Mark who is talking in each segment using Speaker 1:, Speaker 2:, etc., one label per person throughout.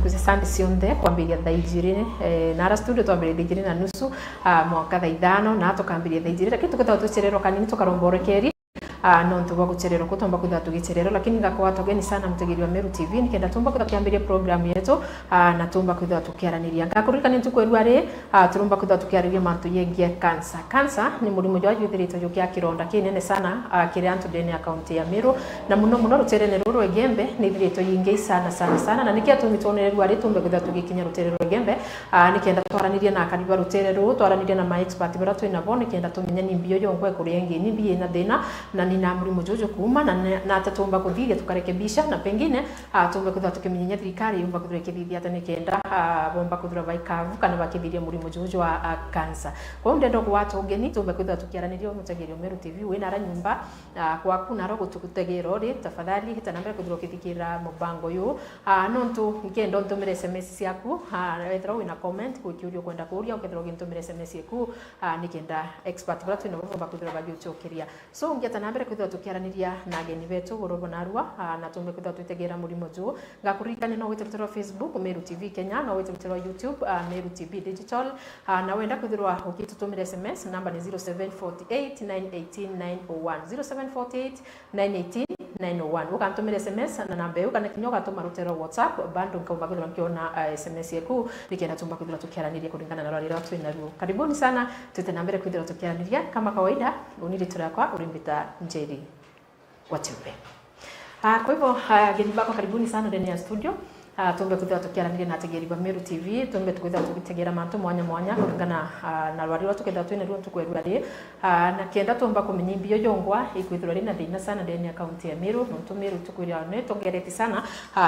Speaker 1: kusisandi sionde kwambiria thaa igiri na studio twambiria igiri na nusu mwaka thaa ithano na tukambiria thaa igiri lakini tukitwa tucherero kanini tukaromborekeri no ntuba gucherero kutomba kutha tugicherero lakini ngakwa togeni sana mtegeri wa Meru TV nikenda tumba kutha kiambiria program yetu na tumba kutha tukiaraniria ngakurika ni tukwerwa ri turumba kutha tukiaraniria mantu yengie cancer ni murimu jwa yuthirito yukia kironda kinene sana kiri antu deni account ya Meru na muno ruterene ruru egembe ni thirito yinge sana na nikia tumitonererwa ri tumbe kutha tugikinya ruterero egembe nikenda twaraniria na kariba ruterero twaraniria na ma expert bara twina bo nikenda tumenye ni mbio yongwe kuri yengi ni biye na thina na nina murimu jojo kuuma na tatumba kuthiria tukarekebisha na pengine tumbe kutha tukiminya thirikari yumba kuthrekethithia ata nikenda bomba kuthura baikavu kana bakithiria murimu jojo wa cancer kwa ndendo kwa watu ngeni tumbe kutha tukiaraniria mutegeri wa Meru TV wina ra nyumba kwa kuna rogo tukutegera ri tafadhali hita namba kuthura kithikira mubango yu nontu ngendo ntumire SMS yaku wethera wina comment kukiurio kwenda kuria ukethera ntumire SMS yaku nikenda expert bara twina bomba kuthura bagiuchokeria so ngeta nambere kwithwa tukiaraniria na ageni betu gorobo narua na tumbe kwithwa tutegera murimo ju ngakurikane no witirutiro Facebook Meru TV Kenya no witirutiro YouTube Meru TV Digital na wenda kwithwa ukitutumira SMS namba ni 0748918901 ukantumira SMS na namba yo kana kinyoga tuma rutero WhatsApp bando nkaumba kwithwa nkiona SMS yeku nikenda tumba kwithwa tukiaraniria kulingana na rwari rwatu naruo karibuni sana tute nambere kwithwa tukiaraniria kama kawaida uniri turakwa urimbita Njeri Wachembe. Kwa hivyo ageni bako karibuni sana ndani ya studio. Tumbe kuthwa tukiaraniria na tegeri ba Meru TV tumbe tukuthwa tukitegera mantu mwanya kulingana na rwari rwatu kenda twine ruo tukwerwa ri na kenda tumba kumenyimbio yongwa ikwithwa ri na thina sana ndani ya kaunti ya Meru no tumeru tukwira ne tongereti sana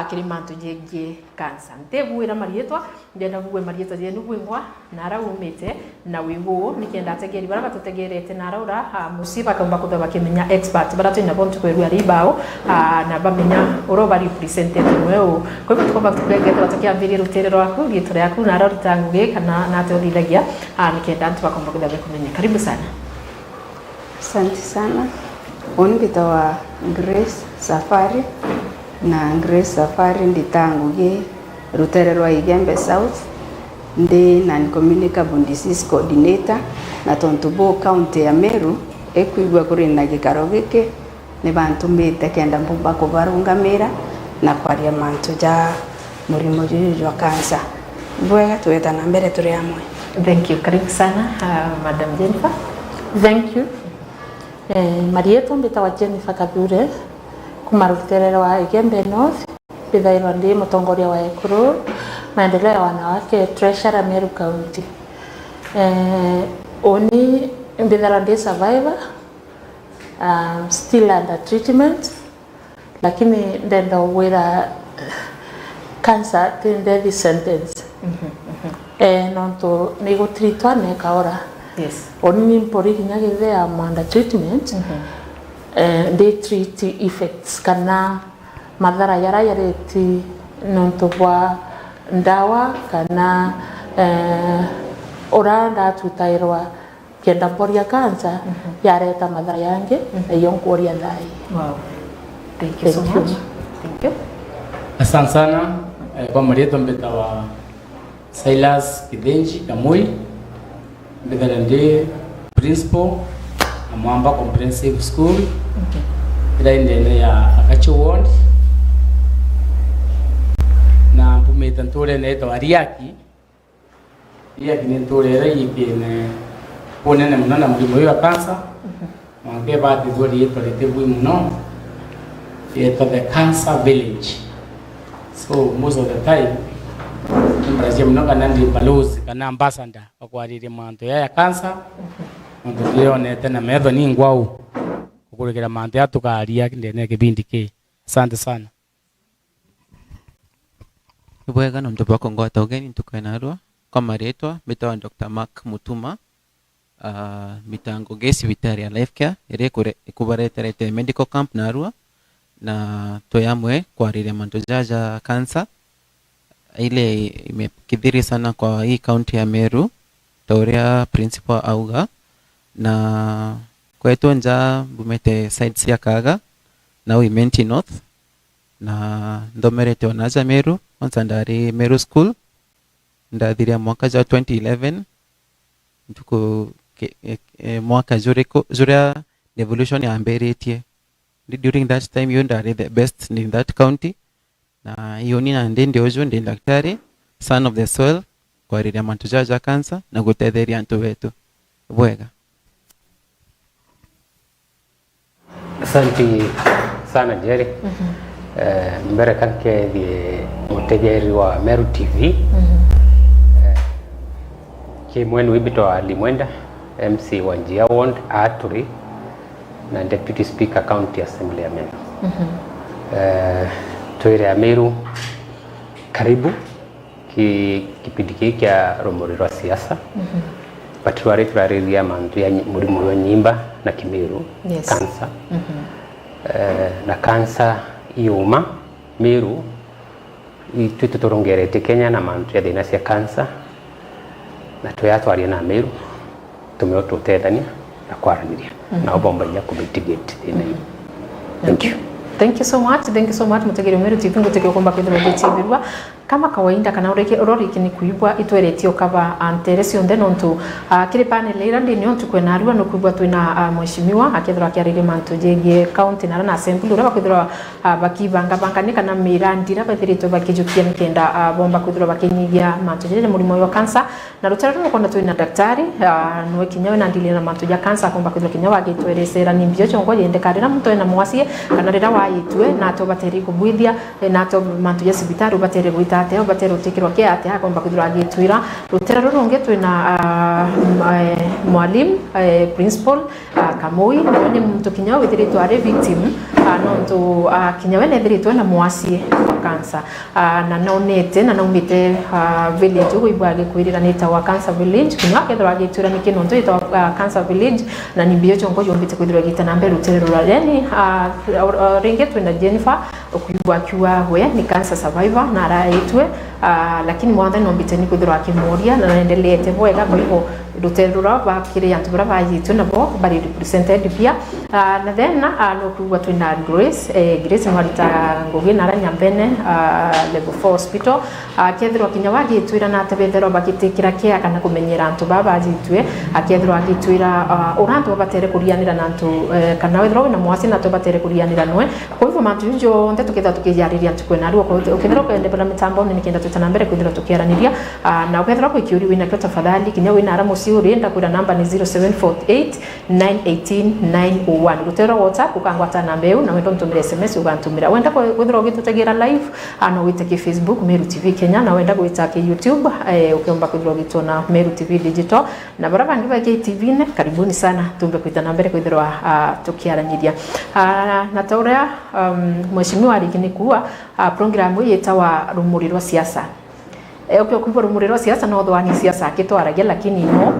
Speaker 1: kiri mantu yengie cancer ntebuira marietwa ndenda bugwe marietwa yenu bwingwa na raumite na wiwo nikenda tegeri bara batutegerete na raura musiba kamba kuthwa bakimenya expert bara twine bontu kwerwa ri bao na bamenya oroba represented weo kwa hivyo tukomba tukwegera tukiambiria ruterero rwaku gitore yaku na roritanguge kana na teorithagia nikenda tubakomba kutha kumenya karibu sana.
Speaker 2: Asante sana. Ongeta wa Grace Safari na Grace Safari nditanguge ruterero wa Igembe South ndi na communicable disease coordinator na Tontubo county ya Meru ekwigwa kuri na gikaro gike ne bantu mbite kenda mbumba ko barungamira na kwaria mantu ja murimo juju wa cancer bwega tuweta na mbere turi amwe.
Speaker 1: Thank you. Karibu sana Madam Jennifer.
Speaker 3: Thank you. Marieto mbita wa Jennifer Kabure kumaruterero wa Igembe North bithairwa ndi mutongoria wa Ekuru maendeleo ya wanawake treasurer Meru County. Oni mbithairwa ndi survivor still under treatment lakini ndenda wira cancer in death sentence nonto nego treatwa ne kaora
Speaker 1: yes
Speaker 3: oni mpori kinyagithe am under treatment they treat effects kana madhara yara yareti nonto kwa ndawa kana oranda tutairwa kenda poria cancer yareta madhara yange yonkoria ndai.
Speaker 1: Wow. Thank you so much. Thank you.
Speaker 4: Asante sana kwa Marieto mbeta wa Silas Kidenji Kamui mbeta ndi principal Amwamba Comprehensive School ila ndene ya Akacho Ward na mpumeta ntore neto Ariaki ni ntore rai kine ponene munana mulimo ya cancer wange baadhi zuri yeto letebu muno to the cancer village. So most of the time Brazil mnoga nandi balozi kana ambassador wakwarire manto ya cancer ndo leo tena medho ni ngwau kukurekera manto ya tukaria ndene kibindi ke. Asante sana.
Speaker 5: Bwega no mtopo wako ngota ugeni tukaenarwa kwa Marieto bitawa Dr. Mark Mutuma mitango gesi vitari ya life care ire kubareterete medical camp narua na toyamwe kwa rire manto jaja cancer ile imekidhiri sana kwa hii county ya Meru tauria principal auga na kwetu nja bumete sides ya Kaga na Imenti North na ndomerete onaja Meru onsa ndari Meru School ndathiria mwaka ja 2011 ntuku mwaka juria devolution yambiritie. During that time you ndari the best in that county na yoni na ndende ojo ndi daktari son of the soil kwa riria mantu ja cancer na gutetheria antu wetu bwega.
Speaker 6: Asante sana Jerry. Mbere kanke di mutegeri wa Meru TV. Kimwenu wibito Limwenda MC wa Njia Ward Aturi na Deputy Speaker County Assembly ya Meru. Toire ya Meru karibu kipindi hiki ya rumuri rwa siasa. Batware turareria mantu ya murimu wa nyimba na Kimeru kansa. Na kansa iuma Meru itwite turongerete Kenya na mantu ya thina cia kansa na tuyatwaria na Meru tumeotethania na kwaraniria na obomba ya kumitigate thina.
Speaker 1: Thank you so much mutegeri Meru TV ngutegera komba kwithira gutibirwa kama kawaida kana uroriki ni kuibwa itweretio kaba antere cionde nontu kiri panel ira ndi niontu kwena arua no kuibwa twina mheshimiwa akethira akiarire mantu jegie county na assembly ura bakwithira bakibanga ni kana mirandira bathirito bakijukia nikenda bomba kwithira bakinyigia mantu jeje murimo wa cancer na rutara no konda twina daktari no kinyawe na ndile na mantu ya cancer komba kwithira kinyawa agitweresera ni mbio chongo yende karira mtu ena mwasie kana rira waitwe na to bateri kubwithia na to mantu ya sibitaru bateri guita ate batero tikirwa ke ate akomba kwithira agitwira rutera runge twina mwalimu principal Kamoi ni mtu kinyawe withiritwo ari victim nontu kinyawe ne thiritwo na mwasie cancer na nonete na naumite village uibwa gikwirira nita wa cancer village kinyawe kethira agitwira ni kinonto ita cancer village na ni bio chongo yombite kwithira gita na mbere rutera rurareni ringe twina Jennifer okuyubwa kiwa we ni cancer survivor na araitwe lakini mwanza nombite ni kwithira akimoria na naendelete bwega kwa hivyo ruterura bakire yantu bra bayitu nabo bari represented pia na then no kuwa twina Grace Marita Ngugi na Nyambene level 4 hospital akethirwa kinyawa gitwira na tebethero bakitikira kia kana kumenyera antu baba ajitwe akethirwa agitwira urantu batere kurianira na antu kana wethirwa na mwasi na to batere kurianira noe kwa hivyo mantu njo nte tukitha tukijariria antu kwena ruo ukethirwa kwende bala mitambo ni nikenda tutana mbere kwithira tukiaraniria na ukethirwa kwikiuri wina kwa tafadhali kinyawa ina aramo urienda kwira namba ni 0748 918 901 gutera WhatsApp ukangwata namba eu na wendo mtumire SMS ugantumira wenda kwithira ugitutegera live ano witeke Facebook Meru TV Kenya na wenda gwitake YouTube ukiomba kwithira ugitona Meru TV Digital na bara bangi ba KTV ne karibuni sana tumbe kwita namba kwithira tukiaranyiria na taurea mheshimiwa alikini kuwa programu yetawa rumuri rwa siasa ukio kuiva rumuri rwa siasa no thwani siasa akitwaragia lakini no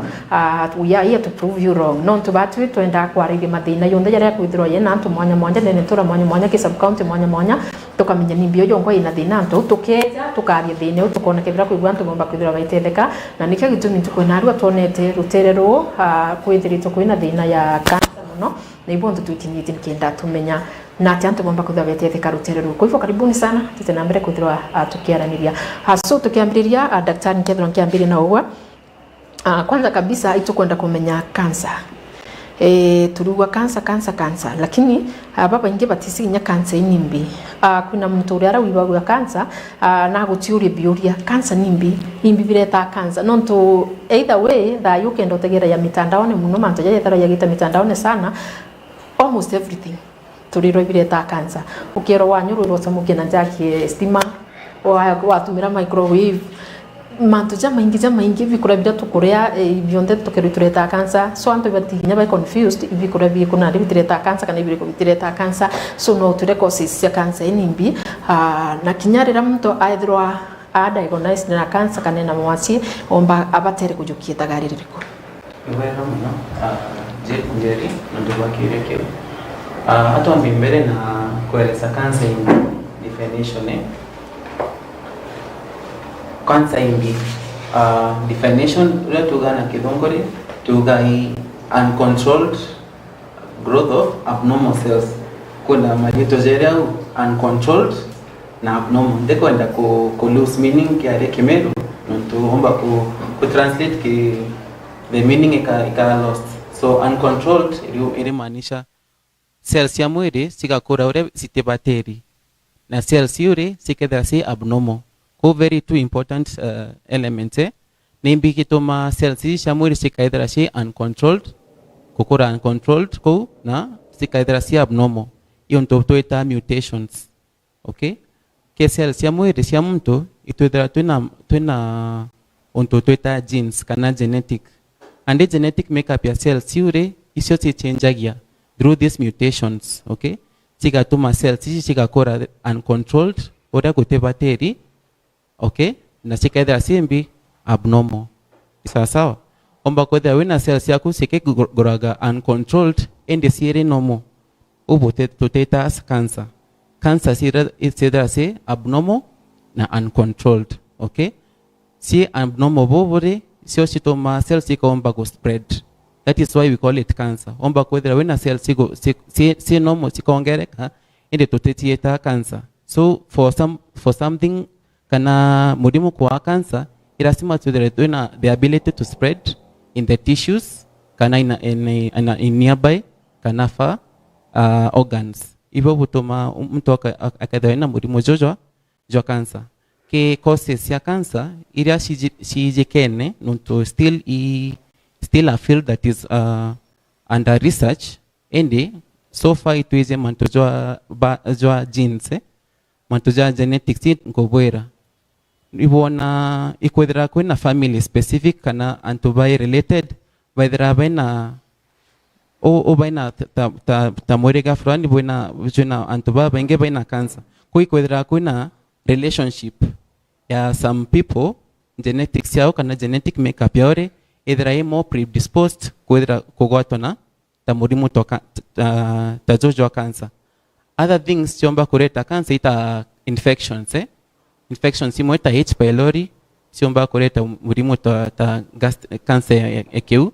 Speaker 1: we are here to prove you wrong non to batwi twenda kwariria mathina yonthe yaria kwithirwa yena antu mwanya mwanya nene tura mwanya ki sub county mwanya tukamenya ni mbio jongo ina thina antu tukeja tukaria thina tukona kibira kuigwa antu bomba kwithirwa baitetheka na nikyo gitumi tukwena arua tonete ruterero kwithirito kwina thina ya cancer no na ibo ntu tukinyiti nikenda tumenya na tanto bomba kwithirwa baitetheka ruterero kwa hivyo karibuni sana tutena mbere kwithirwa tukiaraniria haso tukiambiria daktari nkethirwa nkiambiria na uwa kwanza kabisa itukwenda kumenya cancer turugwa cancer lakini baba inge batisinya cancer nimbi kuna mtu uri arawiba cancer na gutiuri biuria cancer nimbi bireta cancer nonto either way that you can tegera ya mitandao ne muno manto ya thara ya gita mitandao ne sana almost everything turiro bireta cancer ukero wanyuru rosamuke na jaki stima watumira microwave mantu jama ingi vikura bida tukurea bionde tukerita cancer so anto batinya ba confused vikura bi kuna bitireta cancer kana biri bitireta cancer so no ture causes ya cancer inimbi na kinyarira mtu aidhirwa diagnosed na cancer kana na mwasi omba abatere kujukia tagaririko
Speaker 5: wera muno Jerry ndo wakireke hata mbere na kueleza cancer in definition cancer imbi definition ule tugana kidongori tugai uncontrolled growth of abnormal cells kuna majitojeria uncontrolled na abnormal ndekwenda ku loose meaning ya Kimeru ntuomba ku translate the meaning ika lost. So uncontrolled ili maanisha cells ya mwili sikakura ure sitibateri na cells yure sikethera si abnormal. Ko very two important elements nimbi kitoma cells ya mwili sikaethera si uncontrolled kukura uncontrolled ko na sikaethera si abnormal. Iyo ndo tuita mutations. Okay? Ke cells ya mwili cia muntu itwethera twina onto tuita genes kana genetic. And the genetic makeup ya cells yure isio changeagia through these mutations. Okay? Cigatuma cells ici cigakora uncontrolled ura gutebateri. Okay? Na cikaethera simbi abnormal. Sawa. Omba kwethera wina cells yaku cikiguraga uncontrolled ende ciiri normal. Ubu tuteta as cancer. Cancer isithera si abnormal na uncontrolled. Okay? Si abnormal bobore sio citoma cells cikomba go spread. That is why we call it cancer. Omba kwethera wina cells si normal cikongereka ende tutetieta cancer. So for something kana mudimu kwa cancer irasima twethera the ability to spread in the tissues kana in nearby kana far organs. Hivyo hutuma mtu akadha na mudimu jwa cancer. Ke causes ya cancer iria shijikene nunto still a field that is under research and so far ituize mantojwa genes mantojwa genetics ngobwera. Ibona ikwethera kwina family specific kana antubai related whether baina o baina ta morega fulani bwana antuba bainge baina cancer. Ko ikwethera kwina relationship ya some people genetics yao kana genetic makeup yao either more predisposed kwethera kugwatona ta murimu toka ta jojo cancer. Other things chomba kureta cancer ita infections infections imo ita H pylori chomba kureta murimu ta cancer ekeu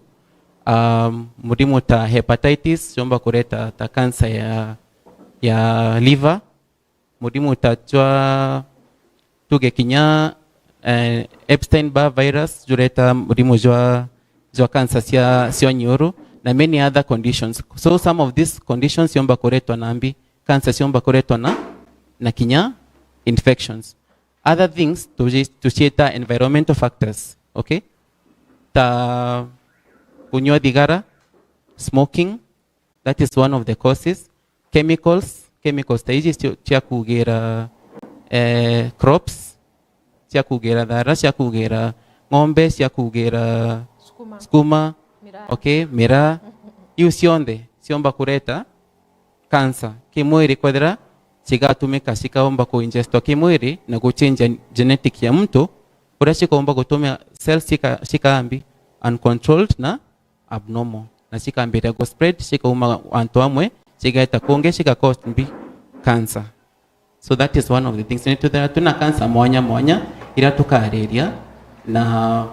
Speaker 5: murimu ta hepatitis chomba kureta ta cancer ya liver murimu ta chwa tuge kinya Epstein-Barr virus jureta murimu jwa cancer sia nyoro na many other conditions. So some of these conditions yomba kuretwa na ambi cancer yomba kuretwa na kinya infections. Other things to cheta environmental factors. Okay? Ta kunywa digara, smoking, that is one of the causes. Chemicals ta hizi cia kugera crops, cia kugera dhara, cia kugera ng'ombe, cia kugera skuma, okay, mira. Iu siomba kureta cancer. Kimwiri kwethera cigatumika cikaomba ku ingestwa kimwiri na guchange genetic ya mtu uria cikaomba gutumia cells cikaambi uncontrolled na abnormal na cikambira go spread cikauma antu amwe cigaita konge cika mbi cancer. So that is one of the things. Tuna cancer mwanya ira tukariria na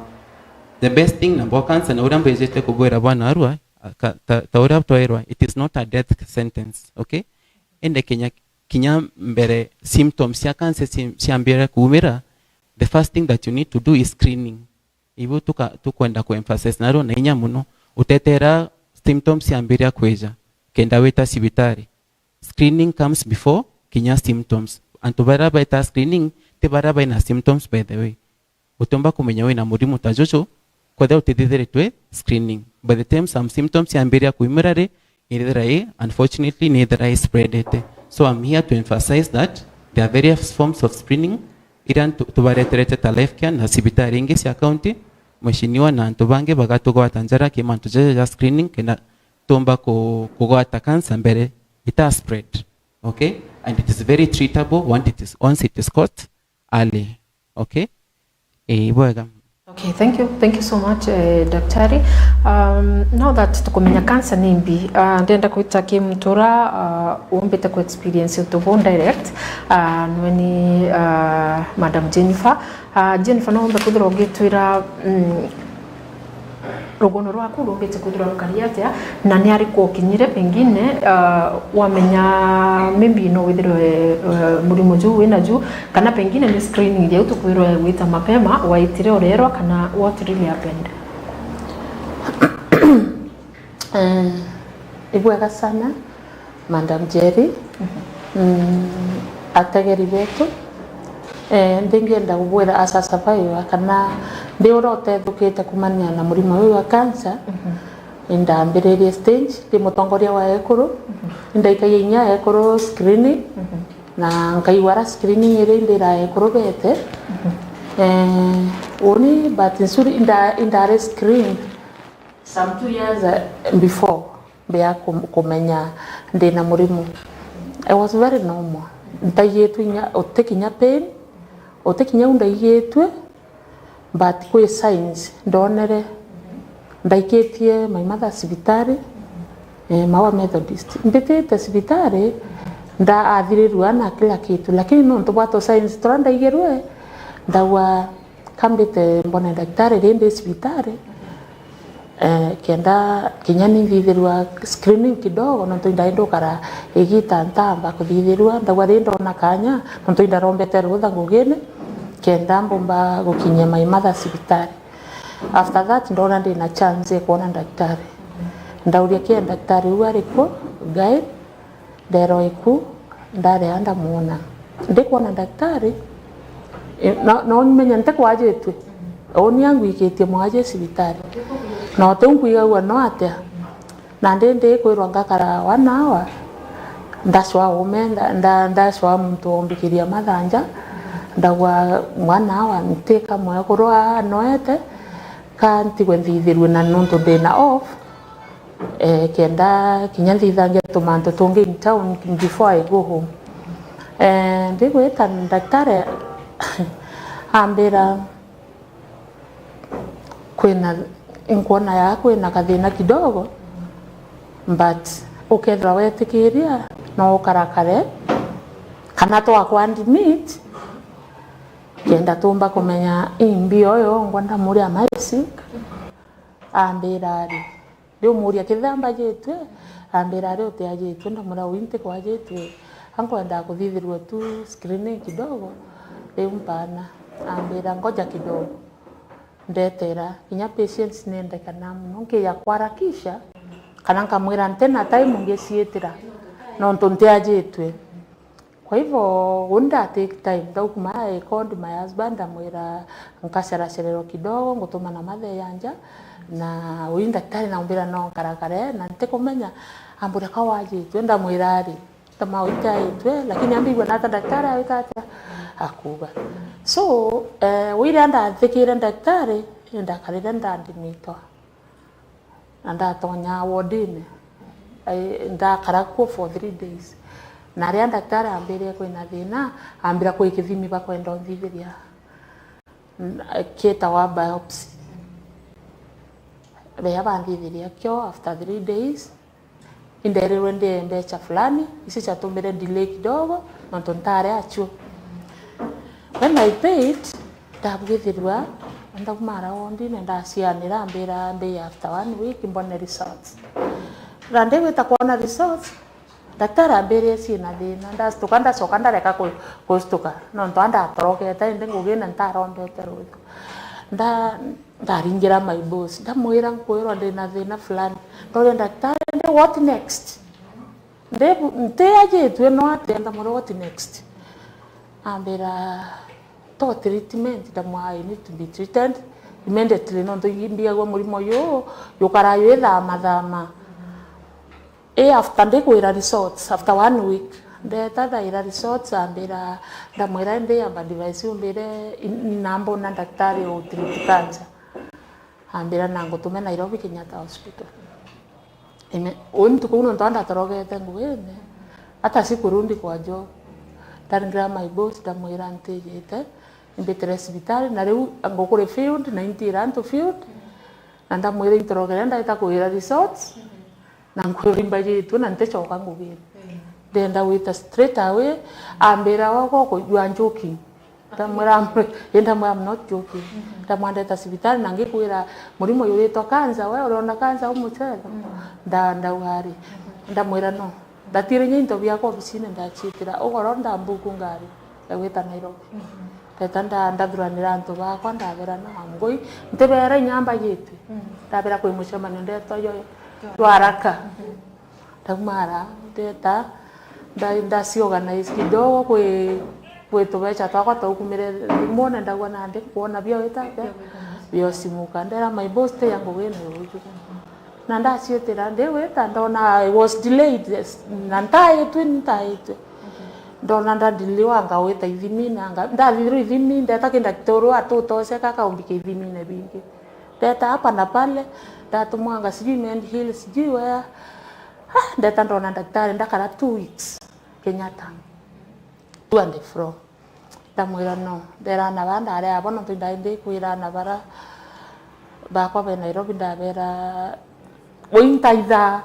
Speaker 5: the best thing na cancer na urambe jete kubwera bwana arwa ta urabtoerwa it is not a death sentence. Okay? Ende kinya mbere symptoms ya cancer siambira kuumira, the first thing that you need to do is screening. Ibu tukwenda ku emphasis naro na inya muno utetera symptoms siambira kweja kenda weta sibitari. Screening comes before kinya symptoms. Antubara baita screening tebara baina symptoms by the way. Utomba kumenya we na murimu tajojo kwa da utedhere twe screening. By the time some symptoms siambira kuimirare either unfortunately neither spread it. So I'm here to emphasize that there are various forms of screening. Iran tubareterete ta life care na sibitari ingi si county mashiniwa na antubange bagatugo atanjara kima tujaja screening kena tomba kugwata cancer mbere ita spread. Okay? And it is very treatable once it is caught early. Okay?
Speaker 1: Okay, thank you so much Daktari. Now that tukumenya cancer nimbi ndenda kuita kimtura umbete ku experience utobo direct nweni Madam Jennifer no umbe kudro gitwira rugono rwaku rungite kuthira rukaria atia na ni ari kukinyire pengine wamenya maybe no withirwe murimo juu wina juu kana pengine ni screening ya utukwirwe wita mapema waitire urerwa kana what really happened.
Speaker 3: Ibwega sana Madam Jerry. Ategeri betu ndingenda gubwira asa survivor kana ndi urote thukite kumania na murimo uyu wa cancer. Ndambiririe stage ndi mutongoria wa Ekuru ndaikai inya Ekuru screening na nkaigwara screening iri ndira Ekuru bete oni but nsuri indare screen some 2 years before bea kumenya ndina murimo. I was very normal. Ndaiyetu inya otekinya pain otekinya undaiyetu but kwe signs ndonere ndaiketie my mother cibitari mawa Methodist mbitete cibitari nda athirirwa na kila kitu lakini no ntubwato signs toranda igerwe ndawa kambite mbona daktari rende cibitari kenda kinyani thithirwa screening kidogo no ndaendo kara igita ntamba kuthithirwa ndawa rendo na kanya no ndarombete rutha ngugene kenda mbomba gukinya my mother cibitari. After that ndona ndina chance kuona daktari ndauria kia daktari uariko guide ndero iku ndare anda muona ndikuona daktari no menya ntekwajetwe oni yangu ikitie mwaje cibitari no tungwiga no atia na ndende kwirwa ngakara wanawa ndashwa umenda ndashwa muntu ombikiria mathanja ndagwa mwana wa nteka mwe kurwa noete kanti gwethithirwe na nonto ndina off kenda kinya thithangia tumanto tungi in town before I go home ndigweta daktari ambira kwina inkuona yako ina kathina kidogo but ukethra wetikiria no karakare kana twakwa meet kenda tumba kumenya imbio yo ngwanda muri amaisi ambirari ryo muri akithamba jetwe ambirari utiajetwe ndamura winte kwa jetwe ankwenda kuthithirwa tu screening kidogo mpana ambira ngoja kidogo ndetera kinya patients nende kana munonke ya kwarakisha kana nkamwira ntena time ngesietira no ntonteajetwe. Kwa hivyo unda take time ndaukuma called my husband amwira nkashara serero kidogo ngutuma na mathe yanja na uinda daktari na umbira no karakare na ntekomenya ambura kawaje twenda mwirari tama uitaitwe lakini ambigwa na daktari awitata akuba so wira anda thikira daktari nda karira ndandimito anda tonya wodine nda karakwo for 3 days na ria daktari ambire kwina thina ambira kwa ikithimi bakwenda thithiria kita wa biopsy bea bandithiria kyo after 3 days indere wende mbecha fulani isi chatumire delay kidogo ntontare achu when I paid ndabugithirwa ndakumara ondi nenda cianira ambira mbe after 1 week mbone results rande wita kuona results daktari ambire sina thina ndastuka ndacoka ndareka kustuka no ntwanda atorokete ndi ngugina ntarombete ruthu ndaringira my boss ndamwira nkwirwa ndina thina fulani ndore daktari ndi what next nte ajetwe no atenda muro what next ambira to treatment ndamwa I need to be treated immediately no ndoyimbia gwa murimo yo yukarayo thama after ndikwira results after 1 week ndethathaira results ambira ndamwira ndi amba device umbire nambo na daktari o treat cancer ambira nangutume Nairobi Kenyatta Hospital untu kuno ntanda torogete ngwene hata sikurundi kwa job ndaringira my boss ndamwira ntijete imbitere hospitali na riu ngokure field 90 rand field na ndamwira itorogere ndaita kuira results na nkurimba jitu na ntechoka ngubiri ndenda wita straight away ambira wako kujua njoki ndamwira I'm not joking ndamwandeta cibitari na ngikwira murimo yuritwa kanza we urona kanza umuchetha ndawari ndamwira no ndatire nyinto biako obicine ndachitira ugoro ndambuku ngari yagwita Nairobi teta ndathuranira antu bakwa ndabera na ngoi ntebera nyamba yitu ndabera kwi mucemano ndeto yo twaraka ndamara teta ndaciorganize kidogo kwi tubeca twakwa taukumire mona ndagwa nande kuona bio witape bio simuka ndera my boss te yangu wena uju na ndacietira ndeweta ndona I was delayed na ntaye ndona ndadiliwa ngaweta ithimina ndathirwo ithimi ndeta kindakitoro atutose kaka umbike ithimine bingi ndeta hapa na pale ndatumwanga sijui Mend Hill sijui wea ndeta ndona daktari ndakara 2 weeks Kenyatta to and fro ndamwira no ndera na banda ari abo no ndinde kwira na bara bakwa be Nairobi ndabera wintaitha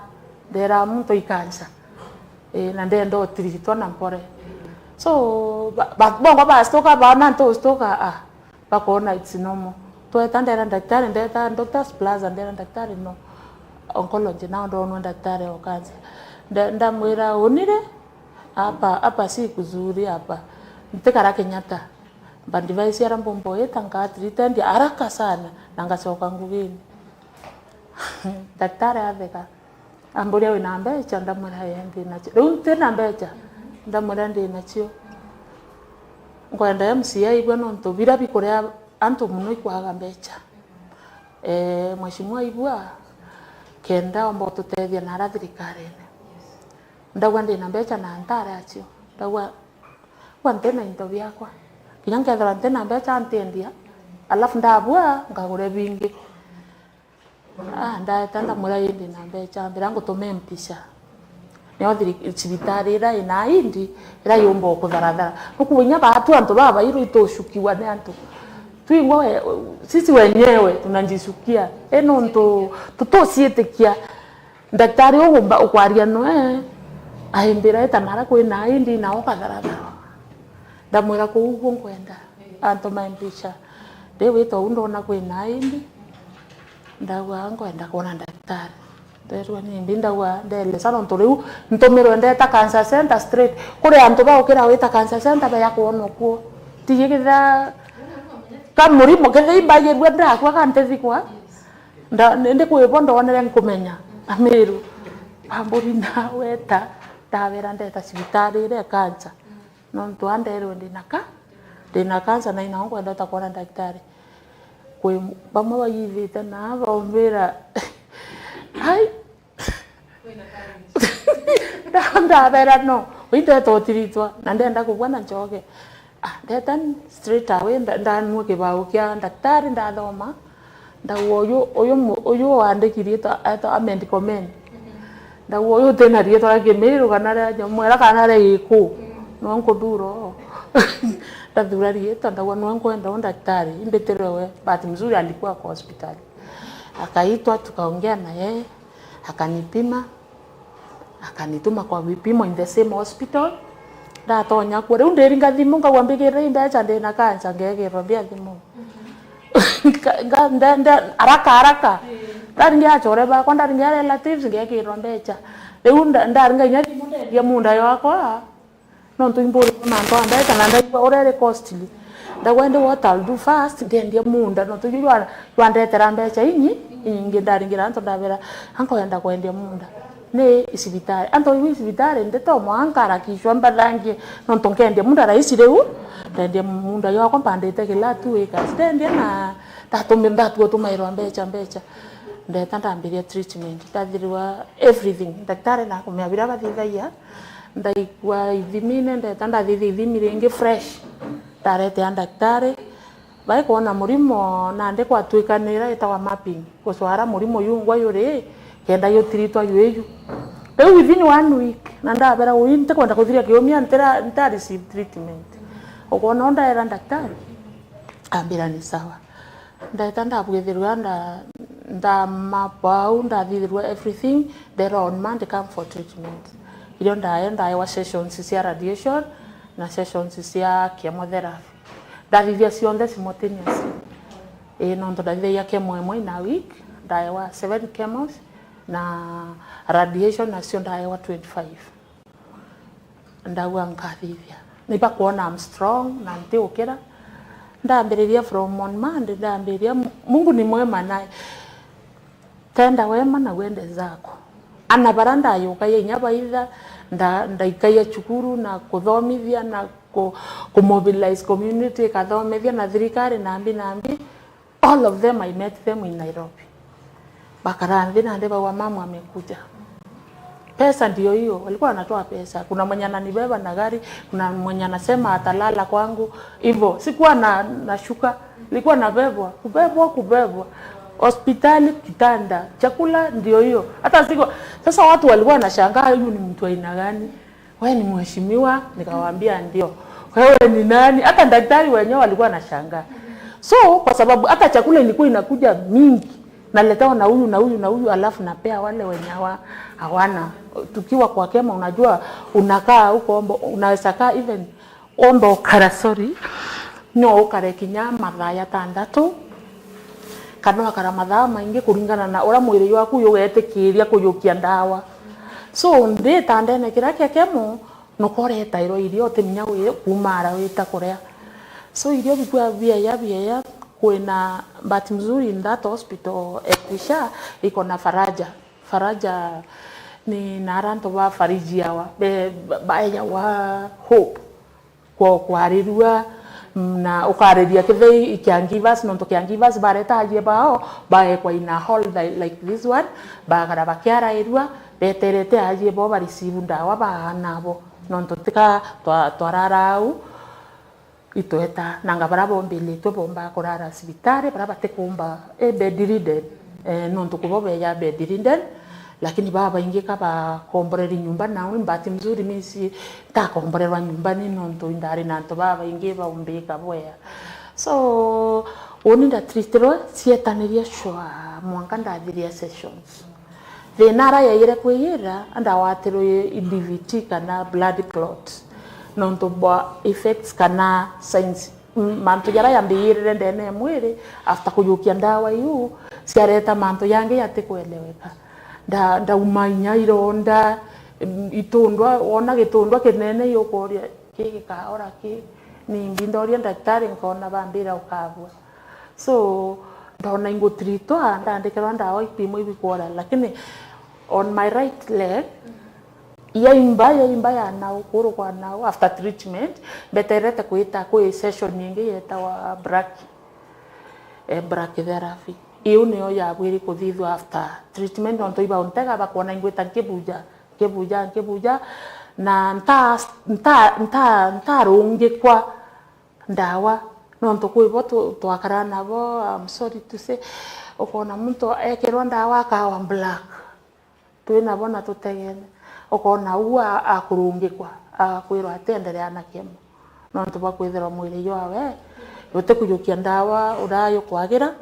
Speaker 3: ndera muntu ikansa na ndendo tiritwa na mpore so bongo bastoka bana stoka bakona it's normal tweta ndera daktari ndeta Doctors Plaza ndera daktari no oncology na ndo daktari wa kansa ndamwira unire hapa si kuzuri hapa ntekara Kenyatta bandivaisi ya mbombo yeta ngatri ndi haraka sana nangasoka ngugini daktari aveka ambulia wina mbecha ndamwira yendi nacho tena mbecha ndamwira ndi nacho ngwenda MCA ibwano ntobira bikorea antu muno ikwaga mbecha mweshimwa ibwa kenda ombo tutethia na rathirikari ndagwa ndi na mbecha na ntare acio ndagwa kwantena into biakwa kinya ngethera ntena mbecha antendia alafu ndabua ngagure bingi ndaeta ndamwira indi na mbecha mbira ngutume mpisha neo cibitari ira ina indi ira yombo kutharathara nukunya batu antu baba iru itoshukiwa ni antu tuingwa sisi wenyewe tunajisukia eno ndo tutosietikia daktari ogomba ukwaria no ahimbira eta mara kwina indi na okatharatha ndamwira kuugo ngwenda antu maimpisha ndewito undona kwina indi ndagwa ngwenda kuona daktari ndero ni ndindagwa ndele sano ntoriu ntomero ndeta cancer center straight kuri antu baukira wita cancer center ba yakuona kuo tiyigitha kamurimo kethe imbaye rwenda kwa kantethikwa ndende kwibonda onere nkumenya amiru amburi na weta ndabera ndeta cibitari ire kansa no ntwanderwe ndina kansa na ina ngwenda takuona daktari kwe bamwe bayithite na bombera hai ndabera no winde totiritwa na ndenda kubwana njoge ndeta straight away ndanwe kibao kia daktari ndathoma ndawo oyo wandikirie to amend comment ndawo oyo tena rieto akimiro kana mwera kana reiko no nkuduro ndathura rieto ndawo no nkwenda daktari imbeterewe bahati mzuri alikuwa kwa hospitali akaitwa tukaongea na yeye akanipima akanituma kwa vipimo in the same hospital ndatonya kure underinga thimu ngawambigire imbecha ndina kansa ngegero bia thimu nganda haraka ndaringa chore ba kwa ndaringa relatives ngegero mbecha riu ndaringa nya thimu ndia munda yakwa no ntuimburi na ndo mbecha na ndaiwa urere costly ndagwende what I'll do first ndia munda no tuyirwa yandetera mbecha ingi ndaringira ndo ndabera ankoenda kwendia munda ne isibitari anto isibitari ndeto mwankara kishwa mbadangie no tonkende munda raisi reu ndende munda yo kwa pandete kila tu eka ndende na tatumbe ndatu tumairwa mbecha ndeta ndambiria treatment ndathirwa everything daktari na kumyabira bathithaia ndaikwa ithimine ndeta ndathithia ithimire ingi fresh darete ya daktari bai kuona murimo na nde kwa twikanira itawa mapping kuswara murimo yungwa yure kenda yo tiritwa yeyu riu within 1 week na ndabera uinte kwenda kuthiria kiumia nta receive treatment ukona ndaera daktari ambira ni sawa ndaita ndabwithirwa nda mapau ndathithirwa everything there on Monday come for treatment iyo ndaenda wa sessions cia radiation na sessions cia chemotherapy ndathithia cionthe simultaneously no ndo ndathithia chemo imwe na week ndaewa 7 chemos na radiation nacio ndaewa 25 ndagua nkathithia niba kuona I'm strong na ntiukira ndambiriria from on Monday ndambiriria Mungu ni mwema naye tenda wema na wende zako ana baranda yuka yenya baitha ndaikaya chukuru na kuthomithia na kumobilize community kathomithia na thirikari nambi all of them I met them in Nairobi bakaranthi na ndeba wa mama amekuja pesa ndio hiyo walikuwa wanatoa pesa kuna mwenye ananibeba na gari kuna mwenye anasema atalala kwangu hivyo sikuwa na shuka nilikuwa nabebwa kubebwa hospitali kitanda chakula ndio hiyo hata siko sasa watu walikuwa wanashangaa huyu ni mtu aina gani wewe ni mheshimiwa nikawaambia ndio wewe ni nani hata daktari wenyewe walikuwa wanashangaa so kwa sababu hata chakula ilikuwa inakuja mingi naletewa na huyu alafu napea wale wenye hawana tukiwa kwa kema unajua unakaa huko unaweza kaa even ombo karasori no ukare kinya mathaa ya tandatu kana akara mathaa maingi kuringana na ura mwiri waku yugetikiria kuyukia ndawa so ndi tandene kira kemo no koreta iro irio timinya kumara wita kurea so irio bikwa bia kuna bahati mzuri in that hospital Ekwisha iko na Faraja ni naranto wa fariji yawa baya wa hope kwa rirua na ukaredia kithei ikiangivas no tokiangivas bareta aje bao bae kwa ina hall like this one bagara bakiara irua beterete aje bo ba receive ndawa banabo no totika twararau itoeta nanga barabo mbili to bomba kurara sibitare baraba tekumba bedridden no ntukubobe ya bedridden lakini baba ingeka ba komborera nyumba nawe mbati mzuri misi ta komborera nyumba ni no nto indari na nto baba ingeba umbeka boya so oninda tristro sietaniria shwa mwanka ndathiria sessions the nara ya ire kwira anda watero DVT kana blood clot no nto ba effects kana signs manto yara yambirire ndene mwiri after kuyukia ndawa yu siareta manto yange yatekueleweka nda umanya ironda itundwa ona gitundwa kinene yokoria kigikaora ki ni mbindoria daktari nkona bambira ukabwa so ndona ingo trito ndandikira ndawa ipimo ibikora lakini on my right leg ya imbaya na ukuru kwa nao after treatment beterete kuita ku session nyingi yeta wa brachytherapy iyo niyo ya gwiri kuthithwa after treatment onto iba ontega bakona ingweta nkibuja na nta rungi kwa ndawa nonto kuibo twakara nabo I'm sorry to say ukona muntu ekirwa ndawa akawa black twina bona tutegene ukona uwa akurungi kwa akwirwa atenderea na kemo nonto bakwithira mwiri yawe yote kuyukia ndawa urayo kwagira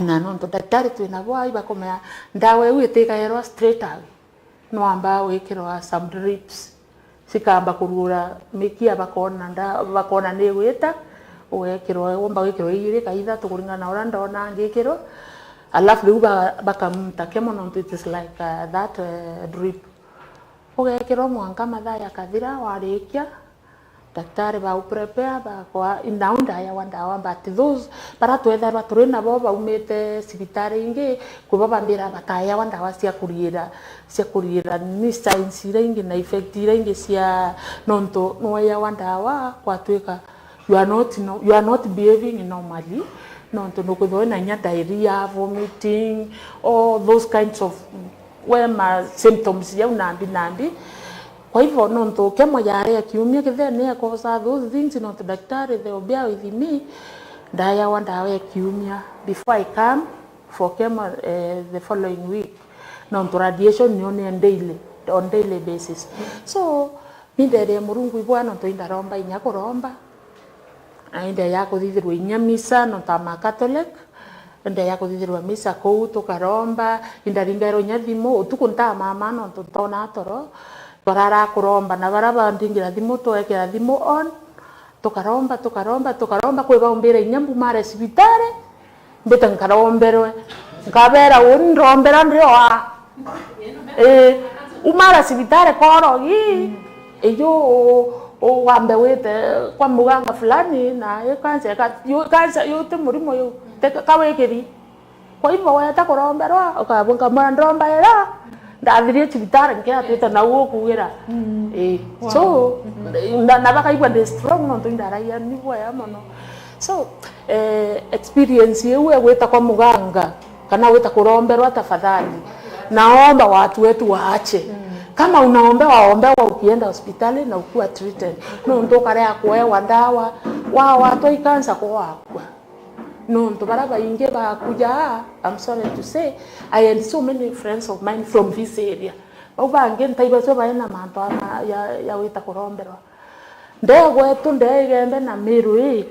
Speaker 3: na nonto daktari twina bo iba komea ndawa iu itikaerwa straight away no amba wikirwa some drips sikamba kurura mikia bakona ni wita wekirwa omba wikirwa ire kaitha tukuringana ora ndona ngikirwa alafu riu bakamta kemo nonto it is like that drip ugekirwa mwanka mathaa yakathira warikia daktari ba uprepare ba kwa inaunda ya wandawa but those para twetherwa turi nabo baumete sibitari ingi kuba bambira bataya wandawa cia kurira ni signs ingi na effect ingi cia nonto noya wandawa kwa tweka you are not behaving normally nonto no kuthona nya diarrhea vomiting all those kinds of symptoms ya nambi kwa hivyo nonto kemo yare akiumia kithene yakosa those things nonto daktari they will bear with me ndaya wandawa akiumia before I come for chemo the following week nonto radiation ni on daily basis so mindere murungu ibwana nonto indaromba inyakoromba aenda yako thithirwa inyamisa nonto ama Catholic enda yako thithirwa misa kou tukaromba indaringero nyathimo utukunta mama nonto tona toro barara kuromba na baraba ndingira thimo twekera thimo on tukaromba kwibaombire inyambu mare cibitari mbita nkaromberwe nkabera uni nrombera ndioa umara cibitari korogi iyo wambe wite kwa muganga fulani na kansa yote murimo yo kawekeri kwa hivyo weta kuromberwa ukabunga mwandomba era ndathirie cibitari nkiatwite naguo kugira so nabakaigua ndi strong no ndaraia niguo ya mono so experience yewe weta kwa muganga kana weta kuromberwa tafadhali naomba watu wetu waache kama waombewa ukienda hospitali na ukuwa treated no ndokare akuewa ndawa watu ikansa kwa akwa no baraba inge bakuja. I'm sorry to say I had so many friends of mine from this area ubange ntaiba so baina manto ya wita kuromberwa ndegwetu ndegembe na miru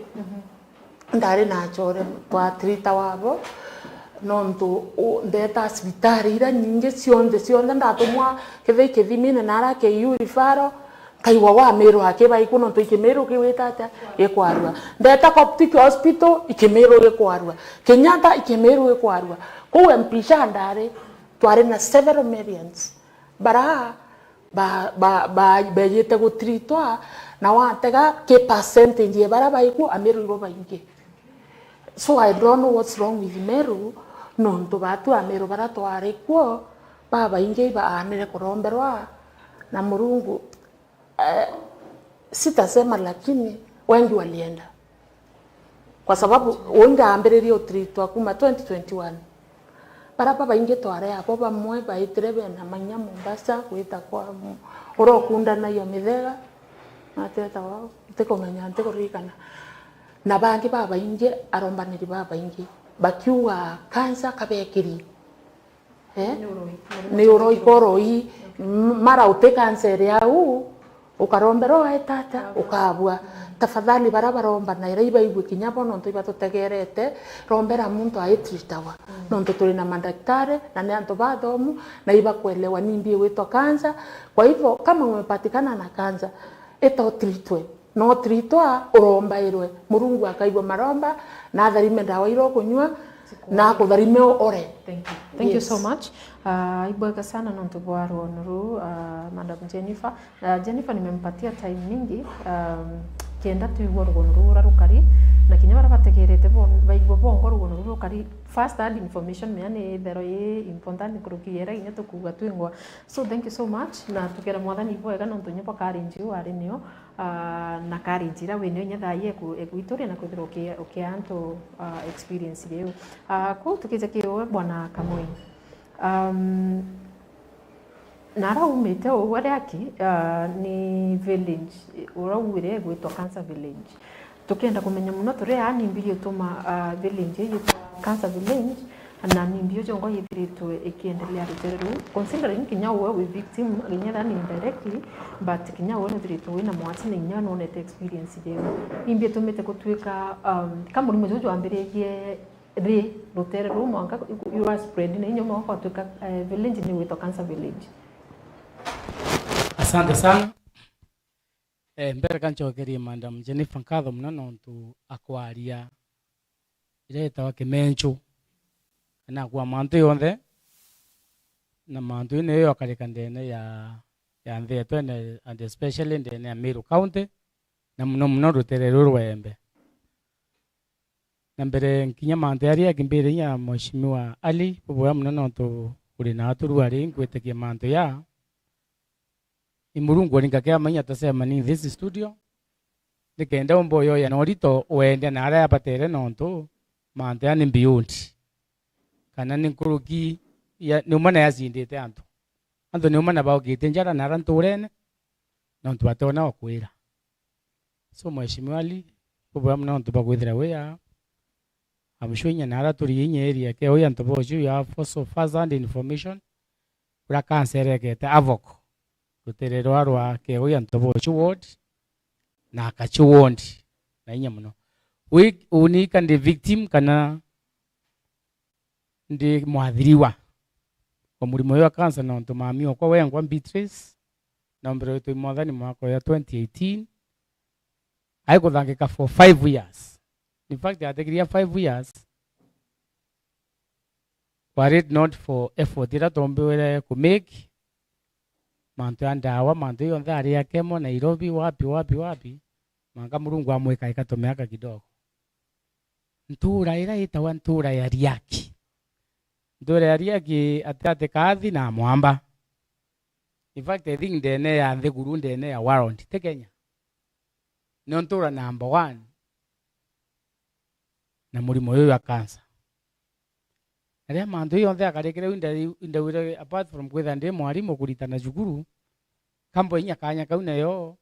Speaker 3: ndari na chore twa trita wabo nonto ndeta hospitali ira nyinge cionde ndatumwa kithimine nara ke yurifaro kaiwa wa miru akeba ikuno to ikimiru kiwitata ekwarua ndeta Coptic Hospital ikimiru ekwarua Kenyatta ikimiru ekwarua ko mpisha ndare tware na several millions bara bejete go tritwa na watega ke percentage bara baiku amiru ibo bainge. So I don't know what's wrong with Meru no to batu amiru bara tware ko baba inge ba anire kuromberwa na Murungu sitasema lakini wengi walienda kwa sababu wengi ambiririo tritwa kuma 2021 para baba inge tware hapo bamwe baitrebe na manya Mombasa kwita kwa urokunda na yo mithega ateta wao tekomenya ntekorikana na bangi baba inge arombaniri baba inge bakiwa kansa kabekiri neuroikoroi mara ute kanser yau ukaromberwa etata ukabwa tafadhali baromba na iraiba igwe kinyabo nonto iba tutegerete rombera muntu aitritawa nonto tuli na madaktari na ne anto bathomu na iba kuelewa nimbie weto kansa. Kwa hivyo kama umepatikana na kansa eto tritwe no tritwa urombairwe Murungu akaibwa maromba na tharime ndawa iro kunywa na kutharime ore.
Speaker 1: Thank you so much. Ibweka sana nonto bwaro nuru Madam Jennifer. Jennifer nimempatia time mingi kenda tuigwa rugonuru rarukari na kinya bara bategerete baigwa bongo rugonuru rukari first hand information meane thero ye important kurukiera inya tukuga twingwa. So thank you so much na tukera mwathani ibweka nonto nyopa karinji wari nio na karinjira wenyo nya thaye ekuitoria na kuthiro ukianto experience leo ko tukize kiwe bwana Kamoi nara umete wale aki ni village urawire gwitwa Cancer Village tukenda kumenya muno tore ani mbili utuma village yitwa Cancer Village na ni mbio jongo yithirito ikiendelea riteru considering kinya we victim ginya than indirectly but kinya we thirito we na mwati na nya no net experience leo imbio tumete kutwika kama muri mujojo ambiregie ri ruteru mwanga you are spread na nyuma kwa tuka village ni witwa Cancer Village.
Speaker 4: Asante sana. Mbere kanchokeria Madam Jennifer Nkatho muno nontu akwaria ireta wa kimencho na kwa mantu yonthe na mantu ine yo akareka ndene ya ntheto and especially ndene ya Meru County na muno ruterero rwembe na mbere nkinya mantu aria kimbere ya Mheshimiwa Ali bubwa muno nontu uri na aturu ari ngwetekia mantu ya Murungu nikakea manya tasema ni this studio nikenda umboyo ya norito wende na ara apatere nonto mante ani beyond kana ninkuruki ya numana yazindete antu numana baogite njara na ranturene nonto batona okwira so Mheshimiwa Ali bubwa nonto bagwithira we ya amshonya na ara turi yenye area ke oya nto boju ya for first hand information ura cancer egete avoko ruterero arwa ke oya ntobo chuward na kachuward na inya muno we unika ndi victim kana ndi mwathiriwa kwa murimo wa cancer no ntomami okwa wengwa Beatrice na mbere tu mwathani mwako ya 2018 aikuthangika for 5 years. In fact ategiria 5 years were it not for effort ira tombiwire ku make mantu ya ndawa mantu yonthe aria kemo Nairobi wapi manga Murungu amwika ikatomeaka kidogo. Ntura ira itawa ntura ya Riaki. Ntura ya Riaki atate kathi na mwamba. In fact I think ndene ya Nthiguru ndene ya warrant te Kenya. Nĩ ntura number 1 na murimo uyu wa cancer. Aria mantu yonthe akarekere indawire apart from kwitha ndi mwarimu kuritana cukuru kambo inya kanya kau nayo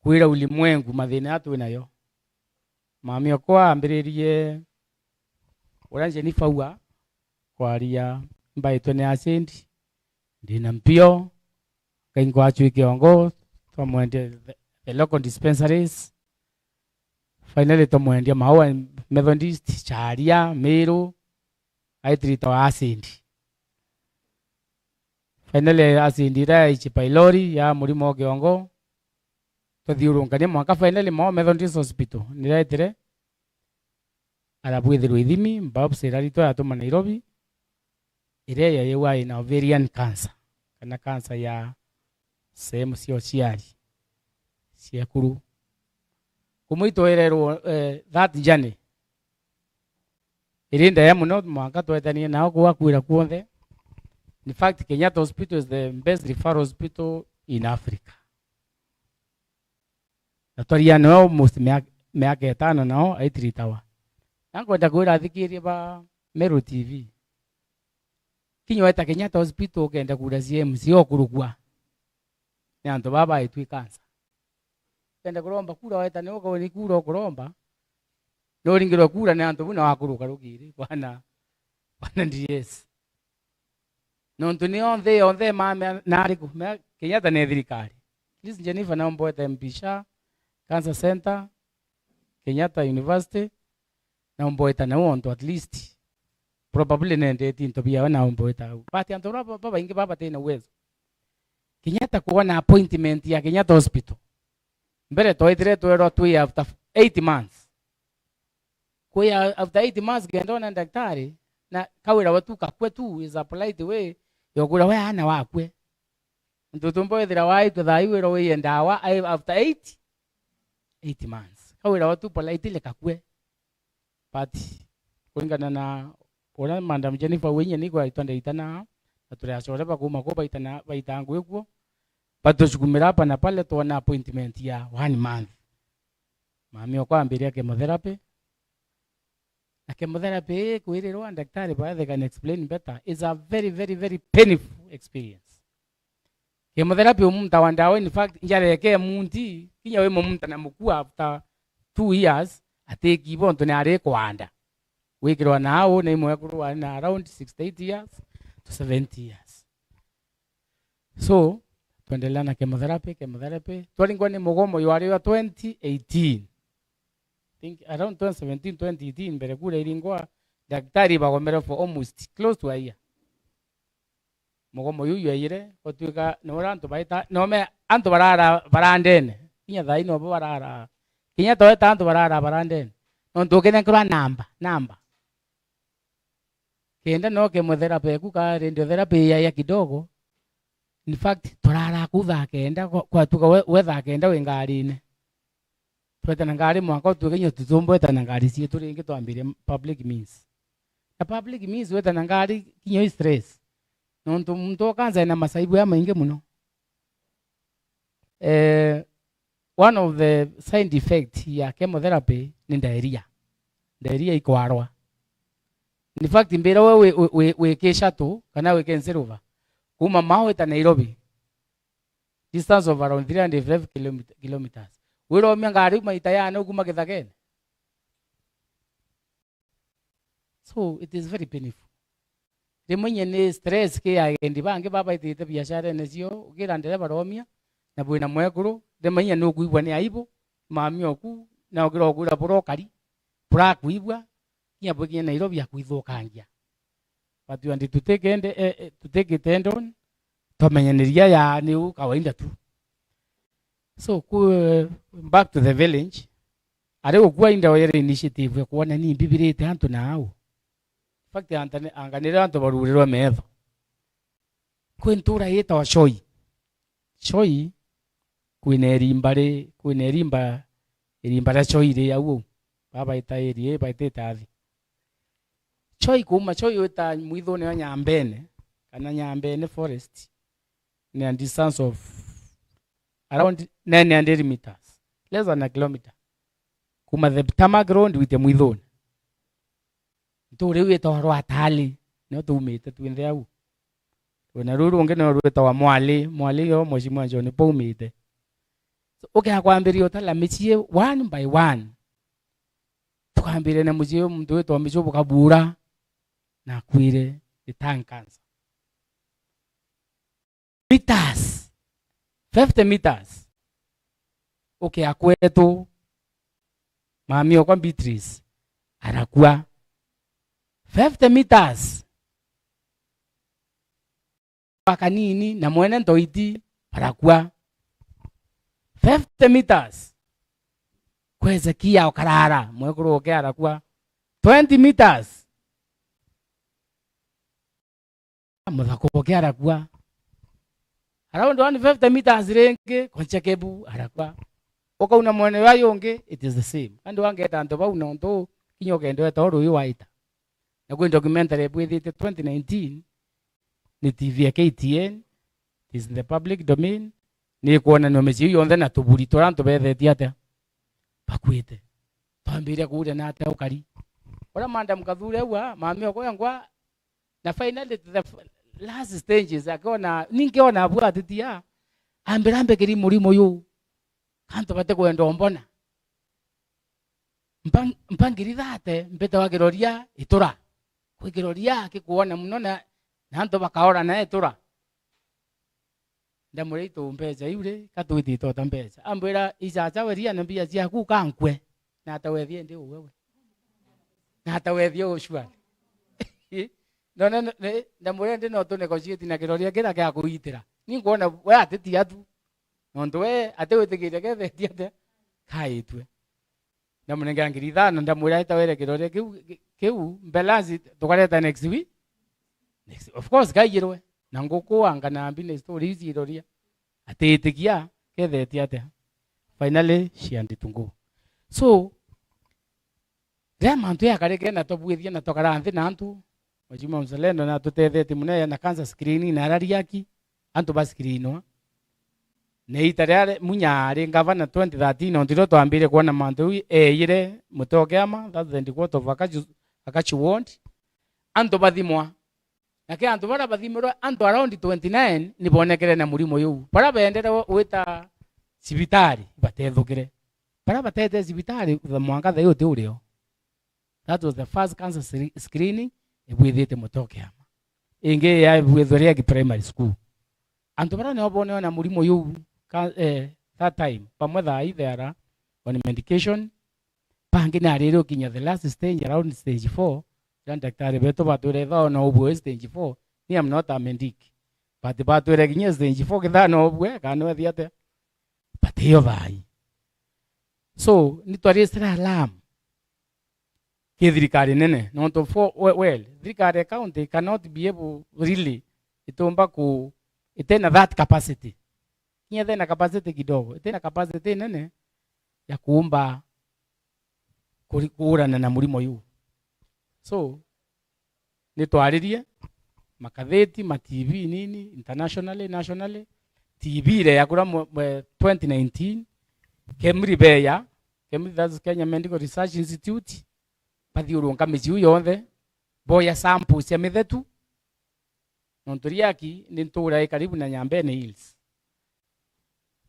Speaker 4: kwira ulimwengu mathina atu nayo. Mami okwa ambiririe uranje ni faua kwaria mbaitwe ni acid ndina mpio kaingo achu kiongo twamwende the local dispensaries. Finally tomwendia Maua Methodist Charia Meru aitrito acid. Finally acid ira ichipailori ya murimo kiongo tuthiurungania mwaka. Finally Maua Methodist Hospital niretire arabwithirwo ithimi mbabu serarito yatuma Nairobi ire ya yewa ina ovarian cancer kana cancer ya sehemu cia ciari ciakuru kumwitwererwo that journey irinda ya muno mwaka twetania nao gwakwira kuonthe. In fact Kenyatta Hospital is the best referral hospital in Africa. Natwaria no almost miaka 5 nao aitritawa. Nakwenda kwira thikirie ba Meru TV. Kinyoweta Kenyatta Hospital ukenda kura CMC okurugwa. Ni antu baba itwi cancer. Kenda kuromba kura weta ni uko ni kura kuromba. No ringirwa kura ni antu buna wakuruka rugiri bwana DS. No ntuni onthe mama nariku Kenyatta ne thirikari. Please Jennifer na mboeta Mpisha Cancer Center Kenyatta University na mboeta na wonto at least probably nende tinto bia na mboeta but antu baba ingi baba tena uwezo Kenyatta kuona appointment ya Kenyatta Hospital mbere toitire twero twi after 8 months kwa after 8 months gendona daktari na kawira watu kakwetu is a polite way yogura we ana wakwe ntutumbo ithira wai tuthaiwiro we ndawa after 8 months kawira watu polite le kakwe but kulingana na ona Madam Jennifer wenye niko aitonda itana aturiacora bakuma ko baitangu ekuo batuchukumira hapa na pale tuona appointment ya 1 month. Mami okwa ambiria chemotherapy na chemotherapy kuirirwa daktari they can explain better is a very painful experience. Chemotherapy umumtawandawe in fact njareke munti kinya we mumta na mukua after 2 years ateki bonto ne are kwanda wikirwa nao na imwe kurwa na around 68 years to 70 years. So tuendelea na chemotherapy twalingwa ni mugomo yari wa 2018 think around 2017 2018 mbere kule ilingwa daktari bagomera for almost close to a year. Mugomo yuyu yire otwika nora antu baita nome antu barandene kinya thai no barara kinya toeta antu barandene no kene kwa namba kenda no chemotherapy ku ka radiotherapy ya kidogo. In fact turara kutha kenda kwa tuka wetha kenda we ngarine tweta na ngari mwaka tukenyo tutumbweta na ngari cie turingi twambire public means na public means wetha na ngari kinyo stress no muntu kanza na masaibu ya maingi muno. One of the side effects ya chemotherapy ni diarrhea ikwarwa. In fact mbira we keshatu kana we kenseruva kuma Maua ta Nairobi distance of around 305 kilometers wiro ngari maita yana kuma Githagene. So it is very painful. Remenye ni stress ke ya endi bange baba itite biashara nezio gira ndere baromia na bwina mwekuru remenye no kuibwa ni aibu mami oku na ogira ogura burokari pura kuibwa nya bwe Nairobi akuithukangia watu andi tuteke tendon tomenyaniria ya ni kawaida tu. So back to the village are ukua inda yere initiative kuona ni bibirite antu nao fact anganira antu barurirwa metho kwentura yeta wa choi kwina erimba la choi ri au baba itairi baiteta athi choi kuma choi weta mwithone wa Nyambene kana Nyambene forest ni a distance of around 900 meters, less than a kilometer kuma the tarmac road with the mwithone nturi weta rwa tali no tumite twinde au wena ruru unge no rweta wa mwali yo mheshimiwa John Paumite. So okay kwambirio tala michie one by one tukambire na mujio mtu wetu amichobo kabura na kwire the tongue cancer meters 50 meters okay akwetu mami kwa Beatrice anakuwa 50 meters paka nini na mwene ndoiti parakuwa 50 meters kweze kia okarara mwekuru oke arakuwa 20 meters mudhako oke arakuwa around 150 meters renge konchekebu arakuwa oka una mwene wa yonge it is the same and wange tanto ba una ndo kinyoke ndo etoro yuwaita na kwa documentary bwithite 2019 ni TV ya KTN is in the public domain ni kuona no mechi yonde na tuburi toranto bethetie ate bakwite twambiria kuure na ate ukari ora manda mkathure wa mami oko yangwa na finally the last stages akona ningeona abwa atitia ambirambe kiri murimo yu kanto bate kwendo mbona mpangiri thate mbeta wa kiroria itura kwikiroria kikuona muno na nanto bakaora na etura ndamurito mbeja yure katwitito tambeja ambira ijaja weria na mbia cia ku kankwe na atawethie ndi wewe na atawethie ushwa no ndamure ndi no to negotiate na kiroria kira kya kuitira ni kuona we atiti atu nonto we atewetikiria kethetie ate kaitwe ndamunenga ngiri thano ndamure atawere kiroria kiu mbelazi tukareta next week. Next, of course gairwe na nguku anga na mbine stories iroria atetikia kethetie ate finally she anditungu so mantu ya kareke na tobwithia na tokara nthi na antu mheshimiwa mzalendo na tutethete mune na cancer screening na rariaki antu ba screenwa na itare munyari gavana 2013 ndiro twambire kuona mantu ire mutokeama that's the quarter of akachi ward antu bathimwa na ke antu bara bathimwa antu around 29 nibonekere na murimo yu bara bendere wita sibitari batethukire bara batete sibitari the mwanga the yote urio. That was the first cancer screening ebwithite mutokeama inge ya bwithoria ki primary school antu bara ne bone na murimo yu that time pamwetha either on medication pangi na rero kinya the last stage around stage 4 dan daktari beto bature tho no obwe stage 4 ni am not a medic but bature kinya stage 4 kitha no obwe kanwe thiate patio vai so ni twari sira alarm kithirikari nene no to for well thirikari county cannot be able really itomba ku itena that capacity kinya thena capacity kidogo itena capacity nene ya kuumba kurana na murimo yu so nitwaririe makatheti ma TV nini internationally nationally TV ile ya kura 2019 Kemri Beya Kemri, that's Kenya Medical Research Institute pathiurunga mijiu yonthe boya samples ya mithetu nonturiaki ni ntura karibu na Nyambene Hills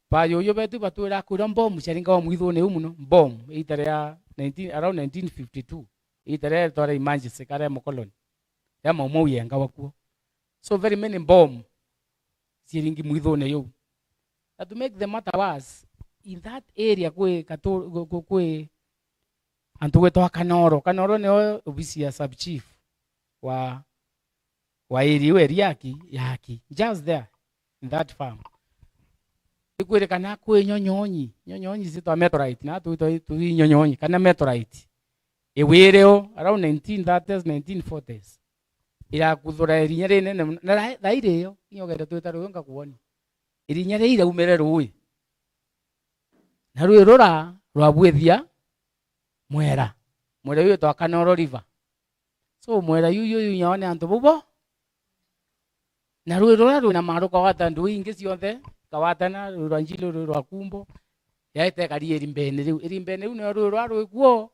Speaker 4: pa yoyo betu batura kura bomb sharinga wa mwithone umuno bomb itare ya 19 around 1952 itare tore imanje sekare mokoloni ya momo yenga wakuo so very many bomb siringi mwithone yo. That to make the matter worse in that area kwe antu weto Kanoro ne obisi ya sub chief wa area yaki just there in that farm ikwire kana kwi nyonyonyi zitwa meteorite na tu nyonyonyi kana meteorite iwireo around 1930s 1940s ira kuthura irinya rinene na thaireo inyogere twita ruonga kuoni irinya rire umere rui na rui rura rwabwithia mwera uyu twa Kanoro River. So mwera yuyu nyone antu bubo na rui rura runa maruka wata ndu ingi ciothe kawatana rwa njilo rwa kumbo yaite kari irimbene riu no rui rwa rui guo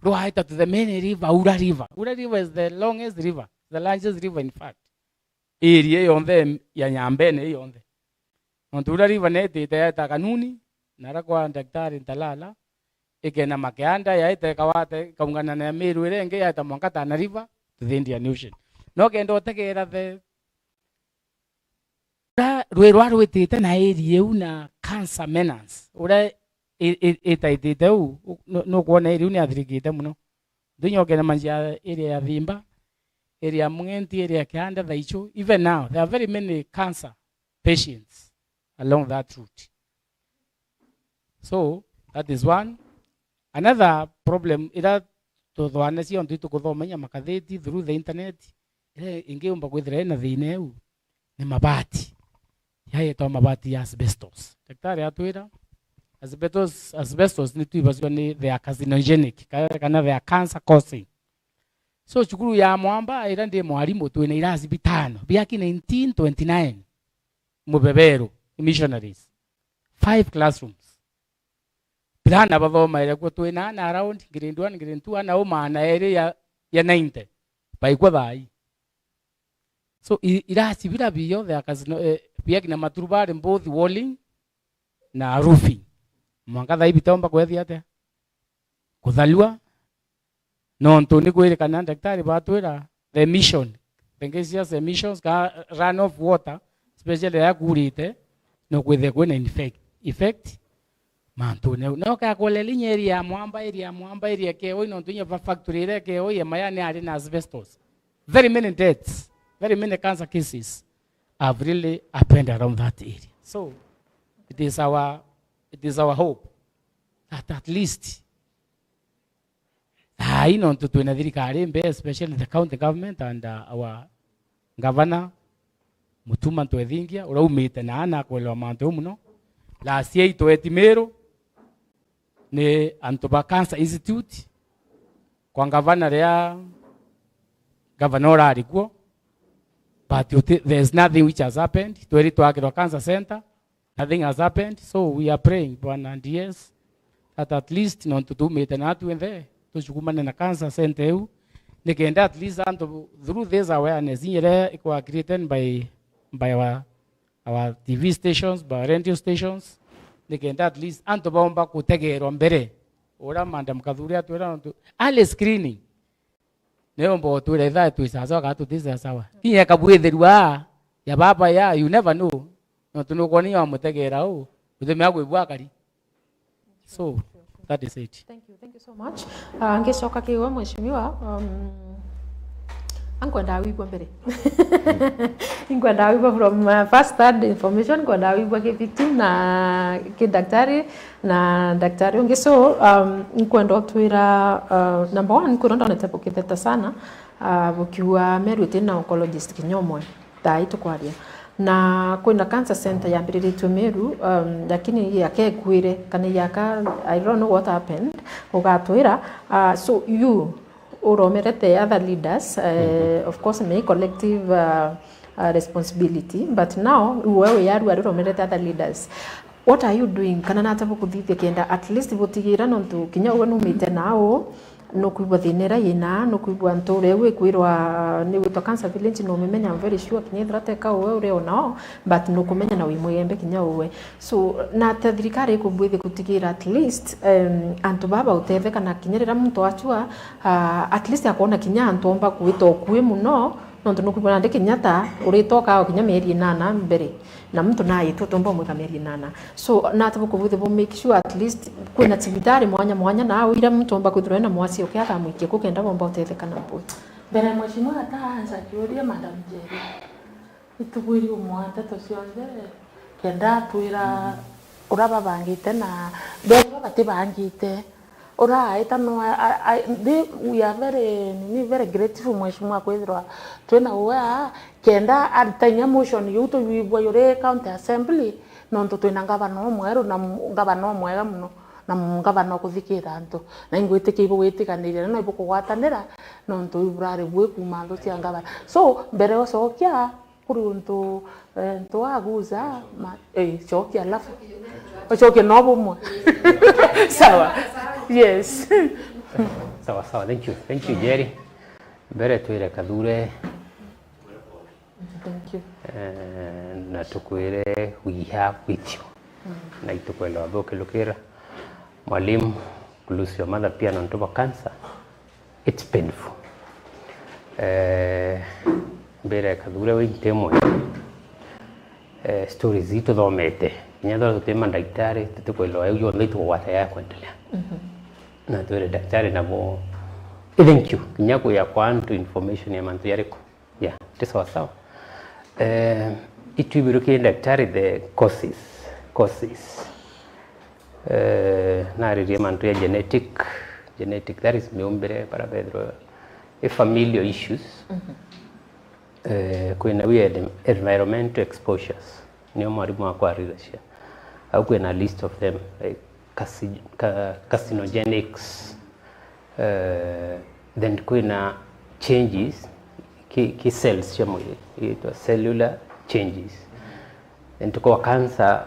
Speaker 4: rwaita to the main river Ura River. Ura River is the longest river, the largest river in fact area yonde ya Nyambene yonde onto Ura River nete ta kanuni nara kwa daktari Ntalala ikena makianda yaite kawate kaungana na Meru irenge yaita Mwankata na River to the Indian Ocean no kendo tekera the rwe rwitite na area una cancer menace ura itaitite u no kuona area ni athirikite muno dunyogena manjia area ya Thimba area ya Mung'enti area ya Kianda Thaichu. Even now there are very many cancer patients along that route. So that is one. Another problem ira tuthwana cio ndu kuthomanya makatheti through the internet ingiumba kwithira na thine u ni mabati yaitwa mabati ya asbestos. Daktari atwira asbestos ni tuibazwa ni they are carcinogenic kana they are cancer causing. So chukuru ya mwamba ira ndi mwalimu twina irazi bitano biaki 1929 mubebero missionaries 5 classrooms plana bathoma ira kwa twina na around grade 1 grade 2 ana umana area ya 90 baikwa thai. So irazi bila biyo they are carcinogenic biaki na maturubare both walling na roofing mwanga thai bitomba kwethi atia kuthalua no ntoni kwire kana daktari batwira the emission pengesia emissions ka run off water especially ya kurite no kwithe kwena effect mantone no ka koleli nyeri ya mwamba area keo ino ntunye factory ile keo ya mayane ali na asbestos. Very many deaths, very many cancer cases have really happened around that area. So it is our hope that at least ino tutuna thirikari mbe especially the county government and our governor Mutuma Ntwethingia uraumite na ana kwelewa mantu muno la cia itweti Meru ni Antoba Cancer Institute kwa governor ya governor alikuwa but there is nothing which has happened. Tweri twakirwa cancer center, nothing has happened. So we are praying Bwana DS that at least non tutumite na tu there tuchukumane na cancer center eu nikenda at least and through this awareness here iko created by our TV stations, by radio stations, nikenda at least anto bomba kutegerwa mbere ora manda mkathuria twera ale screening neombo twere tha twisaza ka tutisa sawa kinya kabwithirwa ya baba ya you never know no tunukoni wa mutegera u utheme agwibwa kari. So that is it.
Speaker 1: Thank you so much. Ngecoka kiwa mheshimiwa ankwenda wigwa mbere inkwenda wigwa from first hand information kwenda wigwa kivitu na kidaktari na daktari unge. So nkwenda twira number 1 kuronda netepokiteta sana bukiwa Meru tena oncologist kinyomwe tai tukwaria na kwenda cancer center yambiriritwe Meru lakini yake kwire kana yaka I don't know what happened ugatwira so you uromerete other leaders of course may collective responsibility but now wewe yaru aromerete other leaders, what are you doing kana natabu kuthithia kenda at least botigira nontu kinya we numite nao no kuibwa thinera yina no kuibwa ntore we kwirwa ni wito cancer village no memenya very sure kinya thrate ka we ure onao but no kumenya na wimuyembe kinya we. So na thirikari kubwithi kutigira at least antu baba uteve kana kinyerera muntu achua at least akona kinya antu omba kuito kwe muno nontu no kuibwa ndike nyata uritoka kinya meri 8 mbere na mtu naye tutomba mwaka meri 8. So natabu kubwithi bo make sure at least kuna tibitari mwanya na ira mtu omba kuthura na mwasi ukiaga mwikie kugenda bomba utethekana mpo
Speaker 3: mbere mheshimiwa ataanza kiuria madam Jerry itugwiri umwata tucionde kenda twira ura babangite na ndio batibangite ora aita no we are very grateful mheshimiwa kwithirwa twina uwa kenda atanya motion yuto yibwa yore county assembly nonto twina ngabano mweru na ngabano mwega muno na ngabano kuthikira antu na ingwitike ibo witiganire no ibo kugwatanira nonto iburare bwe kuma ndo cia ngabana so mbere osokia kuri untu aguza chokia alafu chokia no bumwe sawa yes
Speaker 6: sawa thank you Jerry mbere twire Kathure
Speaker 3: thank you
Speaker 6: na tukwire we have with you na itukwenda wathoke lukira mwalimu Lucio mother pia na ntoba cancer it's painful mbere Kathure wintemo stories zito thomete nyadho tutema daktari tutukwenda yo ndio wata ya kuendelea na twire daktari nabo thank you nyako ya kwantu information ya mantu yariko yeah tisa sawa itubiruke daktari the causes na riri mantu ya genetic that is meumbere para pedro familial issues kuna we environmental exposures niyo mwalimu wako arirashia au kuna list of them like carcinogenics then kuna changes ki cells chamo ito cellular changes then tuko cancer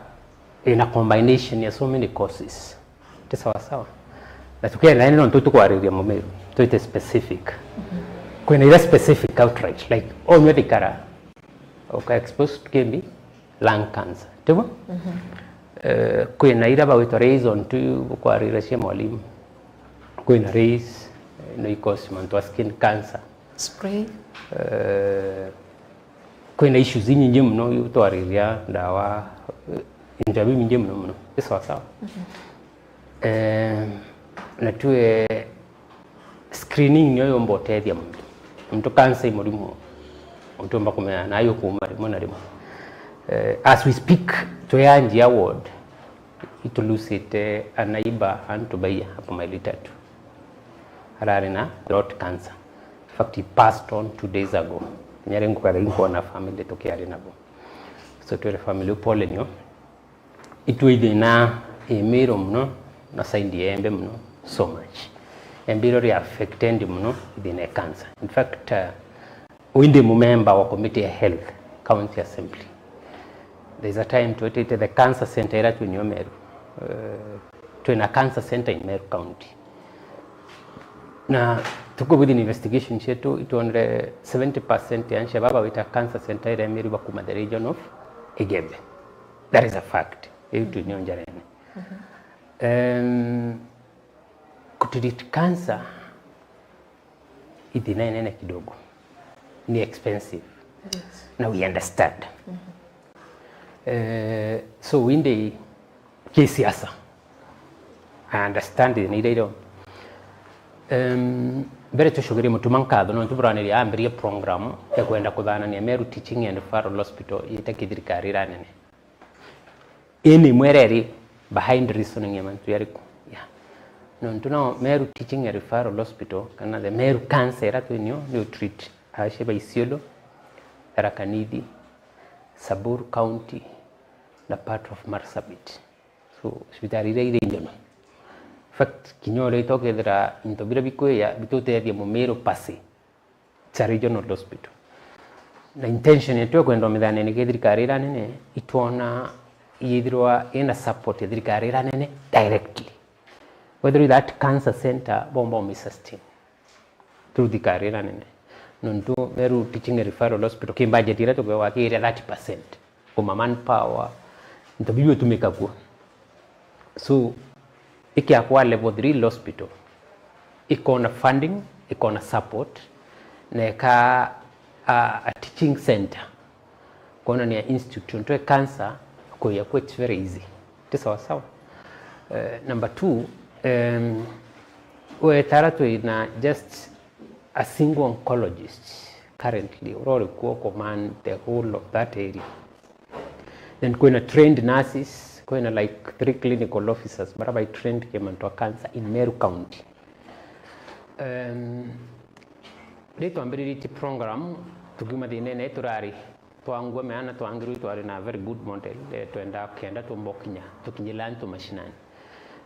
Speaker 6: in a combination ya so many causes sawa na tukienda neno ndio tuko ariria momero to it specific kuna ile specific outright like all medicara okay exposed can be lung cancer tebo kuna ile about reason to kwa ariria mwalimu kuna raise no cause manto skin cancer
Speaker 1: spray
Speaker 6: kuna issues nyingi mno utwariria ndawa injabi mingi mno sawa na tuwe screening nyo mboteria mtu cancer imurimu mtu mbakumea nayo kumari mona rimo as we speak toyanji award itulusite anaiba antubaya hapo maili 3 hararina throat cancer in fact he passed on 2 days ago nyarengo kare inko na family tokiari nabo so to the family pole nyo itwe na emiro mno na saindi embe mno so much embiro ri affected mno the cancer in fact winde member wa committee of health county assembly there is a time to it the cancer center at Nyomeru to a cancer center in Meru County na tuko with investigation chetu it on 70% ya shababa wita cancer center ya Meru bakuma the region of Igembe. That is a fact itu nyonjarene kutreat cancer idinene kidogo ni expensive. Yes. Now we understand. So winde kisiasa I understand it ni dai bere tushuguri mutumankado no tuburaniri ambiri program ya kwenda kudhana ni Meru Teaching and Referral Hospital itakithirikari ranene ini mwereri behind reasoning ya mantu yariko yeah no ntuna Meru Teaching and Referral Hospital kana the Meru cancer atu inyo ni treat asheba Isiolo Tharaka Nithi Samburu County na part of Marsabit so hospitali ile njono fact kinyore itokethera intobira bikweya bituteria Meru pasi cha regional hospital na intention yetu kwenda mithane ni thirikari ranene itwona yithirwa ina support thirikari ranene directly whether that cancer center bomba mi sustain through thirikari ranene nonto Meru Teaching and Referral Hospital ki budget ira tukwe wakire 30% kuma manpower ntobiwe tumeka kwa so iki akwa level 3 hospital iko na funding iko na support na ka a teaching center kona ni institute nto cancer ko ya quite very easy tisa sawa number 2 we tarato ina just a single oncologist currently or ko command the whole of that area Then kuna trained nurses, kuna like 3 clinical officers but I trained kemanto cancer in Meru County. Leto ambiriti program tugima dinene turari tuangwe meana tuangiru tuari na very good model tuenda kenda tumbokinya tukinyilan tu mashinani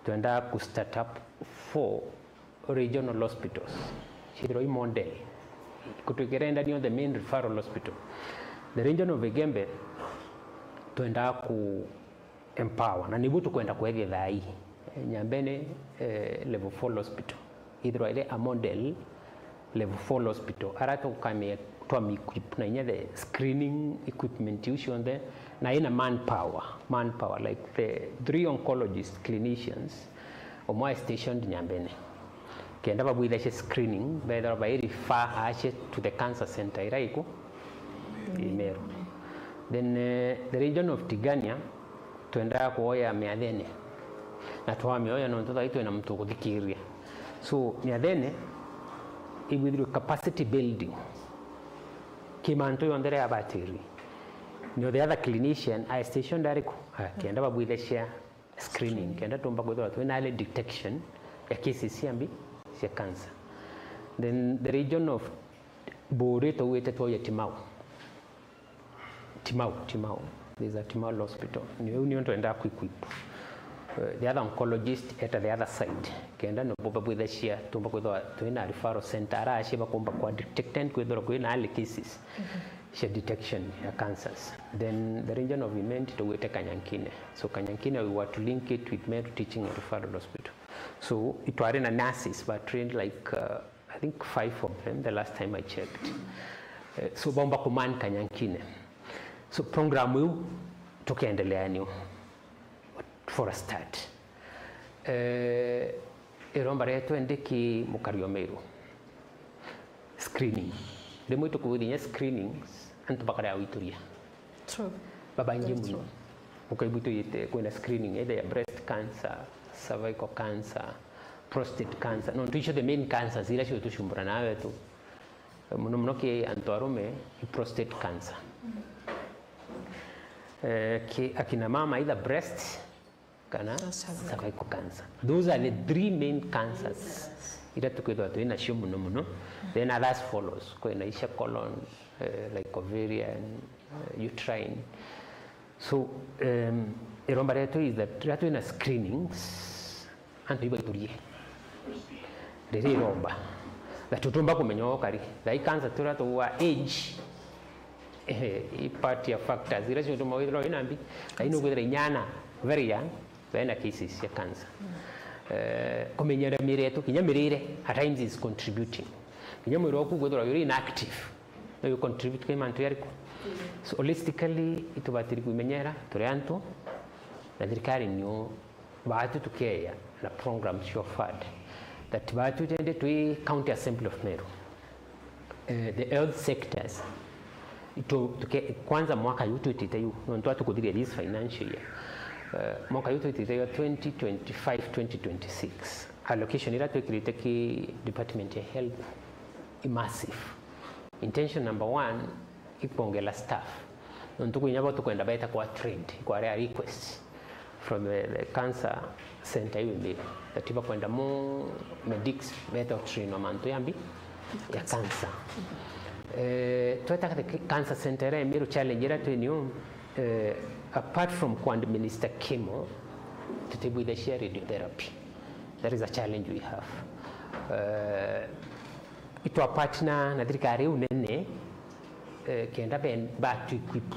Speaker 6: tuenda ku start up 4 regional hospitals chidro I model kutugerenda ni the main referral hospital the region of Igembe tuenda ku empower na nibutu kwenda kwege thai Nyambene level 4 hospital hidro ile a model level 4 hospital arato kamia to equip na the screening equipment issue on there na ina manpower like the 3 oncologists clinicians omo stationed Nyambene kenda babu ile screening better by refer ache to the cancer center iraiko Meru. Then the region of Tigania tuenda kuoya Miadhene na tuwa mioya no ntoto itu ina mtu kuthikiria so Miadhene with capacity building kimanto yondere abatiri no the other clinician I stationed ariko kenda babu ile share screening kenda tumba kwa watu ina ile detection ya cases yambi ya cancer. Then the region of Boreto wete to ya Timau there's a Timau hospital ni union to enda equip the other oncologist at the other side kenda no boba with the share tumba kwa to ina referral center ara shiba komba kwa detectant kwa ina early cases share detection ya cancers. Then the region of Imenti to wete Kanyankine so Kanyankine we were to link it with Meru Teaching and Referral Hospital. So it were in a nurses but trained like I think 5 of them the last time I checked. So bomba command Kanyankine. So program will tukiendelea niyo for a start. Iromba retu endeki mukario Meru. Screening. Demo ito kuwedinya screenings antu bakara ya wituria.
Speaker 1: True.
Speaker 6: Baba nje muno. Ukaibuto yete kuna screening either ya breast cancer, cervical cancer, prostate cancer. No tuisho the main cancers ila sio tushumbura nawe tu. Muno ke antuarume prostate cancer. Ke akina mama either breast kana cervical cancer. Those are the 3 main cancers. Ila tukwedwa tu ina shio muno. Then others follows. Kwa inaisha colon, like ovarian, uterine. So iromba retu is that retu ina screenings antu iba iturie. Rere iromba. La tutumba kumenyo kari. La cancer turatu wa age part ya factors ila sio tumo withdraw inambi. La ino kwedra nyana very young then cases ya cancer. Kumenyera miretu kinyamirire at times is contributing. Kinyamiro oku kwedra yuri inactive. No you contribute kema antu yariko. So holistically itubatiri kumenyera turianto na thirikari nyo baatu tukeya na programs show fund that baatu tende to county assembly of Meru. The health sectors kwanza mwaka yutu ititayu nonto tukudiri this financial year mwaka yutu ititayu 2025-2026 allocation ila tukirite ki department ya health massive. Intention number 1 ipongela staff nonto kunyaba tukwenda baita kwa trained kwa request from the cancer center iwe that iba kwenda mo medics better train manto yambi ya cancer. Tuataka the cancer center ya Meru challenge ila tu apart from ku administer chemo tutibu the share radiotherapy. That is a challenge we have. Ito a partner na thirikari unene kenda ben back to equip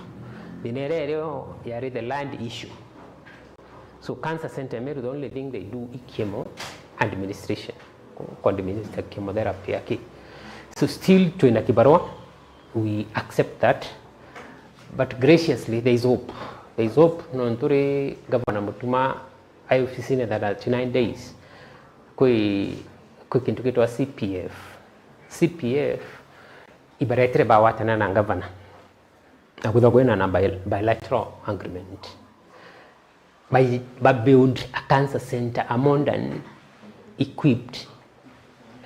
Speaker 6: dinerero yari the land issue. So cancer center Meru the only thing they do is chemo administration administer chemotherapy yake. So still to ina kibarua we accept that but graciously there is hope no nturi governor Mutuma ayo ofisini that 9 days kui kintu kitwa CPF ibaretere bawatana na governor akutha kwena na bilateral agreement by build a cancer center, a modern equipped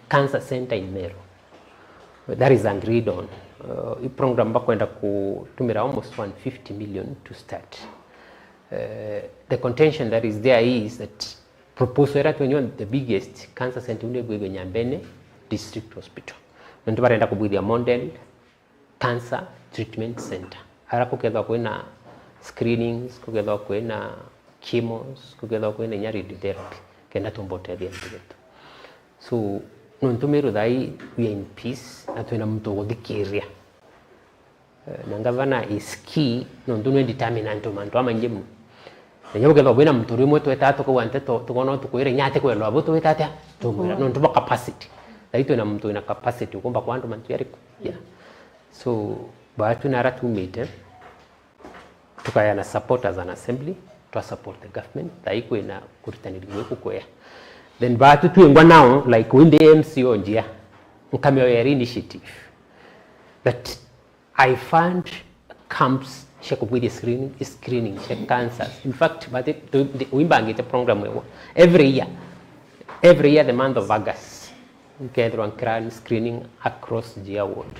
Speaker 6: cancer center in Meru. That is agreed on. The program bakwenda kutumira almost 150 million to start. the contention that is there is that proposal that when the biggest cancer center unde bwe Nyambene district hospital ndio barenda kubwithia model cancer treatment center harapo ketha kwina screenings kugetha kwina chemos kugetha kwina nya radiotherapy kenda tumbotethia ntigetu so nontumero thai we are in peace na twina mtu guthikiria na gavana is key nontunwe determinant mantu amanje mu nyo kugetha kwina mtu rimwe twetatu ko wante tukono tukwire nyate kwelo abo twetata tumira nontuba capacity thai twina mtu ina capacity ukumba kwandu mantu yari yeah so batu nara tumite tukayana support as an assembly to support the government thai kwina kuritanirwe kukwea then batu tuengwa now like when the MCO njia nkamyo ya initiative that I fund camps check with the screening check cancers in fact but we bang a program every year the month of August we get one crime screening across Jia ward.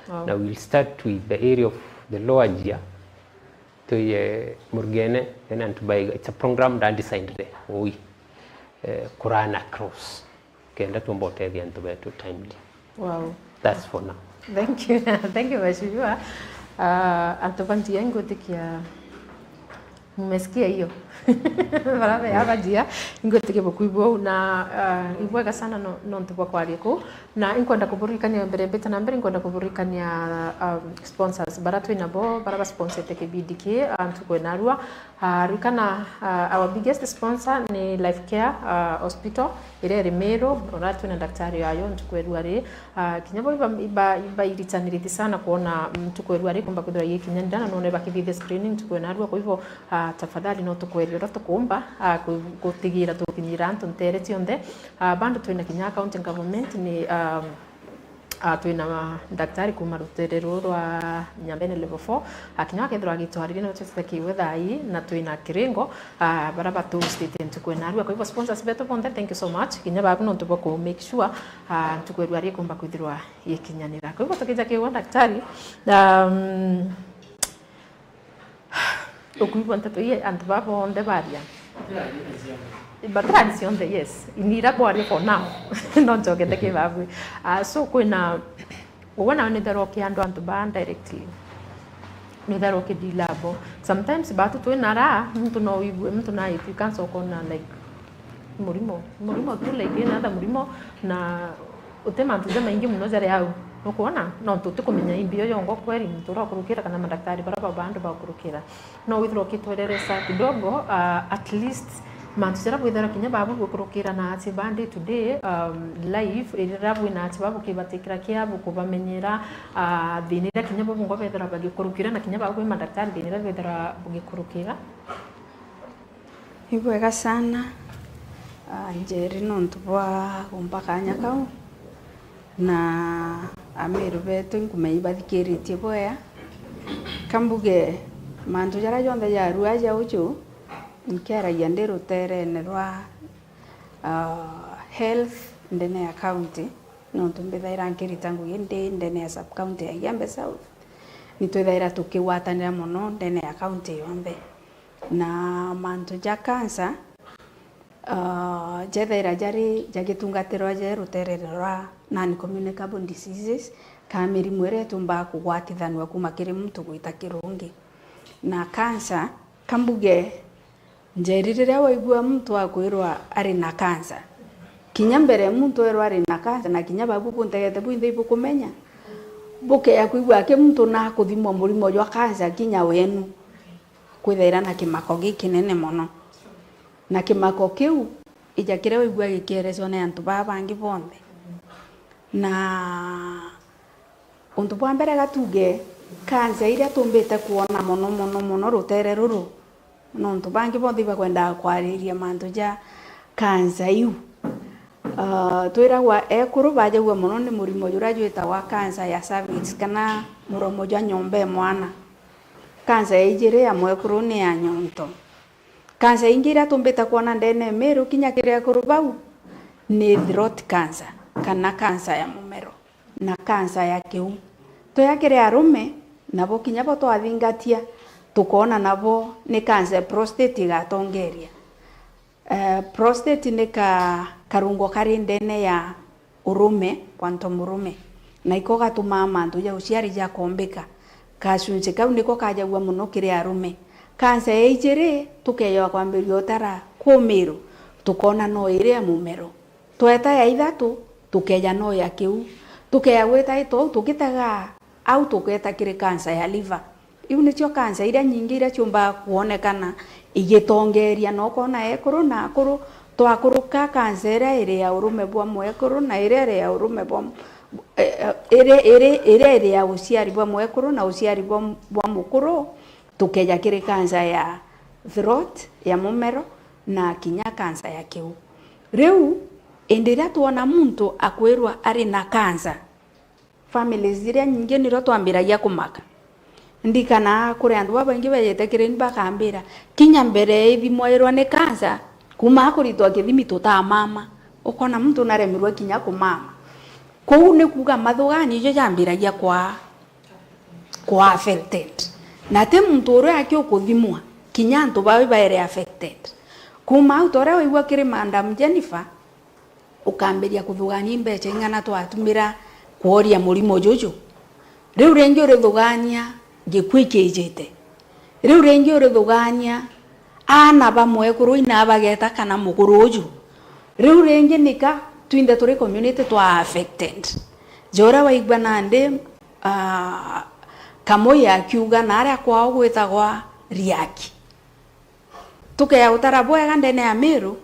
Speaker 6: Now we'll start with the area of the lower Jia to Murgene and to buy it's a program that designed there we Quran across kenda tumbote the antibeto timely.
Speaker 1: Wow,
Speaker 6: that's for now.
Speaker 1: Thank you Mheshimiwa. Antobanti yangu tikia mmesikia hiyo barabe hapa Jia ingotike bokuibo na ibwega sana no ntubwa kwariku na inkwenda kuburikania mbere beta na mbere inkwenda kuburikania sponsors baratu inabo baraba sponsor teke BDK antukwe narua rikana our biggest sponsor ni Life Care Hospital ire Remero oratu na daktari ayo ntukwe ruare kinyabo iba iritaniriti sana kuona ntukwe ruare kumba kudura yiki nyandana none bakithithe screening ntukwe narua kwa hivyo tafadhali no tukwe tukumba gutigira tukinyira antu ntere tionde bando twina kinya county government ni twina daktari kuma ruterero rwa Nyambene level 4 akinya kethro agitwarire no twese kiwe thai na twina kiringo baraba tu state ntukwena rwa kwa hivyo sponsors beto bonde thank you so much kinya babu no tubo ko make sure ntukwerwa ri kumba kwithirwa yekinyanira kwa hivyo tukija kiwa daktari okuibo ntato ye antbabo onde baria but tradition yes inira bwari for now no joke the kibabu so kwina wana ni daroki ando antba directly ni daroki dilabo sometimes batu twinara mtu no ibwe mtu na if you cancel kona like murimo tu like another murimo na utema tuze maingi muno zare yao ukuona no tutukumenya imbio yongo kweri mtura kurukira kana madaktari baraba bandu ba kurukira no withro kitwereresa kidogo at least mantusera bwithera kinya babu kurukira na ati bandi today live irirabu na ati babu kibatikira kiabu kubamenyera dinira kinya babu ngo bethera bagikurukira na kinya babu madaktari dinira bethera bugikurukira
Speaker 2: ibwega sana njeri no ntubwa umpakanya kau na amiru betu nkumei bathikiritie boya kambuge mantu jara jonde ya ruaja uchu nkera yande ruterene rwa health ndene ya county no tumbithaira nkiritangu yende ndene ya sub county ya Igembe South nitwithaira tukiwatanira muno ndene ya county yombe na mantu ja cancer jethaira jari jagitungatirwa je ruterere rwa non-communicable diseases kamirimu ire tumba kugwatithanwa kuma kiri mtu gwita kirungi na cancer kambuge njeririre waigua mtu akwirwa ari na cancer kinya mbere mtu erwa ari na cancer na kinya babu kuntegete bwinde ibu kumenya buke yakuigua ke mtu na kuthimwa murimo jwa cancer kinya wenu kwithaira na kimako gikinene muno na kimako kiu ijakire waigua gikierezo na antu babangi bonde na untu bwa mbere gatuge kanza iria tumbite kuona mono rutere ruru no untu bangi bothi bakwenda kwariria mantu ja kanza iu twiragwa ekuru bajagwa mono ni murimo jura jwita wa kanza ya cervix kana muromo ja nyombe mwana kanza ijire ya mwekuru ni ya nyonto kanza ingira tumbite kuona ndene meru kinya kiria kurubau ni throat cancer kana kansa ya mumero na kansa ya kiu tuyakire arume nabo kinya bo twathingatia tukona nabo ni cancer prostate igatongeria. Prostate ni karungo kari ndene ya urume kwanto murume na iko gatuma mantu ya uciari ja kombeka kacunci kau niko kajagua muno kiri arume. Cancer ejere tukeyo kwambiria utara kumiru tukona no ire ya mumero tweta ya ithatu tukeja no ya kiu tukeya gweta ito tukitaga au tuketa kiri cancer ya liver. Iu nicio cancer ira nyingi ira ciumba kuonekana igitongeria no kona ekuru na akuru twakuruka cancer ire ya urume bwa mwekuru na ire ya urume bwa ire ya uciari bwa mwekuru na uciari bwa mukuru tukeja kiri cancer ya throat ya mumero na kinya cancer ya kiu. Riu endira tuona muntu akwirwa ari na cancer families zire nyingi niro twambiragia kumaka ndikana kuri andu babangi bayete kireni bakambira kinya mbere ithimo irwa ni cancer kuma kuritwa kithimi tutamama ukona muntu naremirwa kinya kumama kou ni kuga mathugani jo jambiragia kwa affected na te muntu uri akio kuthimwa kinya antu bawe baere affected kuma utore waigwa kiri Madam Jennifer ukambiria kuthugania mbeca ingana twatumira kuoria murimo juju. Riu rengi uri thugania gikwikijite riu rengi uri thugania ana bamwe kuru ina bageta kana mukuru uju riu rengi nika twinde turi community twa affected jora waigwa nande kamoya akiuga na aria kwao gwitagwa riaki tukeya utarabwega ndene ya Meru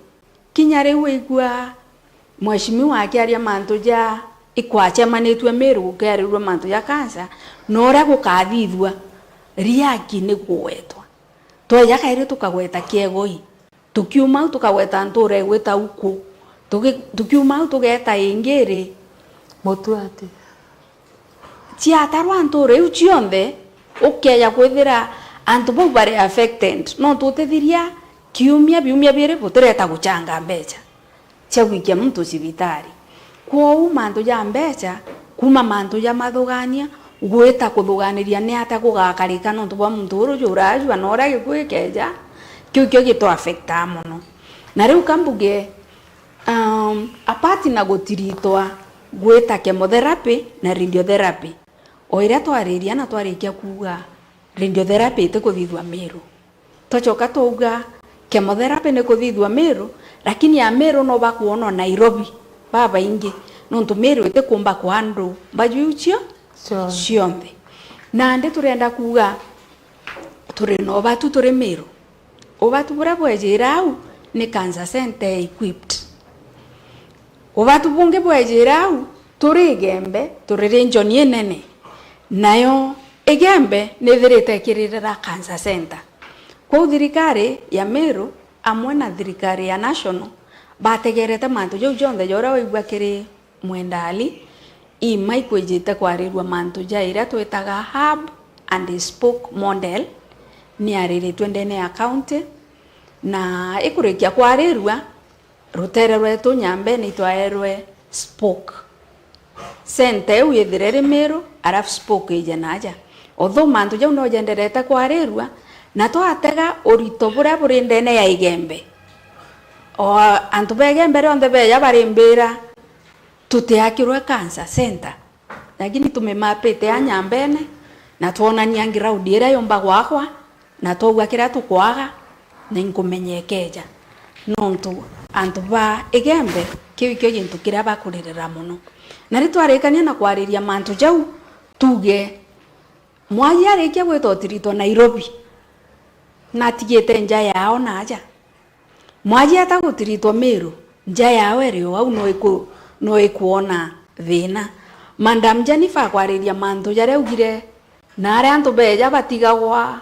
Speaker 2: kinya riu igwa mweshimiwa akiaria mantu ja ikwachemanitwe Meru gukerirwa mantu ya cancer nora gukathithwa riaki ni gwetwa twaja kaire tukagweta kiegoi tukiuma tukagweta nture gweta uku tukiuma tugeta ingiri
Speaker 3: mutuati
Speaker 2: cia tarwa nture ucionthe ukeya kwithira antu bau bare affected no tutithiria kiumia biumia bire butireta guchanga mbeca cia gwikia muntu cibitari kwou mantu ya mbeca kuma mantu ya mathugania gweta kuthuganiria ni ata gugakarika nontu bwa muntu uru jurajua nora gikuikeja kiukio gitu affecta muno na riu kambuge apart na gutiritwa gweta chemotherapy na radiotherapy oira twariria na twarikia kuga radiotherapy ite kuthithwa Meru tochoka tuga chemotherapy ne kuthithwa Meru lakini ya Meru no bakuona Nairobi baba ingi nontu Meru ite kumba kwa andu baju ucio cionthe na ndi turenda kuga turi no batu turi Meru obatu bura bwejira au ni cancer center equipped obatu bunge bwejira au turi Igembe turi region nene nayo Igembe nithirite kirira cancer center kwa thirikari ya Meru amwe na thirikari ya national bategerete mantu jo jonthe jora waigwa kiri Mwendali ima ikwijite kwarirwa mantu jaira twitaga hub and spoke model ni ariritwe ndene ya county na ikurikia kwarirwa rutere rwetu nyambe ni twaerwe spoke center uyithirere Meru arafu spoke ije naja otho mantu jau no jenderete kwarirwa na twatega urito bura buri ndene ya Igembe o antu begembe ronde beya barimbira tutiakirwe cancer center lakini tumemapete ya nyambene na tuonania ground ira yomba gwakwa na togwa kira tukwaga ninkumenyekeja nontu antu ba Igembe kiwikyo gintu kira bakuririra muno na ritwarekania na kwariria mantu jau tuge mwaji arekia gwitotirito Nairobi na tigete nja yao naja mwaji atagutiritwo Meru nja yao erio au no ikuona thina Madam Jennifer kwariria mantu jare ugire na aria antu beja batigagwa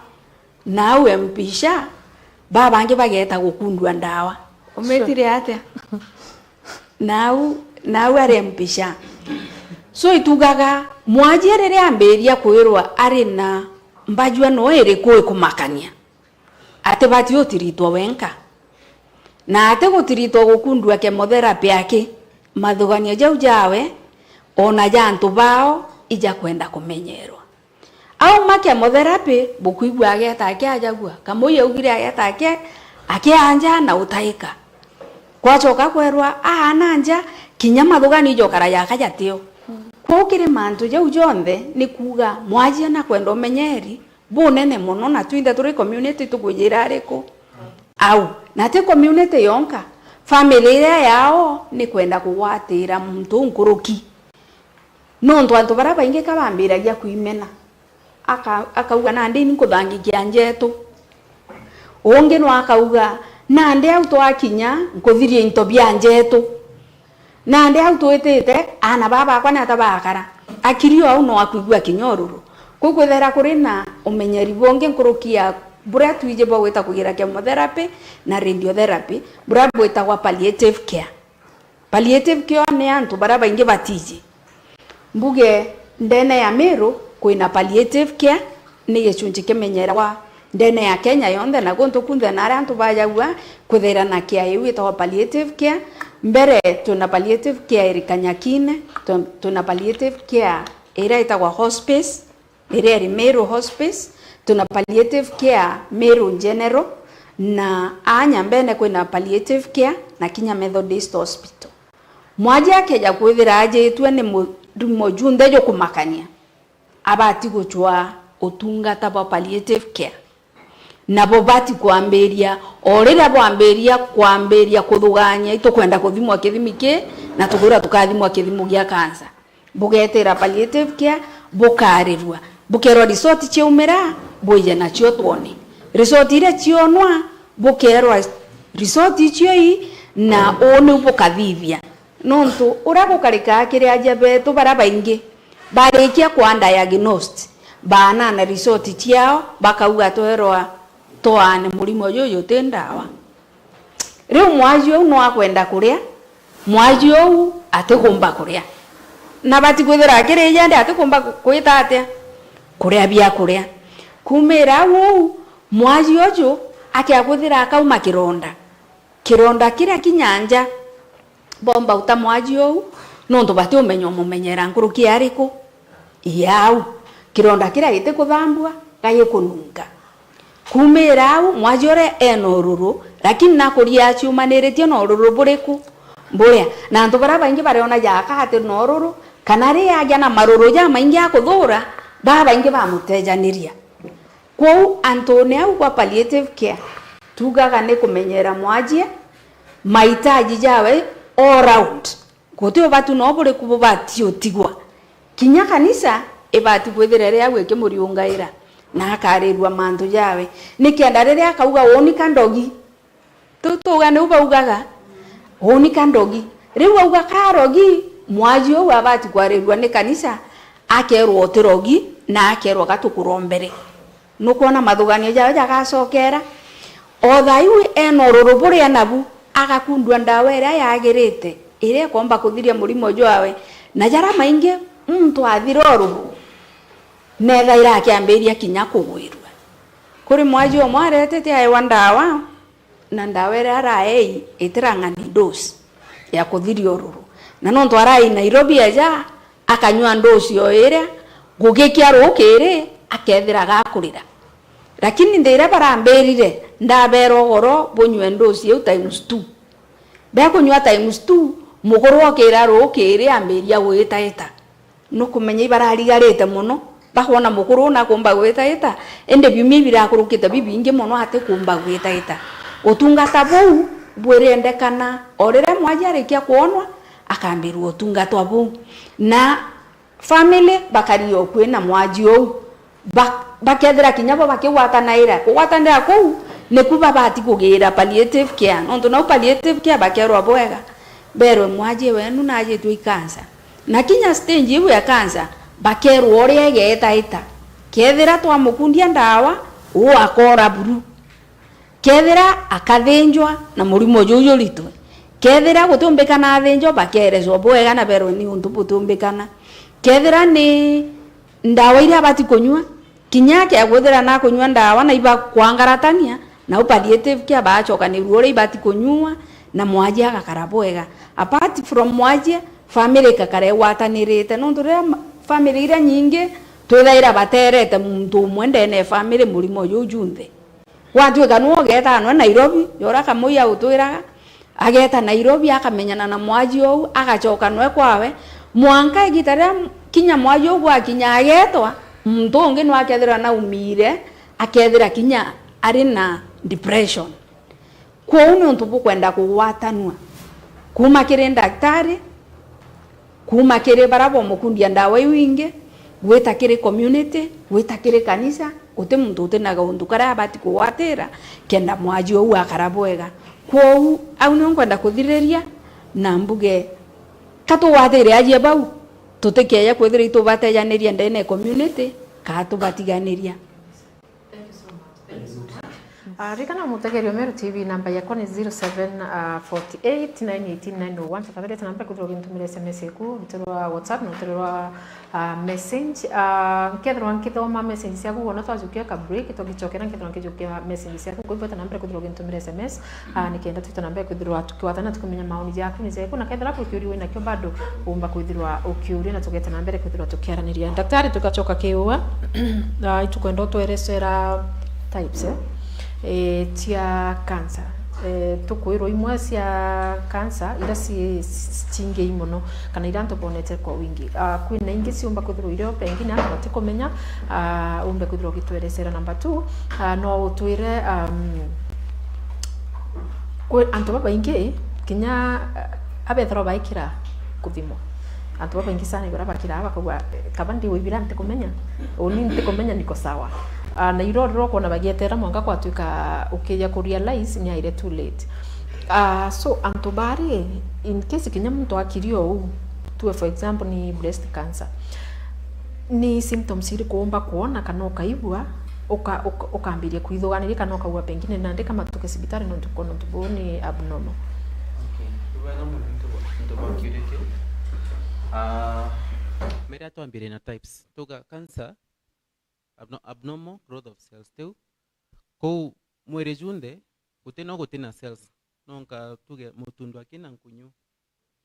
Speaker 2: na mpisha babange bageta gukundwa ndawa umetire atia nau are mpisha so itugaga mwaji rere amberia kwirwa ari na mbajua no ere kwe kumakania ate bati otiritwa wenka na ate gutiritwa gukundwa chemotherapy yake mathugania jau jawe ona jantu bao ija kwenda kumenyerwa au ma chemotherapy bukuigwa ageta akiajagua kamuye ugire ageta akianja na utaika kwachoka kwerwa nanja kinya mathugani jokara yakajatio kwa ukire mantu je ujonde ni kuga mwaje na kwenda menyeri bunene muno na twinde turi community tukujira ariko au na te community yonka family yao ni kwenda kuwatira muntu nkuruki nontu antu bara bainge kabambiragia kuimena akauga nandi ni kuthangikia njetu ungi no akauga nandi au twakinya nkuthirie into bia njetu nandi au twitite ana baba akwa na tabakara akirio au no akuigua kinyoruru kukwethera kuri na umenyeri bonge nkurukia bura twije bo weta kugira chemotherapy na radiotherapy bura weta kwa palliative care. Palliative care ni antu bara bainge batije mbuge ndene ya Meru kuina palliative care ni gicunji kimenyera wa ndene ya Kenya yonde na gonto kunde na antu bayagwa kuthera na care weta palliative care. Mbere tuna palliative care irikanyakine tuna palliative care ira itagwa hospice iri Meru hospice tuna palliative care Meru general na anyambene kwina palliative care na Kinya Methodist Hospital. Mwaje akeja kwithira aje itwe ni mojunde jo kumakania abati guchwa utungata ba palliative care na bobati kuamberia orira kuamberia kuthuganya ito kwenda kuthimwa kithimike na tugura tukathimwa kithimu gia kansa bugetera palliative care bukarirwa bukero resort chiumira boye na cio tuone resort ire cionwa bukerwa resort icio na one bukathithia nontu uragukarika kiri aje betu bara baingi barikia kwa diagnosed bana na resort ciao bakauga twerwa toane mulimo yoyo tendawa riu mwaji ou no akwenda kuria mwaji ou ategomba kuria na bati kwithira kiri yande ategomba kwita atia kuria bia kuria kumira ou mwaji ojo akiaguthira akauma kironda kira kinyanja bomba utamwaji ou nonto bati umenyo mumenyera nkuruki ariko yau kironda kira gite kuthambua gaye kununga kumira au mwaji ore enoruru lakini nakuria ciumaniritie noruru buriku mburia na antu bara baingi bariona jaka hati noruru kana ri aja na maruru ja maingi akuthura baba ingi bamutejaniria kwou antone au kwa palliative care tugaga ne kumenyera mwaji mahitaji jawe all round gutio batu no buri kubati otigwa kinya kanisa ebati kwithirere agwe kimuriungaira na akarirwa mantu jawe nikienda rere akauga woni kandogi tutuga ne ubaugaga woni kandogi riu auga karogi mwaji o abati kwarirwa ni kanisa akerwo tirogi na akerwo gatukurombere nukuona mathugania jawe jagacokera othaiwe enoruru buri anabu agakundwa ndawa ira yagirite ire komba kuthiria murimo jwawe na jara maingi muntu athiroru netha ira akiambiria kinya kugwirwa kuri mwaji o mwaretete ai wandawa na ndawa ira araei itirang'ani dose ya kuthiria ururu na nonto arai Nairobi aja akanywa dose yo ira gugikia rukire akethira gakurira lakini ndira barambirire ndabero goro bunywe dose yo times 2 bakunywa times 2 mugoro okira rukire ambiria gwitaita nukumenya ibararigarite muno bakona mukuru na kumba gwitaita ende bimi birakurukite bibinge muno ate kumba gwitaita utungata bou bwerendekana orere mwaji arikia kuonwa akambirwa utungata bou na family bakario kwina mwaji ou bakethira kinyabo bakiwatanaira kuwatanira kou nekuba bati kugira palliative care nonto no palliative care bakerwa bwega bero mwaji wenu naje tu ikansa na kinya stage iwe ya kansa bakerwa ore egetaita kethira twa mukundia ndawa u akora buru kethira akathenjwa na murimo jojo litwe kethira gutumbikana athenjwa bakerezwa bwega na bero ni untu butumbikana kethira ni ndawa ira bati kunywa kinyake aguthira na kunywa ndawa na iba kwangaratania na palliative care bachoka ni ruore ibati kunywa na mwaji agakara bwega apart from mwaji family kakare watanirite nonto family ira nyingi twithaira baterete muntu umwe ndene family murimo yu junthe watwika nuo geta no Nairobi yora kamuya utwiraga ageta Nairobi akamenyana na mwaji ou agachoka no kwawe mwanka igitara kinya mwaji ou akinya agetwa muntu ungi no akethira na umire akethira kinya ari na depression kwa untu bukwenda kuwatanwa kuma kire daktari kuma kire barabo mukundia ndawa winge gweta kire community gweta kire kanisa uti muntu utinaga untu kara bati kuwatira kenda mwaji ou akarabwega kwou au no kwenda kuthiriria na mbuge katu watire aje bau tutikeya kwithira itubatejaniria ndene community ka tubatiganiria.
Speaker 1: Rikana mutegerio Meru TV namba yako ni 0748918901 tafadhali namba kutoka ntumire SMS ku ntirwa WhatsApp ntirwa message nkethwa nkithoma message cia kuona twajukia ka break tugichokera nkethwa nkijukia message cia ku kwa namba kutoka ntumire SMS nikienda twita namba kuthirwa tukiwatana tukumenya maoni yaku ni zeko na kethra kukiuri wina kyo bado umba kuthirwa ukiuri na tugeta namba kuthirwa tukiaraniria daktari tukachoka kiwa itukwenda tweresera types tia cancer tukwirwo imwe cia cancer ira cinge imuno kana ira ntubonete kwa wingi kwina ingi ciumba kuthirwo irio pengine atati kumenya umbe kuthirwo gitweresera number 2 no utwire antu baba ingi kinya abethro baikira kuthimo antu baba ingi sana ibara bakira bakagwa kabandi wibira ntikumenya oni ntikumenya niko sawa na irorero kona bagietera mwanga kwatuika ukija ku realize ni aire too late so antobari in case kinya mtu akirio tu for example ni breast cancer ni symptoms iri kuomba kuona kana ukaigwa ukaambiria kuithuganira kana ukagwa pengine nande kama tuke sibitari no tukono tuboni abnormal.
Speaker 5: Okay tubana mu ndo bakireke mera tuambire na types tuga cancer abnormal growth of cells teu ko mwere junde utena gutena cells nonka tuge mutundu akina nkunyu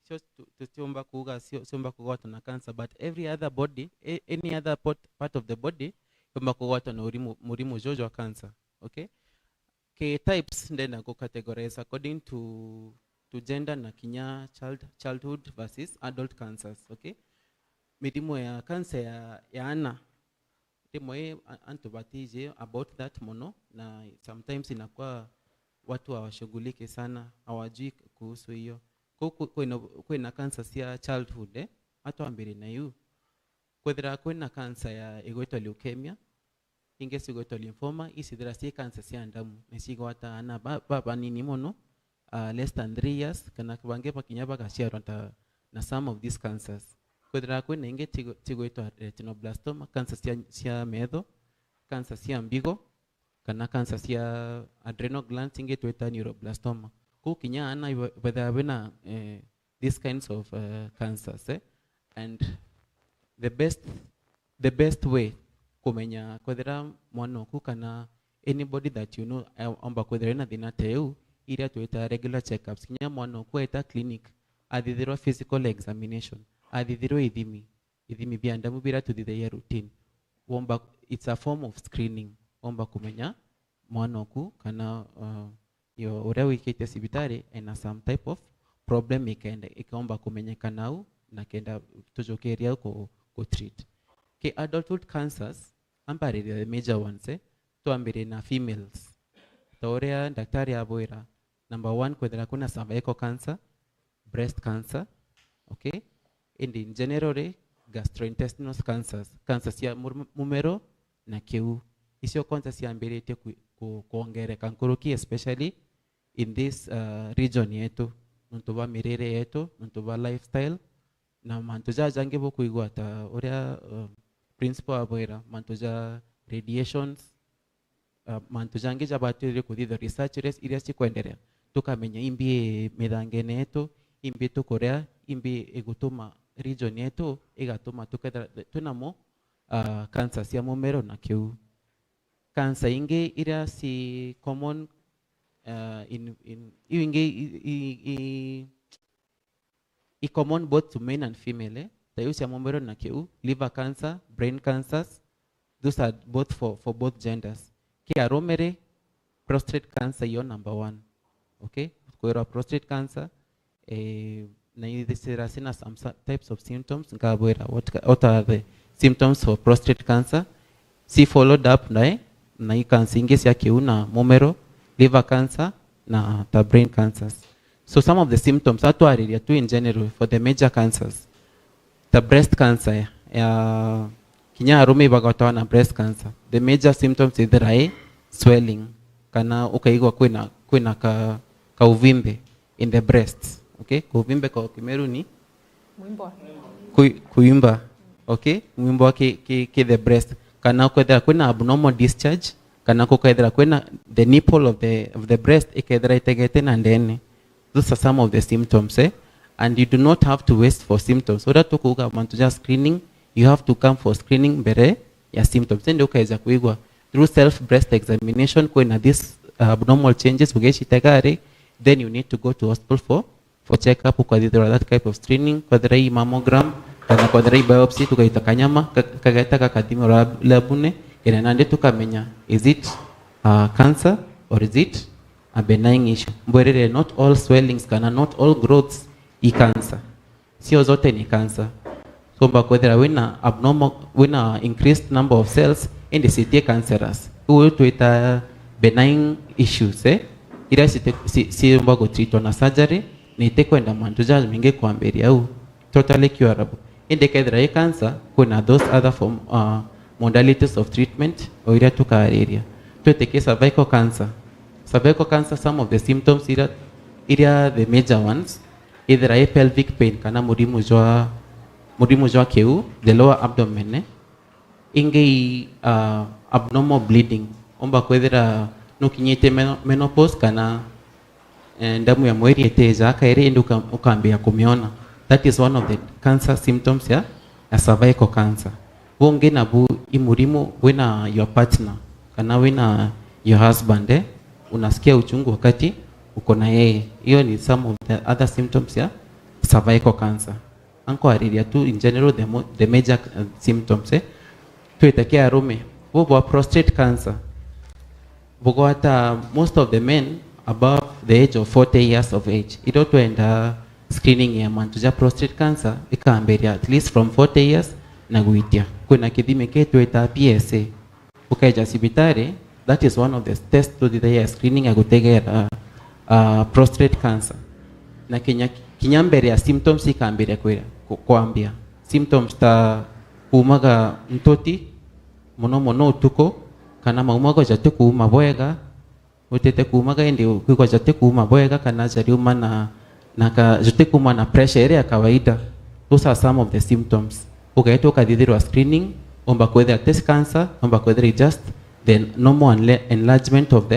Speaker 5: sio tuomba kuga sio kugota na cancer but every other body any other part of the body yomba kugota na murimo jojo wa cancer. Okay ke types ndena go categorize according to gender na kinya childhood versus adult cancers. Okay midimo ya cancer ya ana Timoe antubatije about that mono na sometimes inakuwa watu hawashughulike sana hawajui kuhusu hiyo kwena cancer cia childhood hata ambiri na yu kwethira kwena cancer ya igwetwa leukemia ingesi igwetwa lymphoma isithira cia cancer cia ndamu nesigwata ana baba nini mono less than 3 years kana kubange pakinya bagaciarwa na some of these cancers kwethira kwena inge tigwetwa retinoblastoma cancer cia metho cancer cia mbigo kana cancer cia adrenal glands inge tweta neuroblastoma kukinya ana whether bena these kinds of cancers and the best way kumenya kwethira mwana ku kana anybody that you know amba kwethira na thina teu iria tweta regular checkups kinya mwana ku eta clinic athithirwa physical examination athithirwa ithimi bia ndamu bira tuthithaia routine womba it's a form of screening womba kumenya mwana ku kana yo uria wikite sibitari and some type of problem ikaomba kumenyekana au na kenda tujokeria ko treat ke adulthood cancers ambari the major ones tuambire na females toria daktari aboira number 1 kwethera kuna cervical cancer breast cancer. Okay and in general gastrointestinal cancers ya mumero na kiu isio kwanza siambirite kuongereka nkuruki especially in this region yetu ntuba mirire yetu ntuba lifestyle na mantuja jange boku igwata uria principal aboira mantuja radiations mantuja nge jabatire kuthitha research res iria cikwenderea tukamenya imbi mithangene yetu imbi tukorea imbi igutuma region yetu igatuma tuketha tunamo cancer cia mumero na kiu cancer ingi iria si common ingi i common both to men and female tayusi ya momero na kiu, liver cancer, brain cancers. Those are both for both genders. Kia romere, prostate cancer, you're number 1. Okay? Kwa prostate cancer, na there are some types of symptoms. What are the symptoms for prostate cancer? See followed up na cancer ingesi ya kiu na momero, liver cancer, na the brain cancers. So some of the symptoms are to in general for the major cancers. The breast cancer, kinya arume bagatawa na breast cancer. The major symptoms either are swelling, kana ukaigwa kwena ka uvimbe in the breasts. Okay, uvimbe kwa Kimeru ni kuimba. Okay, mwimbo ki the breast. Kana kwena abnormal discharge, kana kwena the nipple of the breast ikethera itegete na ndene. Those are some of the symptoms, and you do not have to wait for symptoms. So that to screening, you have to come for screening bere ya symptoms. Then ukaweza kuigwa through self breast examination kwena these abnormal changes ugeshitegare, then you need to go to hospital for check up kwa that type of screening, kwa the mammogram, kana kwa the biopsy tukaita kanyama kagaita kakadimo labune ina nande tukamenya is it cancer or is it a benign issue. Mbwerere, not all swellings kana not all growths i cancer. Sio zote ni cancer. So mbakwethera wina abnormal wina increased number of cells in the city cancerous. Uwe tuita benign issues ira si mbago treat na surgery ni kwenda mantuja minge kwamberi au totally curable. In the case of cancer kuna those other form modalities of treatment or ira tuka area. To take cervical cancer. Cervical cancer, some of the symptoms ira the major ones either a pelvic pain kana mudimu jwa keu the lower abdomen inge abnormal bleeding omba kwethera nukinyite menopause kana ndamu ya mweri eteza akaire indi ukambia kumiona. That is one of the cancer symptoms ya cervical cancer. Wonge na bu imurimu wena your partner kana wena your husband unasikia uchungu wakati uko na yeye. Hiyo ni some of the other symptoms ya cervical cancer. Anko ariria tu in general the major symptoms tuitakia arume bobo prostate cancer. Bogo hata most of the men above the age of 40 years of age ito tuenda screening ya mantuja prostate cancer ikaamberia at least from 40 years na guitia kuna kidhime ketu eta PSA ukaja sibitare. That is one of the tests to the screening ya gutegera prostate cancer. Na kinyambere ya symptoms ikaamberia kuambia symptoms ta kuumaga mtoti mono utuko kana maumaga jate kuuma boyega utete kuumaga indi kwa jate kuuma boyega kana jari uma na ka jate kuuma na pressure ya kawaida. Those are some of the symptoms. Ukaeto kadhidhirwa screening omba kwether test cancer omba kwether just the normal enlargement of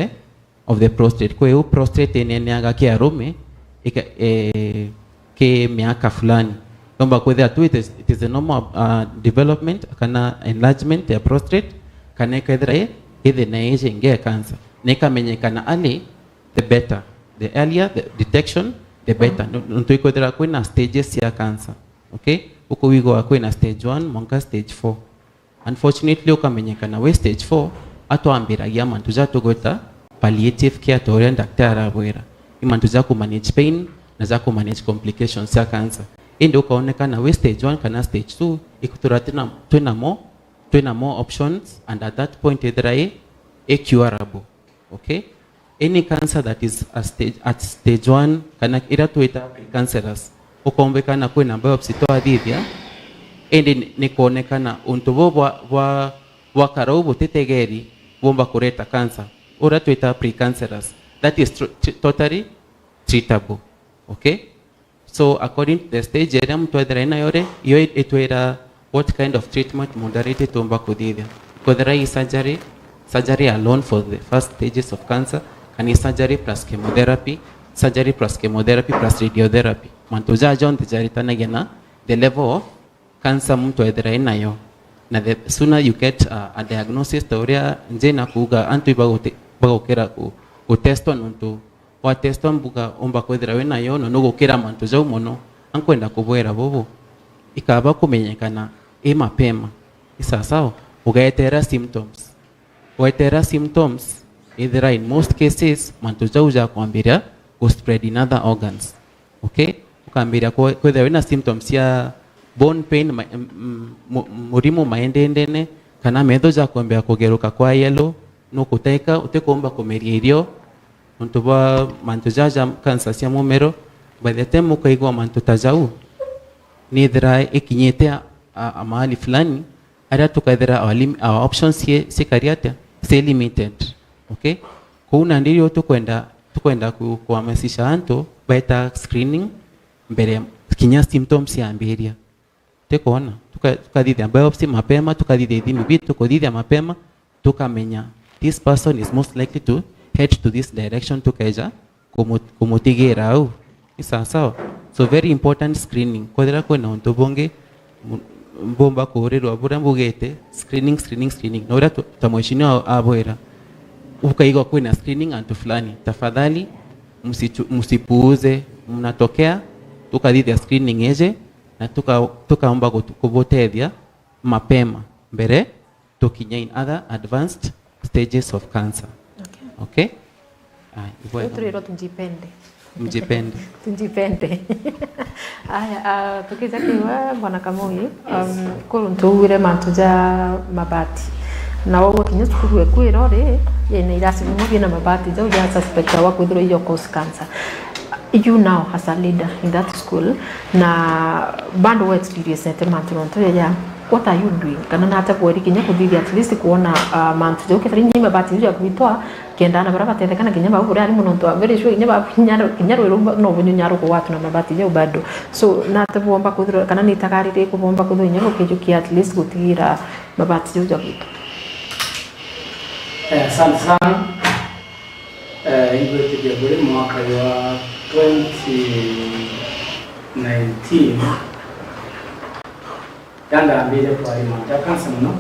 Speaker 5: the prostate. Kwa hiyo prostate eneneaga kia rome ke miaka fulani omba kwether tu it is a normal development kana enlargement ya prostate kana kwether either na age inge cancer neka menyekana early the better, the earlier the detection the better. Nto kwether kuna stages ya cancer. Okay, uko wigo kuna stage 1 monka stage 4. Unfortunately ukamenyekana we stage 4 atoambira yama tuja tugota palliative care to daktari abwera imantuza ku manage pain na za ku manage complications ya cancer. Indi ukaonekana we stage 1 kana stage 2 ikuturatina twina more options, and at that point either a curable. Okay, any cancer that is at stage 1 kana ira tuita cancerous ukaombekana kwena biopsy to adithia indi nikuonekana untubo wa karobo tetegeri bomba kureta cancer ora tuita precancerous. That is totally treatable. Okay, so according to the stage area mtu adraina yore yo etwera what kind of treatment modality tomba kudithia kodera surgery alone for the first stages of cancer, and surgery plus chemotherapy plus radiotherapy. Mantuja John tijaritana the level of cancer mtu adraina yo. Na the sooner you get a diagnosis teoria njena kuga antu bagokera ku testo nuntu wa testo mbuga omba kwethera wena yo no gukira mantu jau mono ankwenda kubwera bobo ikaba kumenyekana mapema sawa ugaetera symptoms waetera symptoms either in most cases mantu jauja kwambiria go spread in other organs. Okay, ukambiria kwa there wina symptoms ya bone pain murimu maendendene kana metho ja kwambia kugeruka kwa yellow no kuteka utekomba kumeria irio mantu ba mantu jaja cancer cia mumero by the time ukaigwa mantu tajau ni thira ikinyete a mahali fulani ara tukaithira our options here sikariata say limited. Okay, kuna ndio tukwenda kuhamasisha antu baita screening mbere kinya symptoms ya ambiria tekona tukathithia biopsy mapema tukathithia ithimi bitu tukathithia mapema tukamenya this person is most likely to head to this direction tukaja kumutigira au sawa. So very important screening kodera kwena untu bonge mbomba kurirwa bura mbugete screening nora tamwishini aboera ukaigwa kwena screening antu fulani tafadhali msipuuze mnatokea tukathithia screening eje na tukaomba kubotethia mapema mbere tukinya in other advanced stages of cancer. Okay,
Speaker 1: Turiro tujipende.
Speaker 5: Mjipende.
Speaker 1: Aya, tukija kiwa bwana Kamui, kuruntuwire mantu ja mabati. Na wogo kinya cukuru ekwira ri yene irasi bimwe na mabati ja uja suspect wa kwithiro iyo cause cancer. You now as a leader in that school na bando wa experience na mantu nonto ya what are you doing kana na hata kweri kinya kuthithia at least kuona mantu jo ketari nyima mabati ya kuitwa kenda na baraba tete kana kinya babu ari muno to very sure kinya babu kinya ro no bunyu nyaro ko watu na mabati jo bado so na hata bomba kuthiro kana ni takarire ko bomba kuthiro nyaro kijuki at least gutigira mabati jo kuitwa.
Speaker 4: Asante sana. Hivyo tukiangalia mwaka wa 2019 yanda mbele kwa imanta kansa mno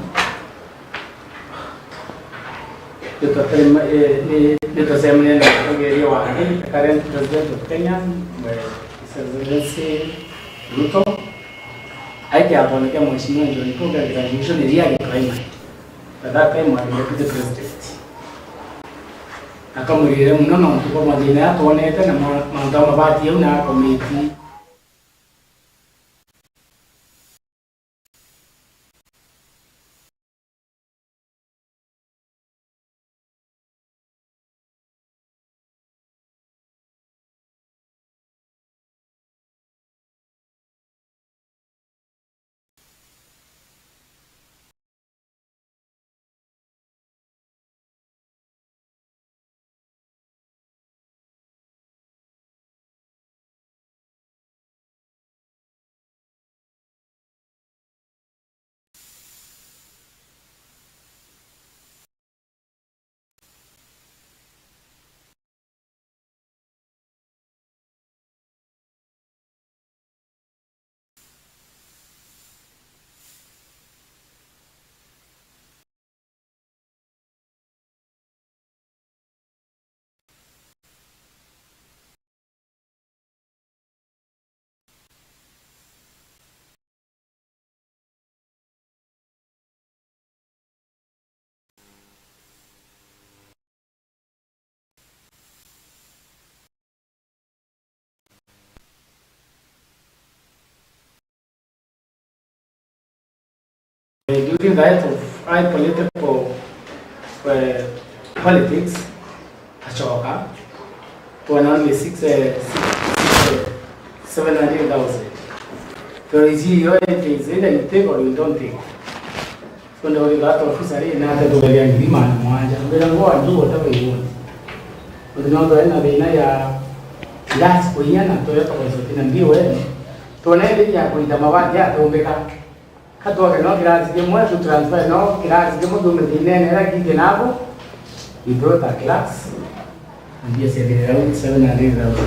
Speaker 4: tutasema neno kugeria wa current president of Kenya Excellency Ruto aike aponeka mheshimiwa John Pombe graduation area ya primary that time alikuwa president akamurire muno no tuko madina yatonete na manda mabati yo na committee during the height of high political politics, Achoka, to only 700,000. So is he your things either you take or you don't take. So the only that officer in another to the young demand, we don't go and do whatever you want. But not to another last Koyana Toyota was in the way. To an idea with the Mawadi to make up. Kato ke no grazie che muoio to transfer no grazie che mo dove di nera chi che navo we brought a class and yes it is around 700,000.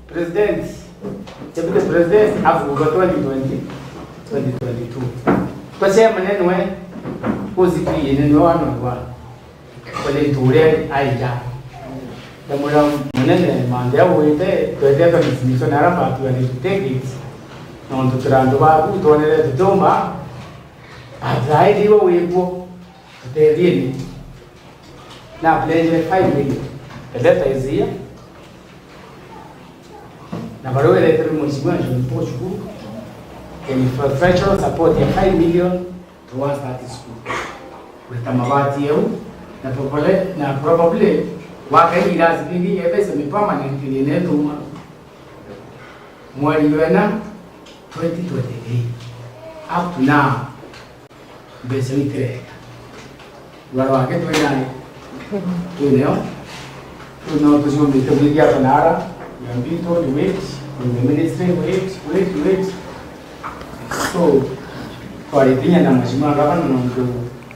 Speaker 4: President deputy president afu go 2022 kwa sema maneno positive ni no ano kwa le tule aija the Muram Munene, Mandel, waited, the definition Araba to take it. Non to Trandova, to the Doma. I tried you away, they did. Now, pledge 5 million. The letter is here. Now, letter was in Portugal. And infrastructure support 5 million towards that school. With Tamavati, probably, what he does be a basic permanently in Eduma. More you are now 2023. Up to now, basically, well, I get to know to show me the media Panara, young people, the weights, from the ministry, weights. So, kwa itinya na mheshimiwa gavana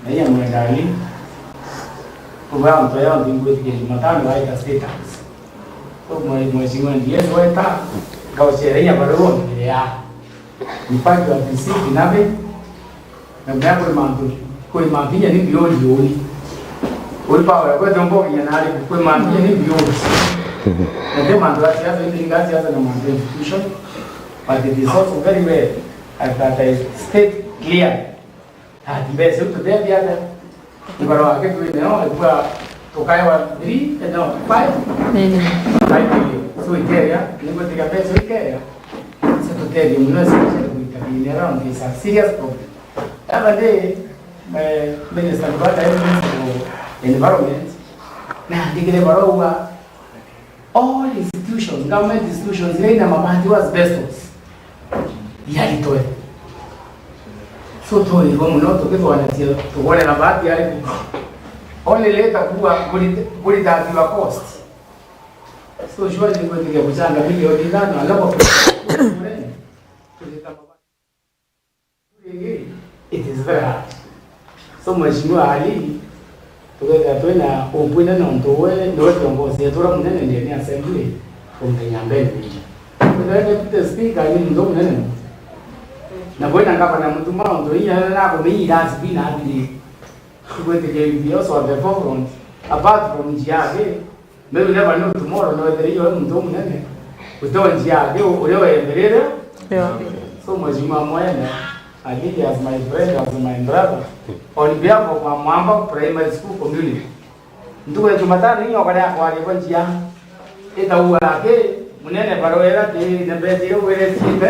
Speaker 4: na yeye mwendali kwa mtu yao ndingo ya Jumatano haika state house. So mheshimiwa ndiye weta kwa sheria barua ile ya mpaka wa PC binabe na mnapo mambo kwa mambo ni bioni ulipa kwa dombo ya nali kwa mambo ni bioni na ndio mambo ya siasa ile ngazi hasa na mambo institution, but it is also very well that is state clear. The best to them the other. You got to get with now. Tokawa 3 and now 5 million. 5 million. So it area, you go take a best with area. So to tell you, we can be around this a serious problem. Every day, Minister for Environment. Now they get over all institutions, government institutions. They na mabandi was best. Yalitoe. So toi kwa mnoto kwa wanatia tuone na baadhi yale only later kuwa datiwa cost. So shwari ni kwa ndio kuchanga milioni 5 alafu it is very hard. So mheshimiwa Ali tukaenda tena upwina na ndowe ndio kiongozi yetu mnene ndiye ni assembly from Kenyambeni. Ndio the speaker ni ndio mnene. Na bwana ngapa na mtu mmoja ndio yeye na mimi dance bina hadi kwa the also at the forefront apart from Jiage maybe never know tomorrow no there you mtu mnene kutoa Jiage ule endelea so mheshimiwa Mwenda Ali as my friend as my brother on behalf of Mwamba Primary School community ndio Jumatano hiyo kwa kwa kwa njia ita uake mnene barowera de nabete wele sibe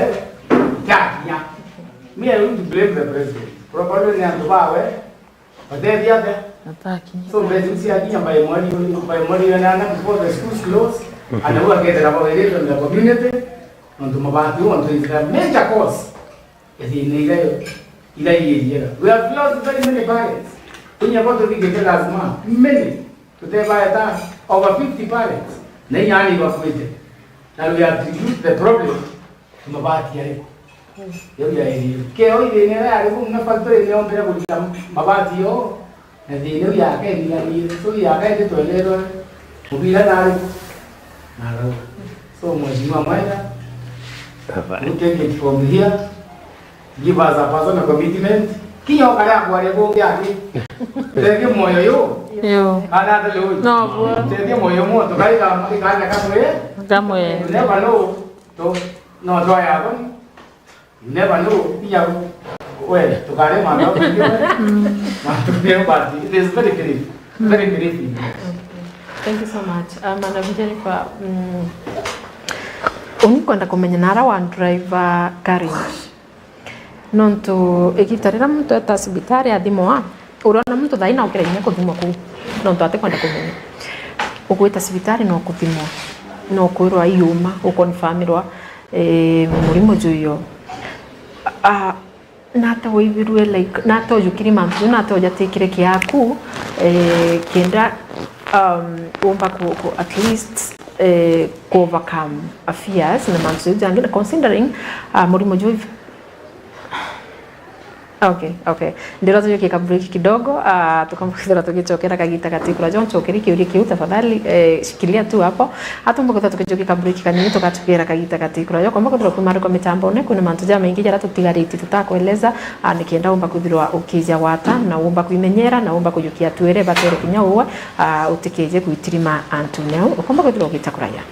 Speaker 4: ya me I want to blame the president probably ni andubawe but then the other so basically aquí by money na before the schools close and we get the evaluation in the community on to mabati on to the major cause is in ila year we have lost very many parents in about to get last month many to they buy that over 50 parents na yani evacuated and we have to use the problem to mabati yale yo ya que hoy viene a ver una factura de hombre a mabati yo na dino ya que ni so ya que to lero ubira na so mheshimiwa Mwenda we take it from here give us a personal commitment kinyo kala kwa lebo yake tege moyo yo ana de lo no tege moyo mo to kai ka kama never know to no to ya bon never know pia well to kare manda it is very brief very brief.
Speaker 1: Thank you so much. Madam Jennifer, unikwenda kumenya nara wa driver garage nontu igitarira muntu eta sibitari athimwa urona muntu thaina ukirenya kuthimwa ku nontu ate kwenda kumenya ugwita sibitari no kuthimwa no kwirwa iuma ukonfamirwa murimo juyo nata wibirwe like nata yukiri mantu nata yatekire kiaku kenda umba ku at least overcome fears na mantu yangu considering murimo juyo Okay. Ndiro tujukie ka break kidogo, tukambuka tugichokera kagita katikura John chokeri kiuri kiu tafadhali shikilia tu hapo. Hatumbuka tukijukia ka break kanini tukachokera kagita katikura yo kwamba kudro kumari kwa mitambo ne kuna mantuja mengi jara tutigariti tutakueleza nikienda umba kuthirwa ukija wata na umba kuimenyera na umba kujukia tuere batere kinyawa utikeje kuitirima antuneo kwamba kudro gitakuraya.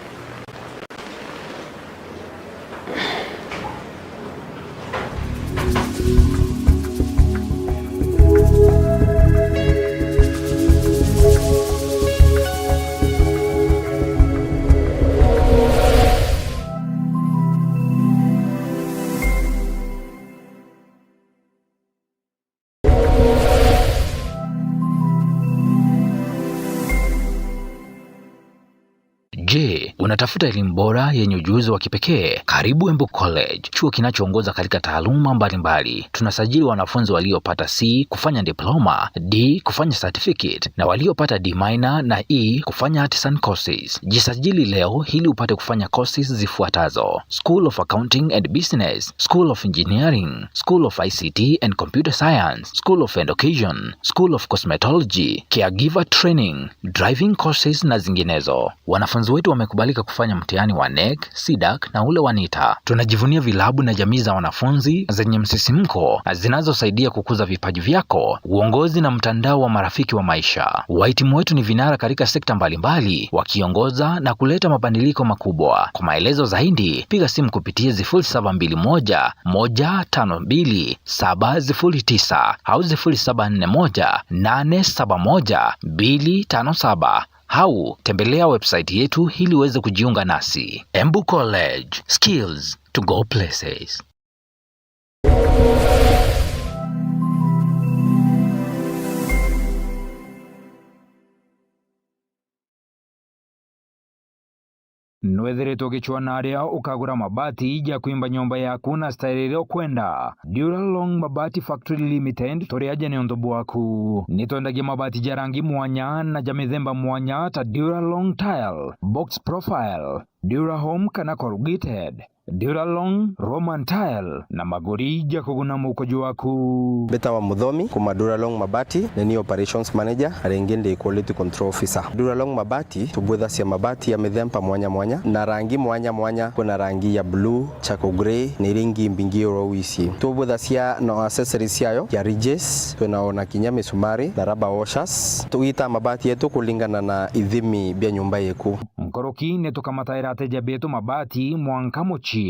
Speaker 7: Je, unatafuta elimu bora yenye ujuzi wa kipekee? Karibu Embu College, chuo kinachoongoza katika taaluma mbalimbali. Tunasajili wanafunzi waliopata C kufanya diploma, D kufanya certificate na waliopata D minor na E kufanya artisan courses. Jisajili leo ili upate kufanya courses zifuatazo: School of Accounting and Business, School of Engineering, School of ICT and Computer Science, School of Education, School of Cosmetology, Caregiver Training, Driving courses na zinginezo. Wanafunzi wetu wamekubalika kufanya mtihani wa NEC, SIDAC na ule wa NITA. Tunajivunia vilabu na jamii za wanafunzi zenye msisimko zinazosaidia kukuza vipaji vyako, uongozi na mtandao wa marafiki wa maisha. Wahitimu wetu ni vinara katika sekta mbalimbali, wakiongoza na kuleta mabadiliko makubwa. Kwa maelezo zaidi, piga simu kupitia 0721 152 709 au 0741 871 257. Au tembelea website yetu ili uweze kujiunga nasi. Embu College, skills to go places.
Speaker 8: Nwethiritwo gichwana aria ukagura mabati ija kuimba nyumba yaku na style rio kwenda. Duralong Mabati Factory Limited turiaje ni ondobu waku. Nitwendagia mabati ja rangi mwanya na ja mithemba mwanya ta Duralong Tile, Box Profile, Durahome kana corrugated, Duralong Roman Tile na magori ja kuguna mukojo waku.
Speaker 9: Beta wa Muthomi kuma Duralong Mabati ni operations manager arengende quality control officer. Duralong Mabati tubwetha cia mabati ya mithemba mwanya mwanya na rangi mwanya mwanya. Kuna rangi ya blue, charcoal grey ni ringi mbingi orowici. Tubwetha cia no accessories yayo ya ridges, tunaona kinya misumari na rubber washers. Tuita mabati yetu kulingana na ithimi bia nyumba yeku.
Speaker 8: Mkoroki netukamataira ateja betu mabati mwanka mochi.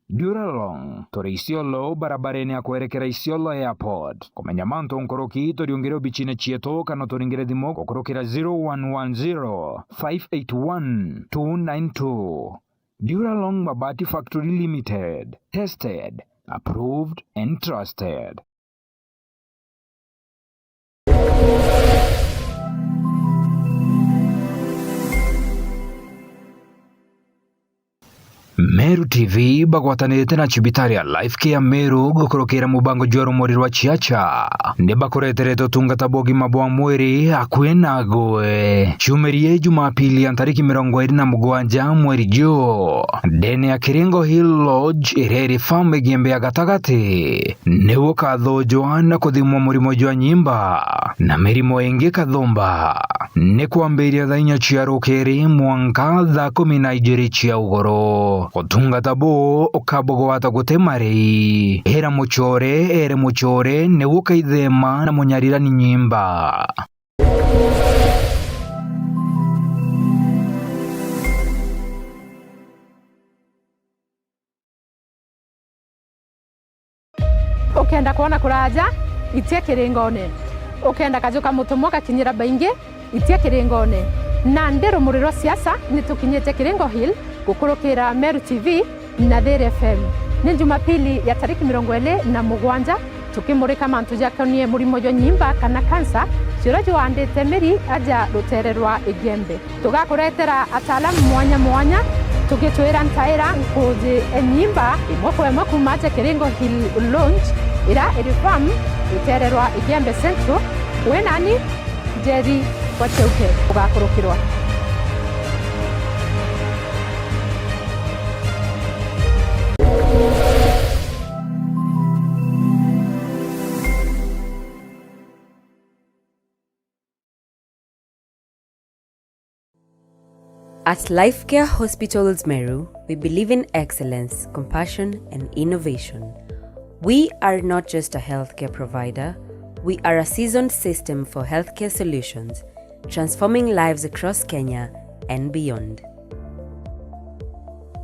Speaker 8: Duralong turi Isiolo barabareni ya kuerekera Isiolo Airport. Kumenya manto nkoroki toriongere bichine chieto kana toringere thimo kukurukira 0110 581 292. Duralong Mabati Factory Limited. Tested, approved and trusted. Meru TV bagwatanite na Chibitari ya Life Care Meru gukurukira mubango joro muri rwa chiacha ne bakuretereto tungata bogi mabwa mweri akwena goe chumerie Jumapili ya tariki 27 mweri jo dene ya Kiringo Hill Lodge ireri farm gembe ya gatagati newo katho Joana kuthimwa murimo jwa nyimba na mirimo ingi kathomba ne kwambiria thainya cia rukeri mwanka tha 12 cia ugoro kutungata bo ukabogo wata gutemari era muchore ne ukaithema na munyarira ni nyimba.
Speaker 1: Ukenda kuona kuraja itie kiringone, ukenda kajuka mutumo gakinyira baingi itie kiringone na ndero muriro siasa nitukinyete Kiringo Hill gukurukira Meru TV na Dhere FM. Ni Jumapili ya tariki 27 tukimurika mantu jakonie murimo jo nyimba kana kansa cirajo andete meri aja rutererwa igembe. Tugakuretera ataalamu mwanya tugitwira ntaira nkuzi enyimba imwe kumaja Kiringo Hill Lounge ira irifam rutererwa igembe central wenani Jerry Wacheuke ugakurukirwa.
Speaker 10: At Lifecare Hospitals Meru, we believe in excellence, compassion, and innovation. We are not just a healthcare provider, we are a seasoned system for healthcare solutions, transforming lives across Kenya and beyond.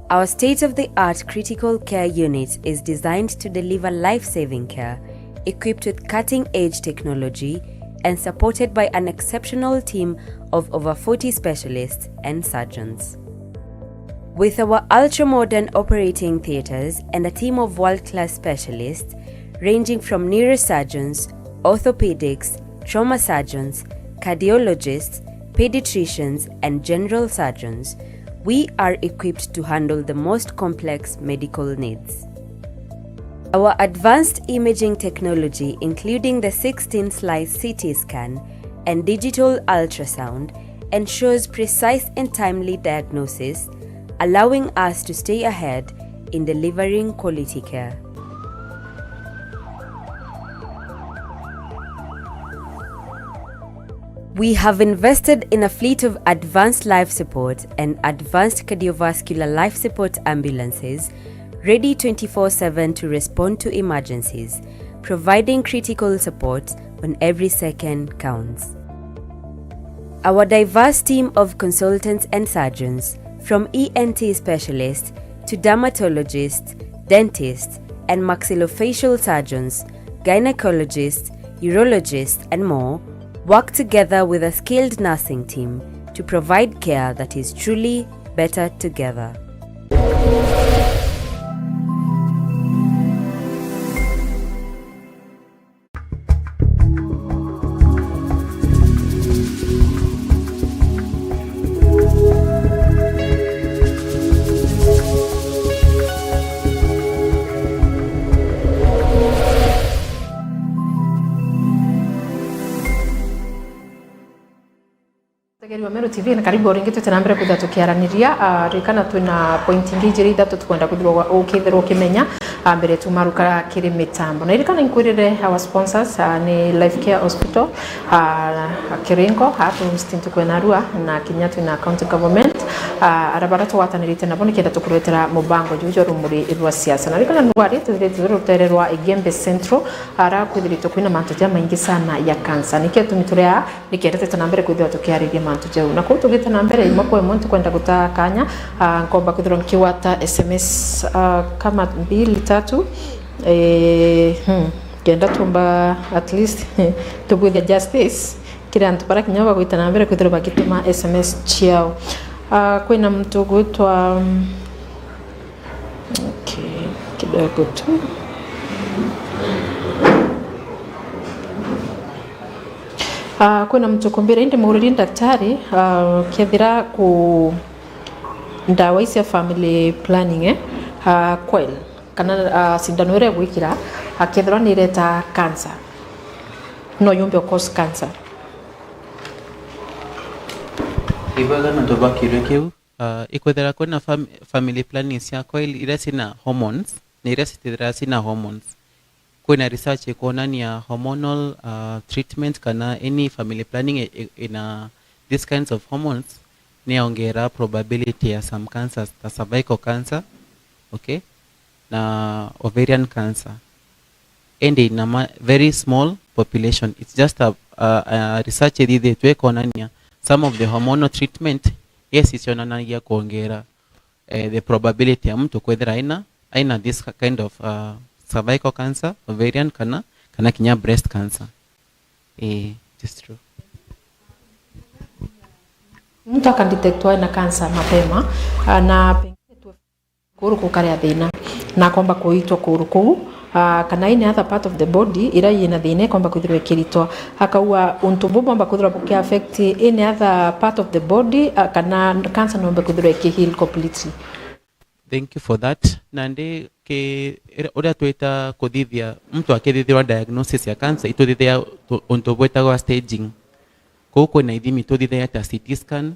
Speaker 10: Our state-of-the-art critical care unit is designed to deliver life-saving care, equipped with cutting-edge technology and supported by an exceptional team of over 40 specialists and surgeons. With our ultra-modern operating theatres and a team of world-class specialists ranging from neurosurgeons, orthopedics, trauma surgeons, cardiologists, pediatricians, and general surgeons, we are equipped to handle the most complex medical needs. Our advanced imaging technology, including the 16-slice CT scan and digital ultrasound, ensures precise and timely diagnosis, allowing us to stay ahead in delivering quality care. We have invested in a fleet of advanced life support and advanced cardiovascular life support ambulances, ready 24/7 to respond to emergencies, providing critical support when every second counts. Our diverse team of consultants and surgeons, from ENT specialists to dermatologists, dentists, and maxillofacial surgeons, gynecologists, urologists, and more, work together with a skilled nursing team to provide care that is truly better together.
Speaker 1: Meru TV na karibu ringi tutena mbere kutha tukiaraniria rikana twina point ingi jiri ithatu tukwenda kuthirwa ukithirwa ukimenya mbere tumaruka kiri mitambo na irikana inkwirire our sponsors ni Lifecare Hospital Kiringo hatu stintu kwena Arua na Kinya twina county government arabara twatanirite nabo nikenda tukurwetera mubango jujo rumuri irwa siasa na rikana ndwari tutererwa Igembe Central ara kwithirito kwina mantu ja maingi sana ya cancer niketu miturea nikenda tutena mbere kuthirwa tukiariria mantu jau na kutu gita na mbere imako emuntu kwenda gutakanya ngomba kuthirwa nkiwata SMS kama 2-3 kenda tumba at least to with the justice kile antu para kinyawa guita na mbere kuthirwa bagituma SMS chiao kwina mtu gwitwa okay kidogo tu kuna mtu kumbira indi muhuriri daktari kethira ku ndawa cia family planning coil kana sindano ire gwikira akethira ni ireta cancer no yumbe cause cancer
Speaker 5: ibaga na toba kirekeu ikwethera kuna family planning cia coil ire sina hormones ni ire sitira sina hormones kuna research ikuonania hormonal treatment kana any family planning in these kinds of hormones niongera probability ya some cancers, the cervical cancer, okay, na ovarian cancer, and in a very small population. It's just a research edide tuekonania some of the hormonal treatment yes isionanagia kuongera the probability ya mtu kwethera aina this kind of cervical cancer, ovarian kana kinya breast cancer. Just true.
Speaker 1: Mtu akadetectwa na cancer mapema na pengine tu kuru kukaria thina na kwamba kuitwa kuru kuu kana any other part of the body ira ina thina kwamba kuthirwe kiritwa akaua untumbu kwamba kuthirwa bukia affect any other part of the body kana cancer no kuthirwe ki heal completely.
Speaker 5: Thank you for that. Nande ke ora tuita kuthithia mtu akithithirwa diagnosis ya cancer ituthithia untumbu wa staging koko na ithimi tuthithia ta CT scan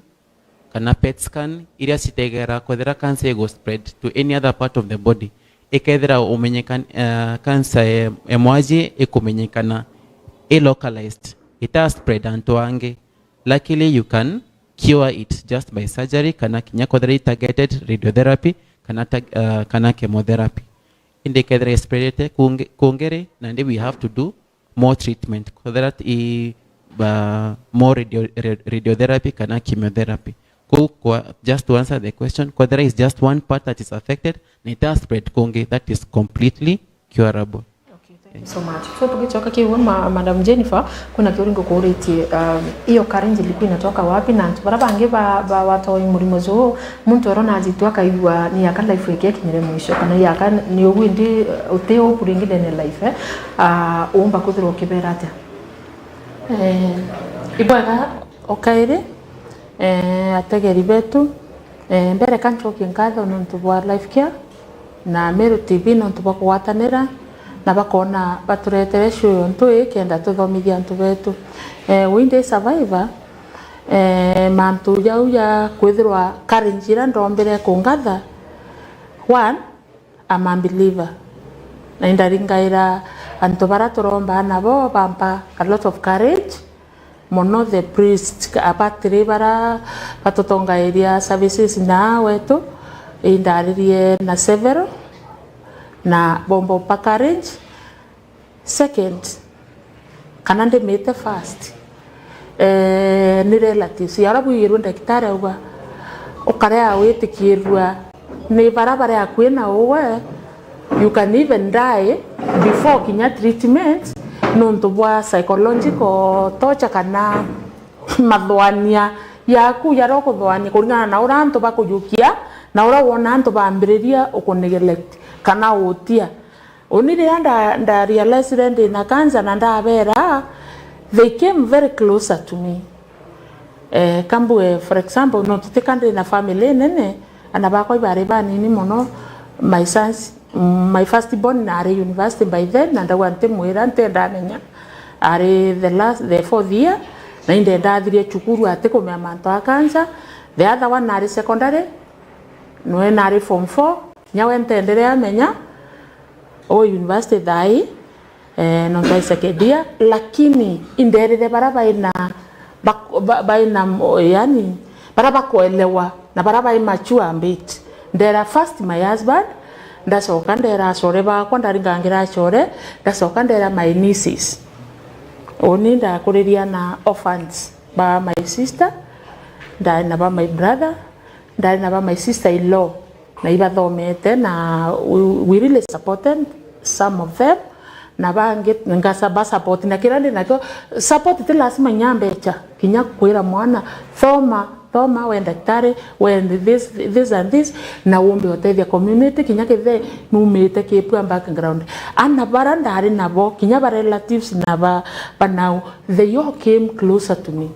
Speaker 5: kana PET scan iria citegera kwethera cancer ego spread to any other part of the body ikethera umenyekana cancer emwaji ikumenyekana localized ita spread anto ange luckily you can cure it just by surgery kana kinya kodre targeted radiotherapy kana chemotherapy inde kedre spreadete kongere nande we have to do more treatment kodre more radiotherapy kana chemotherapy just to answer the question kodre is just one part that is affected nita spread konge that is completely curable.
Speaker 1: Thank you so much. So tukichoka kiwa Madam Jennifer, kuna kiuringo kuuritie hiyo karenji ilikuwa inatoka wapi na baraba ange ba watu murimo zo muntu arona ajitua kaigwa ni yaka life yake kinyere mwisho kana yaka ni uwindi uteo kuringide ne life umba kuthiro kiberate
Speaker 3: ibwaga okaire ategeri betu mbere kanchoki nkatho nuntu bwa life care na Meru TV nuntu bwa kuwatanira na bakona baturetere shuyo ntui kenda tuthomithia antu betu winde survivor mantu jau ya kwithirwa karinjira ndombere kungatha one I'm a believer na indaringaira antu bara turomba nabo bampa a lot of courage mono the priest abatiri bara batutongairia services na wetu indaririe na several na bombo pa courage. Second, kanande mete fast ni relatives yarabu yiru daktari uga okare awete kirwa ni barabara ya kwena owe you can even die before kinya treatment nonto bwa psychological torture kana madwania yaku yaroko dhwania kuringana na uranto bakuyukia na ura wona anto bambiriria ukonegelect kana utia onire and realize rende na kanza na ndabera they came very closer to me kambu for example no tutekande na family nene anabako ibare bani ni mono my sons my first born na are university by then and wante mwira ntenda menya are the fourth year na inde ndadhirie chukuru ateko me amanto akanza the other one na secondary no na form 4 nyawe ntendelea menya o university dai no dai sekedia lakini inderere baraba ina yani baraba koelewa na baraba imachua ambit ndera first my husband ndasoka ndera sore ba kwa ndaringangira chore ndasoka ndera my nieces oni ndakuriria na orphans ba my sister ndana ba my brother ndana ba my sister in law na ibathomete na we really supported some of them na bange ngasaba support na kirande nako support te lazima nyambecha kinya kwira mwana thoma when daktari when this and this na wombe otethia community kinya kethe numete kepu background ana baranda ari nabo kinya ba relatives na ba now they all came closer to me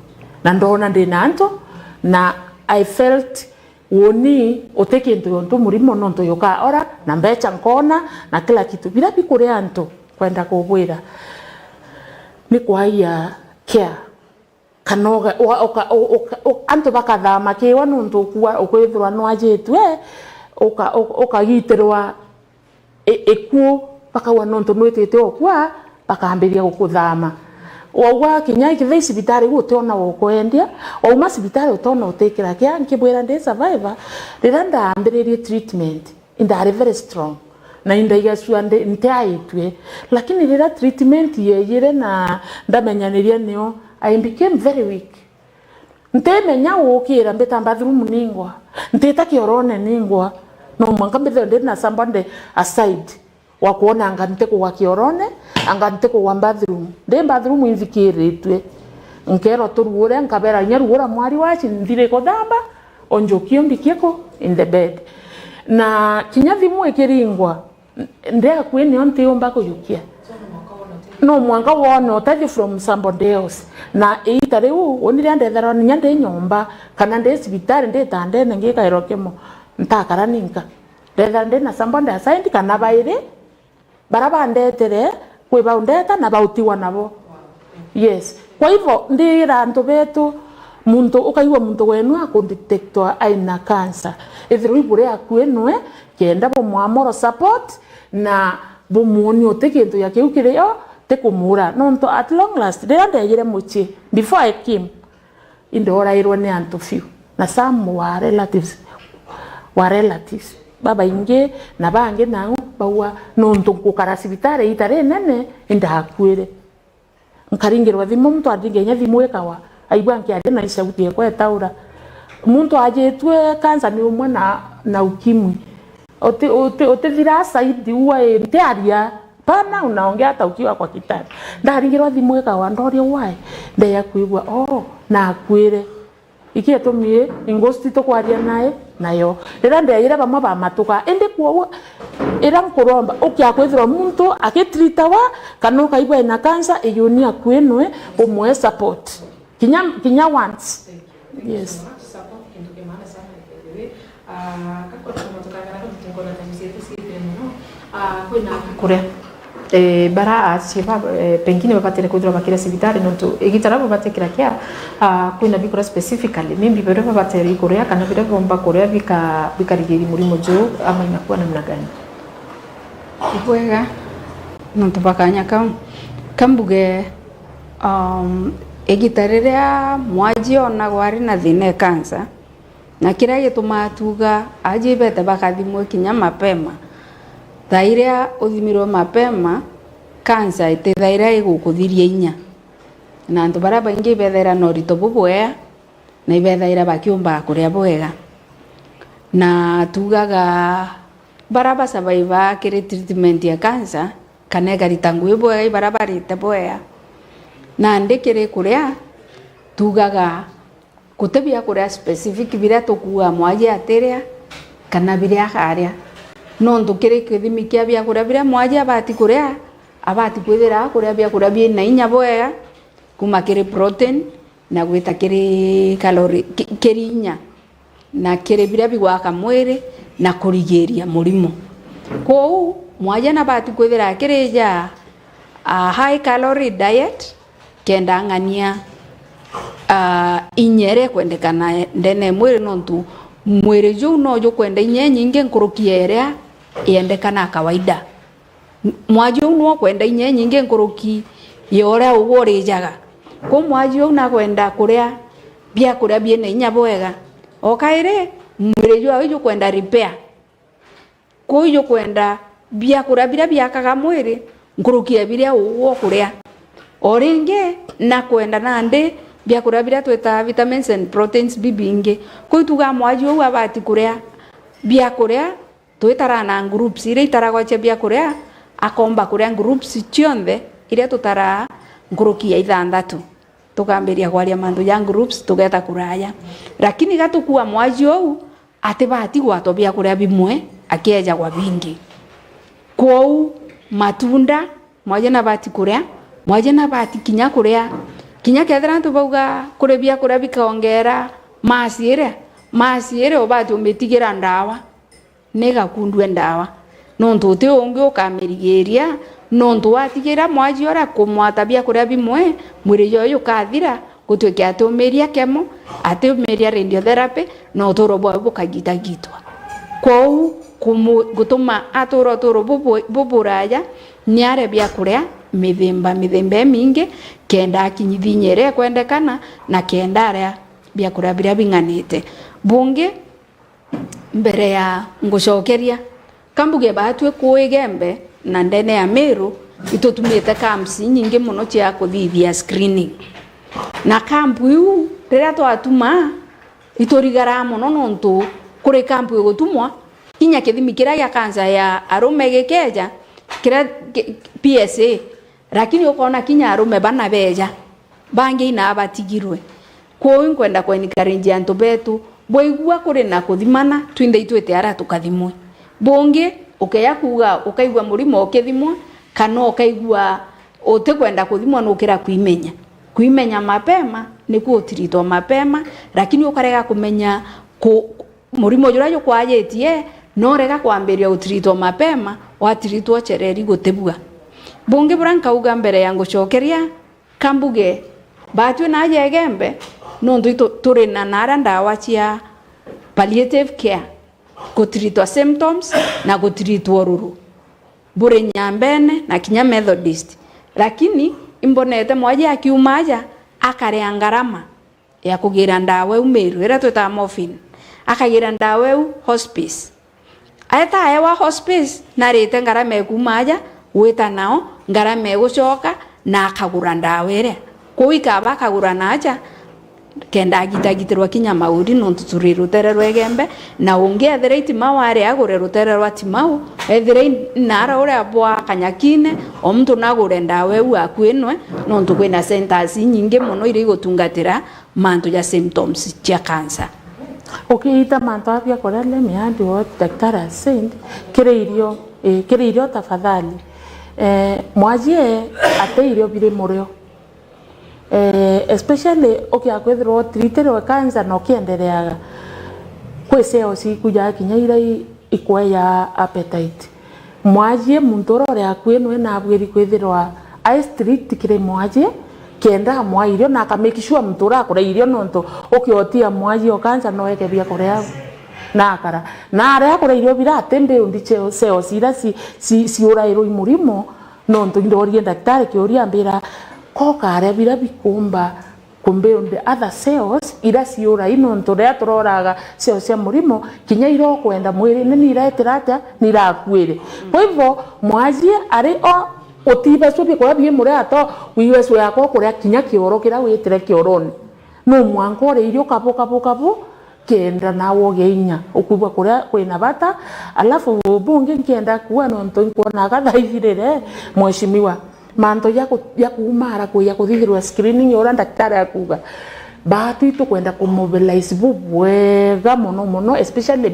Speaker 3: na ndona ndinanto na I felt woni oteke nto murimo nonto yoka ora na mbecha nkona na kila kitu bila bikure anto kwenda kubwira ni kwa ya care kanoga anto bakathama ke wanonto kuwa okwithwa no ajetwe oka gitirwa ekuo bakawa nonto nwetete okwa bakambiria gukuthama wawa kinya kithe sibitari gutona wokwendia wauma sibitari utona utekera kia nkibwira ndi survivor riranda ambiririe treatment indari very strong na indaiga suande ntaitwe lakini rira treatment yeyire na ndamenyaniria nio I became very weak ntemenya wokira mbeta bathroom ningwa nteta kiorone ningwa no mwanga mbethe ndi na somebody aside wakuona angante kwa kiorone angante kwa bathroom de bathroom invikiretwe nkero turure nkabera nyarugura mwari wachi ndire ko damba onjokio ndikieko in the bed na kinyathi mwekiringwa ndea kwini onte ombako yukia no mwanga wono tathi from somebody else na itare u onire ndethera nyande nyomba kana nde sibitari nde tande ngika irokemo ntakara ninka ndethera nde na somebody aside kana baire baraba ndetere kwe baundeta na bautiwa nabo yes kwa hivyo ndira ndo betu muntu ukaiwa muntu wenu akundetectwa aina cancer ithiri bure akwenwe kenda bo mwamoro support na bo muoni otekintu yake ukireyo tekumura nonto at long last ndira ndegire muchi before I came indorairwo ni antu fiu na some wa relatives baba inge na bange nangu bawa nontu kukara cibitari itare nene indakwire nkaringirwa thimu muntu adingenya thimu ikawa aigwa nkiaria na icautie kwa taura muntu ajitwe kansa ni umwe na ukimwi otethira saidi uwa ntiaria pana unaongea hata ukiwa kwa kitanda ndaringirwa thimu ikawa ndorio wai ndeya kuigwa na akwire ikietumie ingosti to kwaria nayo rira ndeire bamwe ba matuka indi kuo ira nkuromba ukiakwithira muntu akitritawa kana ukaigwa ina kansa iyunia kwinwe umwe support kinya once yes
Speaker 1: kure bara achiva pengine bapatire kudura bakira cibitari nontu igitara babatekira kia kwina bikora specifically maybe bero babatire kurea kana bero bomba kurea bikarigiri murimo jo ama inakuwa namna gani
Speaker 2: ibwega nontu bakanya kambuge igitarerea mwaji ona gwari na thine kansa na kira gituma tuga ajibete bakathimwe kinya mapema thairia uthimirwo mapema kansa ite thairia igukuthiria inya na antu bara baingi bethera no rito bubwea na ibethaira bakiumba kuria bwega na tugaga bara ba survive kire treatment ya kansa kana garitangu bwega ibara barite bwea na ndikire kuria tugaga kutebia kuria specific bira tukua mwaje ateria kana bira haria no ndukire kithimi kia bia kuria bira mwaje abati kuria abati kwithira kuria bia kuria bia na inya bwega kuma kire protein na gwita kire calorie kirinya na kire bira bigwaka mwiri na kurigiria murimo kou mwaje na bati kwithira kire ja a high calorie diet kenda ngania inyere kwendekana ndene mwiri nontu mwiri jo no jo kwenda inye nyinge nkurukiere yendekana kawaida mwaji no kwenda inye nyinge nkuruki yora ugore jaga ko mwaji na kwenda kuria bia kuria biene inya bwega okaire mwiri jo kwenda repair ko jo kwenda bia kuria bia kaga mwiri nkuruki biria ugo kuria oringe na kwenda nande bia kuria bira tweta vitamins and proteins bibinge ko tuga mwaji wa abati kuria bia kuria twetara na groups ire itaragwa che bia kuria akomba kuria groups chionde ire tutara nguruki ya ithandatu tukamberia kwaria mandu ya groups tugeta kuraya lakini gatukua mwaji ou atibati gwato bia kuria bimwe akieja kwa bingi kou matunda mwaje na bati kuria mwaje na bati kinya kuria kinya kethira ntu bauga kurebia kuria bikaongera masiire obati umetigira ndawa nega kundwe ndawa nontu uti ungi ukamirigeria nontu watigira mwaji ora kumwatabia kuria bimwe mwiri yoyo kathira gutwike atumiria kemo atumiria radiotherapy no toro bwa kagitagitwa kou gutuma atoro buburaya niare bia kuria mithemba mingi kenda akinyithinyere kwendekana na kenda aria bia kuria biria binganite bungi mbere ya ngucokeria kambuge batwe kuigembe na ndene ya Meru itutumite kamsi nyingi muno cia kuthithia screening na kampu yu rira twatuma itorigara muno nontu kuri kampu gutumwa kinya kithimi kira ya kansa ya arume gikeja kira PSA lakini ukona kinya arume bana beja bangi na abatigirwe ko inkwenda encourage antu betu boigua kuri na kuthimana twinde itwete ara tukathimwe bonge ukeya kuga ukaigwa murimo ukithimwa kana ukaigwa utekwenda kuthimwa nukira kuimenya mapema ni kuutiritwa mapema lakini ukarega kumenya murimo jura yo kwajetie no rega kwambiria utiritwa mapema watiritwa chereri gutebua bunge branka uga mbere yangu chokeria kambuge batwe na yegembe nondu turi na nara ndawa cia palliative care gutiritwa symptoms na gutiritwa ruru bure nyambene na kinya Methodist lakini imbonete mwaje akiumaja akaria ngarama ya kugira ndawa umeru era tweta morphine akagira ndawa hospice aeta ewa hospice na rete ngarama ekumaja weta nao ngarama egucoka na akagura ndawa ere kuikaba akagura naja kenda agitagitirwa kinya mauri nontu turi rutere rwegembe na ungi ethere itima wari agure rutere rwa timau ethere nara uri abwa kanyakine omuntu nagure ndawe u akwenwe nontu kwina centers nyingi muno iri gutungatira mantu ya symptoms cia cancer.
Speaker 3: Ukiita mantu apya korale miadi wa daktari send kire irio tafadhali mwajie ate irio bire murio especially akwethirwo treaterwe cancer no kiendereaga kweseo kuja kinya ira ikwe ya appetite mwajie muntu rore akwenwe na abwiri kwethirwa I strict kire mwajie kenda mwairio na akamake sure muntu rakora irio nonto ukiotia mwajie o cancer no eke bia korea na akara na ara akora irio bira tembe undiche seo sira si urairo imurimo nonto ndorie daktari kioria ambira kokare bira bikumba kumbe on the other cells ira ciura ino ntorea turoraga cells cia murimo kinya iro kwenda mwiri ni ireterata ni rakwire kwa hivyo mwajie ari o utiba subi kwa bi muri ato wiweso yako kuria kinya kioro kira witire kioroni no mwanko ri irio kapo kenda nawo geinya ukubwa kuria kwina bata alafu bunge kienda kuwa no nto kuona gathaithirire mheshimiwa manto ya kumara ya kuthithirwa screening yora daktari akuga batu itu kwenda kumobilize bubwega mono especially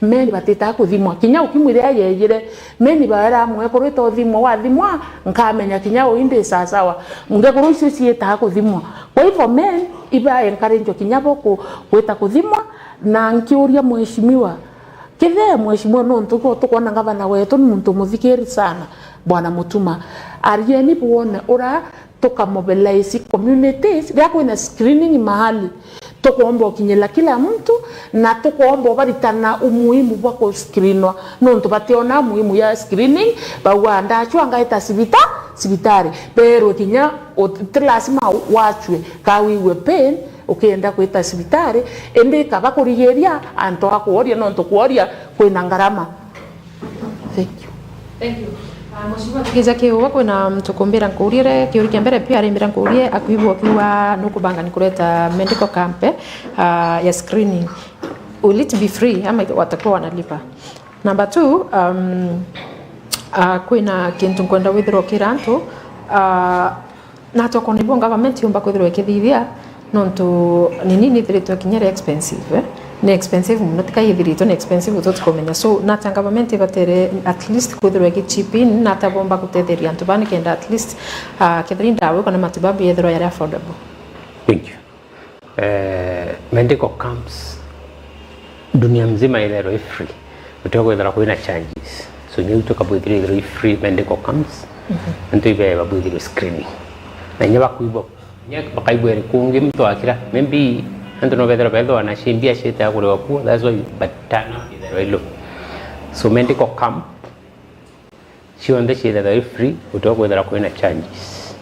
Speaker 3: men batita kuthimwa kinya ukimwire yeyire men bara mwe kurita uthimwa wathimwa nkamenya kinya uinde sawa ngekuru icio cieta kuthimwa kwa hivyo men iba encourage kinya boko kweta kuthimwa na nkiuria mheshimiwa kithe mheshimiwa no ntuko tukona ngavana wetu muntu muthikiri sana Bwana Mutuma arieni buone ora toka mobilize communities ya kwina screening mahali tukuomba kinyela kila mtu na tukuomba baritana umuhimu wa ku screenwa nonto bationa muhimu ya screening bawanda chwanga ita sibitari pero kinya lazima wachwe kawiwe pen ukienda kwita sibitari ende kaba kurigeria anto akuoria nonto kuoria kwina ngarama.
Speaker 1: Thank you. Kiza kiwa kwina mtukumbira nkurire kiuri kiambere pia arimbira nkurie akuibwa kiwa nukubanga nikuleta medical camp ya screening. Will it be free ama watakuwa wanalipa? Number 2 kwina kintu kwenda withdraw kirantu na toko ni bonga government yumba kwithirwa kithithia nonto nini thiritwe kinyere expensive ni expensive not kai thirito ni expensive to komenya so na tanga government batere at least kwithirwa ki cheap in na tabomba kutetheria antu bani kenda at least kithrinda we kana matibabu yethirwa yari affordable.
Speaker 6: Thank you. Medical camps dunia mzima ithirwa free utoko ithirwa kwina charges so nyu utoka bwithirwa free medical camps nto ibe babwithirwa screening na nyaba kuibo nyaka bakaibwere kungi mtu akira maybe anto no bedro bedo na shimbia shita kule wapu that's why batana ithirwa so medical camp shionde shita free utoko ithirwa kwina charges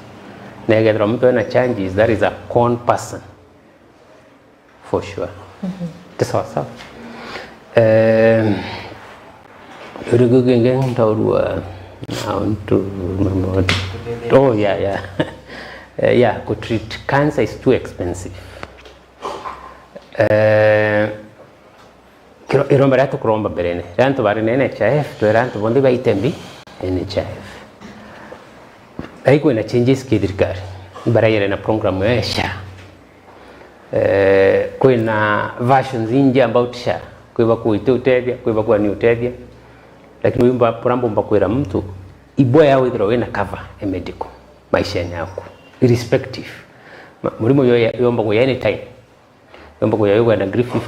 Speaker 6: na ithirwa mtu na charges that is a con person for sure. That's awesome. You're going to oh yeah. Yeah, to treat cancer is too expensive. Iromba rato kuromba berene. Ranto bari NHIF, to ranto bondi ba itembi NHIF. Aiko ina changes kidirikari. Bara yere na program ya SHA. Kuna versions inje about SHA. Kwa kuita utethia, kwa kwa ni utethia. Lakini wimba purambo mbakwira mtu ibwa yawe ithirwa ina cover a medical maisha yako irrespective murimo yo yomba go anytime yomba go yayo na 350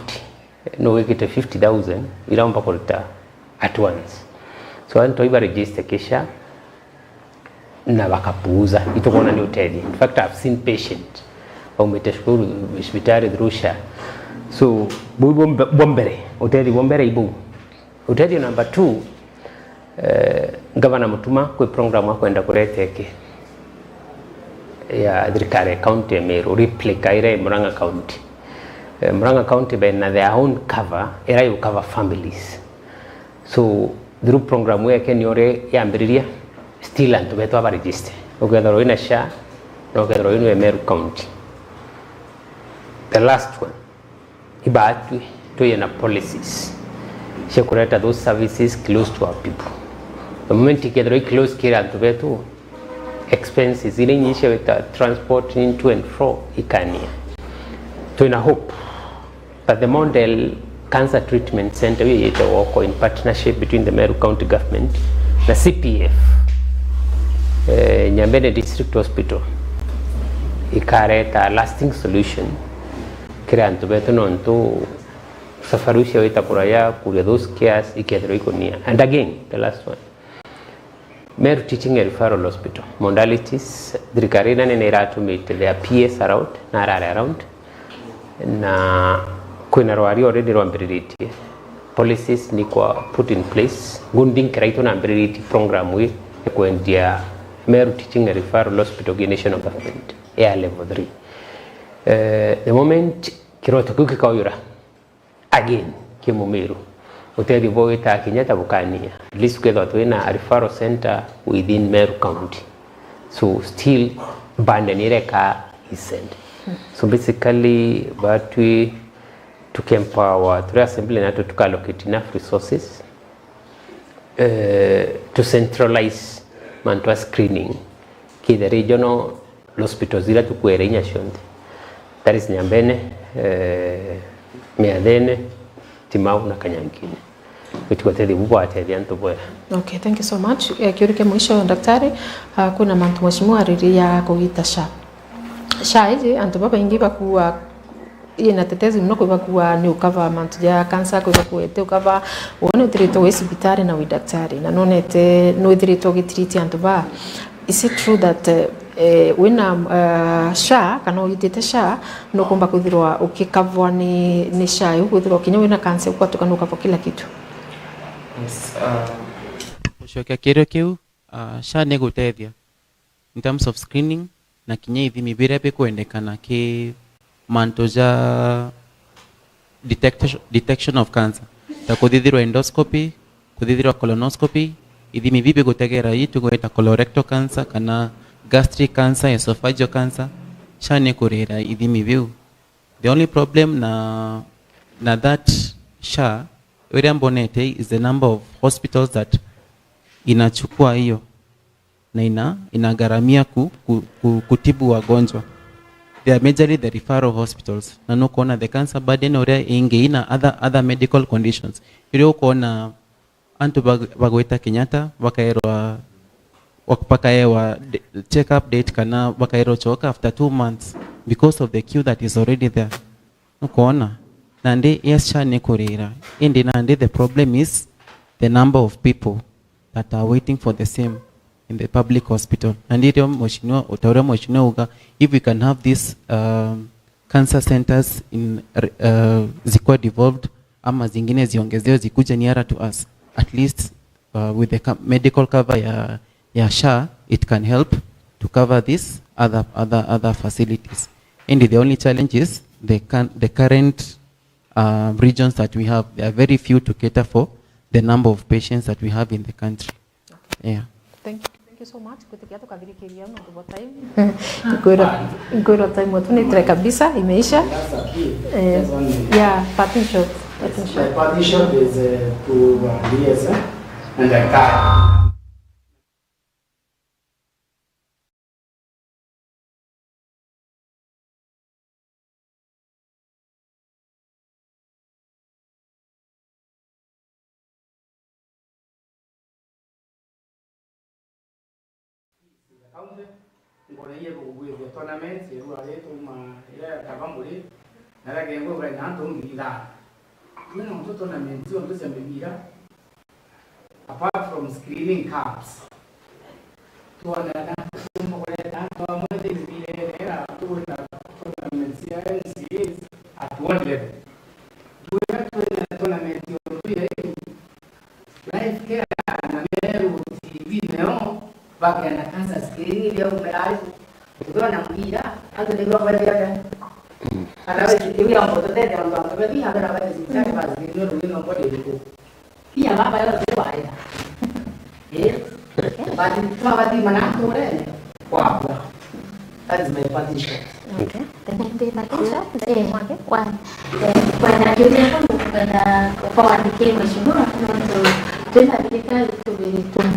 Speaker 6: no wekite 50,000 iramba kolta at once so anto iba register kisha na wakapuuza itokona ni utethia. In fact I've seen patient au metashukuru hospitali drusha so bombere utethia bombere ibu utethia number 2 Governor Mutuma kwa program kwenda kureteke ya thirikari county Meru replica ire Murang'a county. Murang'a county bena their own cover era you cover families. So through program we can yore yambiriria still and to beto aba register. Ukethoro ina SHA na ukethoro ina Meru county. The last one ibatwe to na policies. She kureta those services close to our people. The moment ikethoro close kira and to beto expenses ile nyisha with transport into and fro ikania. To ina hope that the model cancer treatment center we work in partnership between the Meru County government na CPF Nyambene District Hospital ikareta lasting solution kira antu beto nonto safarusha wita kuraya kule those cares ikethero ikonia. And again the last one Meru Teaching and Referral Hospital modalities thirikarina nene iratumite their PS around na around na kuna rwari already rwambiriritie policies ni kwa put in place gunding kiraito na ambiriritie program we kuendia Meru Teaching and Referral Hospital National Government air level 3 the moment kiroto kukikauyura again kimumiru hoteli boita Kenyatta bukania at least together to a referral center within Meru County, so still bandanireka is sent. So basically but we to empower to assembly na to allocate enough resources to centralize mantua screening ki the regional hospitals ila tukuere Nyashonde, that is Nyambene, Meadene, Timau na Kanyankine.
Speaker 1: Okay, thank you so much. Kiurike mwisho daktari, kuna mantu mheshimiwa ariria kugita SHA. SHA hizi antu baba ingi bakuwa ina tetezi mno kwa kuwa ni ukava mantu ya cancer kwa kuete ukava wone utirito we sibitari na we daktari na nonete no utirito gitriti antu ba. Is it true that wina SHA kana uyitete SHA no kumba kuthirwa ukikavwa ni SHA ukuthirwa kinya wina cancer kwa tukanuka kwa kila kitu?
Speaker 5: Mushokia kero kiu SHA negutethia in terms of screening na kinya ithimi bira pe kuendekana ki mantoja detection of cancer ta kuthithirwa endoscopy, kuthithirwa colonoscopy, ithimi bibi gutegera itu gweta colorectal cancer kana gastric cancer, esophageal cancer. SHA nekurira ithimi biu. The only problem na that SHA area mbonete is the number of hospitals that inachukua hiyo na inagaramia kutibu wagonjwa. They are majorly the referral hospitals. Na no kuona the cancer burden area ingeina other medical conditions. Ile kuona antu bagweta Kenyatta wakaerwa wakapakaewa check up date kana wakaerwa choka after 2 months because of the queue that is already there. No kuona nande yes SHA nekurira indi nande the problem is the number of people that are waiting for the same in the public hospital. And if we can have these cancer centers in zikuwa devolved ama zingine ziongezeo zikuja nearer to us, at least with the medical cover ya SHA, it can help to cover these other facilities. And the only challenge is the current regions that we have. There are very few to cater for the number of patients that we have in the country. Okay. Yeah.
Speaker 1: Thank you so much. Kutikia tukathirikiria no tubo time. Ngoro time wetu ni tre kabisa imeisha. Yeah, parting shot.
Speaker 4: Parting shot is to liaison and the car. Ngone ye buwe the tournament ye ruale to ma ya tabambuli na la gengo bra nando mira mimi ndo tournament yo ndo sembe mira apart from screening cups to ana tumbo kwa tanto amwende vile era to na tournament ya NCAs at one level to na tournament yo pia live care na Meru TV neo baki na cancer screening leo umelaivu
Speaker 11: Tukiona mpira hata ndio kwa vile anawe kitu ya mtoto tete ndo anabidi hata na wale zitani basi ndio ndio ngoja ile pia baba yao ndio haya basi tunawadi manako wale kwa lazima ipatishe
Speaker 12: Bwana Julia kwenda kuandikia mheshimiwa tena katika tulitum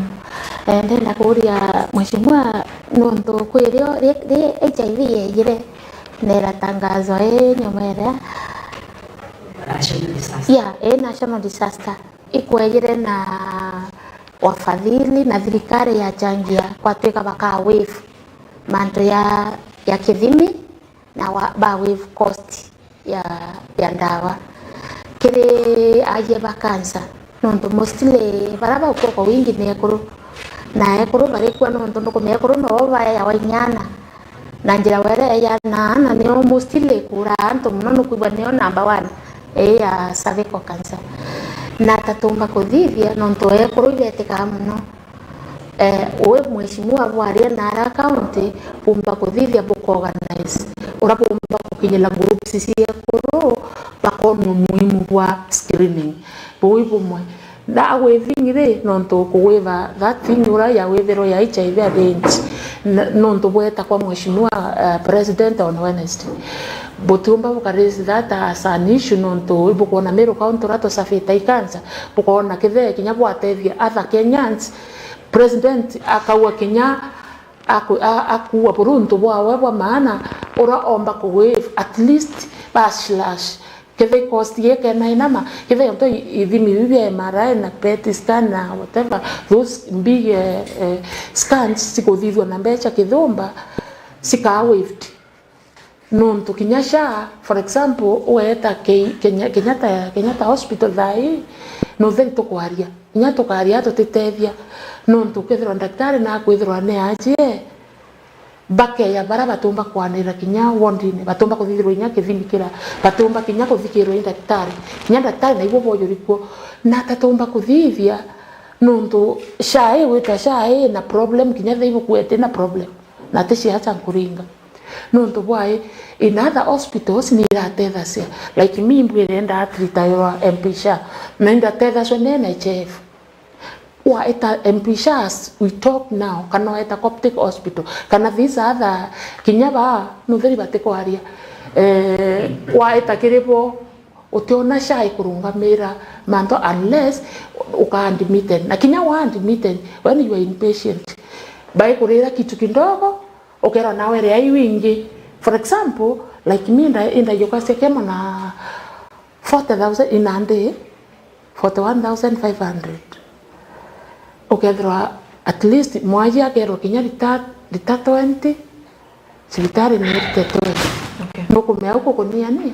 Speaker 12: ndenda kuria mheshimiwa nondo kweleo HIV yegire nera tangazo nyomera national disaster ikwegire na wafadhili na thirikari ya changia kwa tweka baka wave manto ya kithimi na ba wave cost ya ndawa kire aje bakansa nondo mostly baraba uko wingi nekuru na ekuru bari kwa nondo no komekuru no baya wanyana na njira were ya na nio mostly kura anto muno kuiba nio number 1 ya cervical cancer na tatumba kuthithia nondo ekuru ibetika muno uwe mheshimiwa bwaria Nara County pumba kuthithia buko organize urapumba kukinyela groups ciekuru bakono muhimu bwa screening boibumwe da wethingire nonto kuweva that thing ura ya wethero ya HIV AIDS nonto bweta kwa mheshimiwa president on Wednesday botumba bukarezi that as an issue nonto ibukona Meru County rato safita cancer bukona kithe kinya bwatethia other Kenyans president akawa Kenya akuwa burundu bwa maana ura omba kuwave at least baslash kithe cost yake na inama kithe mto ithimi bibia MRI na PET scan na whatever those big scans sikuthithwa na mbecha kithumba sika waved nonto kinyasha for example ueta Kenyatta hospital thai no theri tukwaria nya tukaria tutitethia nonto kwithirwa daktari na kwithirwa ne aje bake ya bara batumba kwanira kinya wondine batumba kuthithirwa nya kithimikira batumba kinya kuthikirwa daktari nya daktari na ibo boyoriko na tatumba kuthithia nonto shae wita shae na problem kinya thibo kwete na problem na tishi hata kuringa nonto bwae in other hospitals ni ratetha cia like me mbwirenda atritayo MPSha nenda tetha so ne NHF wa eta MPShas we talk now kana eta Coptic hospital kana these other kinyaba no theri batekwaria wa eta kirebo utiona shai kurungamira manto unless ukaandimite na kinya wa andimite when you are inpatient bai kurira kitu kidogo okera nawe ria wingi for example like me inda yokase kema na 40,000 in a day 41,500 okethra at least mwaji akero kinya lita 20 sibitari ni 20 no kumea uko kuniania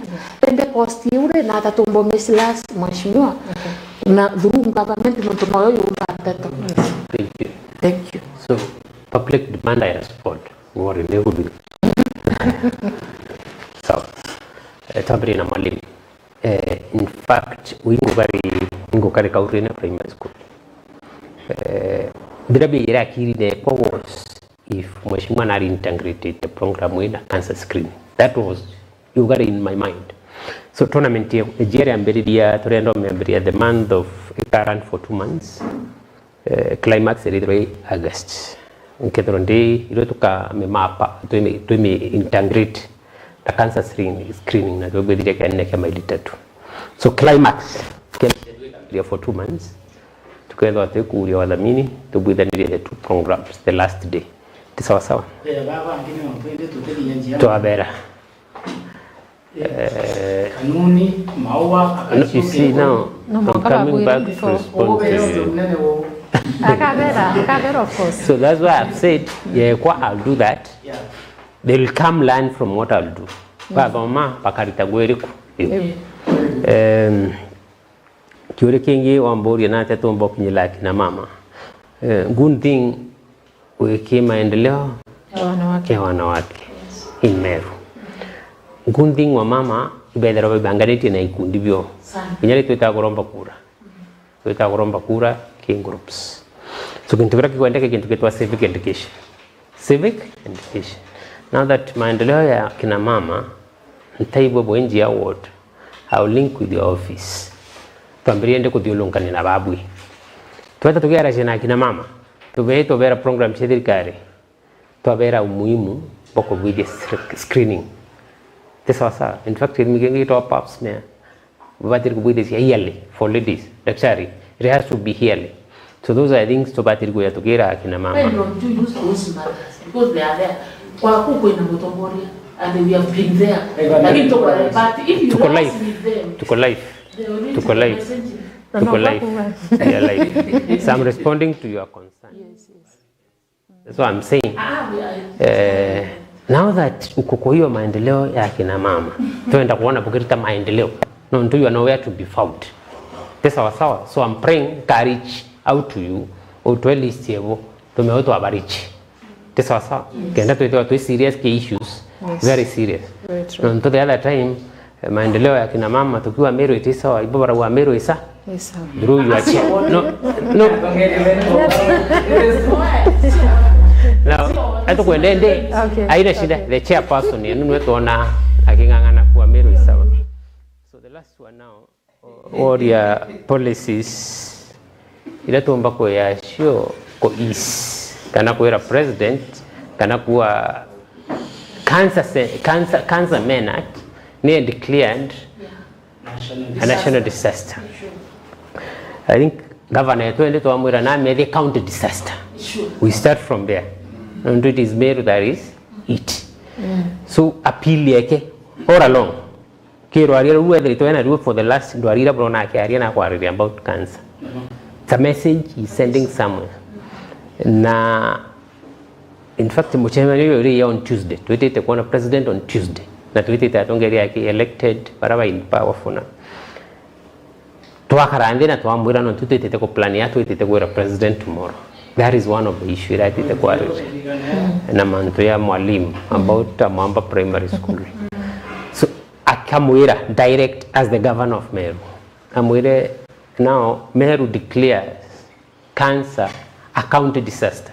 Speaker 12: ende cost yure na tatumbo meslas mheshimiwa na through government no moyo yumba tato. Thank you.
Speaker 6: So public demand I respond more in the so tabri na mwalimu in fact wingo kari kaurina primary school birabi irakiri de was if mheshimiwa na integrated the program with cancer screening that was you got in my mind so tournament Nigeria mberidia torendo memberi the month of current for 2 months climax eritrea August nkethronde ilo tuka memapa tume integrate the cancer screening na tubediria kanne kama ilitatu so climax kembe for 2 months tukaweza watekuria wadhamini tubudhaniria the 2 programs the last day sawa sawa
Speaker 4: baba ngine wapende tuteli njia
Speaker 6: to abera
Speaker 4: kanuni maua
Speaker 6: you see now I'm coming back to respond
Speaker 1: Akabera, of course.
Speaker 6: So that's why I've said, yeah, I'll do that.
Speaker 4: Yeah.
Speaker 6: They will come learn from what I'll do. Bagoma pakarita gweriku. Kiure kingi wambori na tetombo kinyilaki na mama. Good thing weke maendeleo ya wanawake in Meru. Good thing wa mama ibedera babanganiti na ikundi byo. Kinyali tuita kuromba kura king groups. So kintu kira kikwendeke kintu kitwa civic education. Now that maendeleo ya kina mama ntaibwe bwenji ya ward, I'll link with your office. Tuambirie ende kuthiulungani na babwi. Tuweta tugera jina kina mama. Tubera program cia thirikari. Twabera umuhimu boko video screening. Sasa in fact migenge to paps me. Batir kubude cia yearly for ladies. Daktari, it has to be yearly. So those are things to batir kuya tugera kina mama.
Speaker 3: I don't do use those matters because they are there. Kwa kuko ina mutongoria and we have been there. Lakini but if you live with them,
Speaker 6: tuko live. Yeah, live. So I'm responding to your concern. Yes. That's what I'm saying. Now that uko kwa hiyo maendeleo ya kina mama, tuenda kuona bukirita maendeleo. No, you are nowhere to be found. That's sawa. So I'm praying courage out to you. Utweli sievo, tumeoto abarichi. That's sawa. Kenda tuwe serious ke issues. Yes. Very serious.
Speaker 1: Very true.
Speaker 6: No, the other time maendeleo ya kina mama tukiwa Meru itisawa ibobara wa Meru isa.
Speaker 1: Yes.
Speaker 6: Through your chair. No. Now, ato kuendende. Aina shida the chairperson yenu wetuona akingangana kwa Meru isawa. So the last one now, all your policies ila tuomba kwa ya show ko is kana kuwa president kana kuwa cancer men act near declared a national disaster. I think governor twende to amwira na the county disaster. We start from there. And it is Meru that is it. So appeal yake all along. Kero arira whether it went for the last do arira brona ke arira na kwa about cancer. It's a message he's sending somewhere. Na in fact mchemani on Tuesday. Tuitete kuona president on Tuesday. Na tuitete atongeri yake elected baraba in powerful na. Tuakarande na tuamwira no tuitete ko plan ya tuitete ko president tomorrow. That is one of the issues that is required. Na manto ya mwalimu about Mwamba Primary School. So akamwira direct as the governor of Meru. Amwire now Meru declares cancer a county disaster.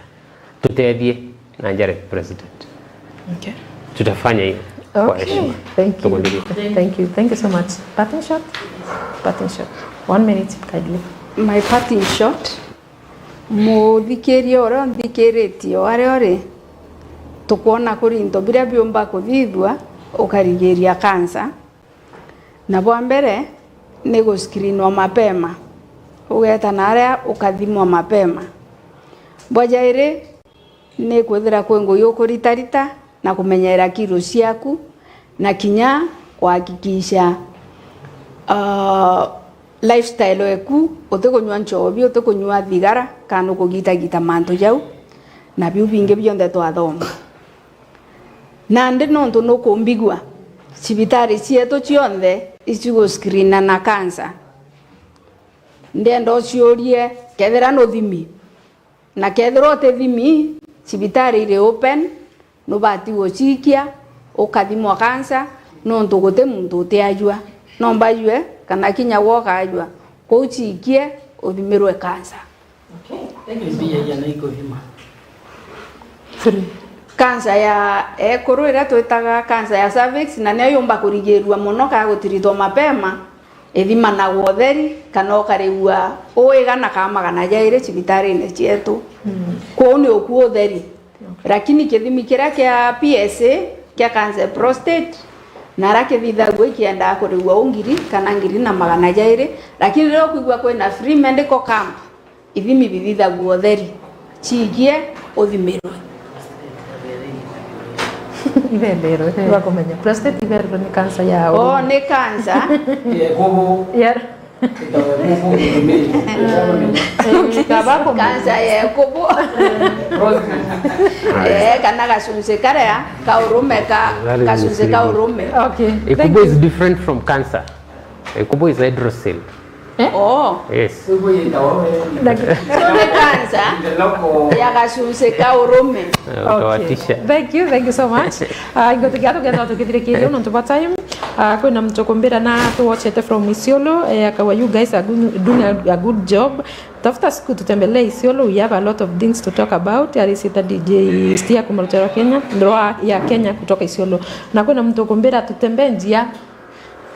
Speaker 6: Tutedie Nigeria president.
Speaker 1: Okay.
Speaker 6: Tutafanya hiyo.
Speaker 1: Okay. Thank you. Thank you so much. Parting shot. 1 minute kindly.
Speaker 2: My parting shot. Muthikirie ora nthikiritie ore tukuona kuri into biria biomba kuthithwa ukarigiria cancer na bwa mbere ni go screenwa mapema ugeta na aria ukathimwa mapema bwa jairi ni kwithira kwengo yukuritarita na kumenyera kiro ciaku na kinya kuhakikisha lifestyle yeku utekunywa nchobi utekunywa thigara kana kugita manto jau na biu binge bionde twathoma na ndi nonto no kumbigwa cibitari cietu cionthe icigo screen na cancer ndendo ciorie kethira no thimi na kethira te thimi cibitari ire open no bati gocikia ukathimwa cancer nonto gote muntu utiajua no mbayue kana kinya woka ajua kuchikie uthimirwe cancer. Cancer ya ekuru ira twitaga cancer ya cervix na ne yomba kurigirwa muno ka gutiritwo mapema ithimanagwo utheri kana ukarigwa uigana kama kana jaire cibitari-ini cietu kwou ni ukuo utheri lakini kithimi kiria kia PSA kia cancer prostate na rake thithagwo ikienda kurigwa ungiri kana ngiri na magana jaire lakini leo kuigwa kwina free medical camp ithimi bithithagwo utheri chigie uthimirwe
Speaker 1: Ivembero, wakomenya. Prostate ivembero ni cancer ya
Speaker 2: urume. Oh, ni cancer. Cancer ya kubu. Kana kasunse karea ka urume kasunse ka urume.
Speaker 1: Okay.
Speaker 6: Ekubo is different from cancer. Ekubo is hydrocele.
Speaker 2: Oh.
Speaker 6: Yes.
Speaker 2: Sone kansa. Ya gasuse ka urume.
Speaker 6: Utawatisha.
Speaker 1: Thank you so much. Ngotigato genda tukithirikiria no tuba time. Kwina mtukumbira na tuwachete from Isiolo. Akawa you guys are doing a good job. Tafuta siku tutembelee Isiolo. We have a lot of things to talk about. Alisita DJ Stia kumrutera Kenya. Ndoa ya Kenya kutoka Isiolo. Na kwina mtukumbira tutembee njia.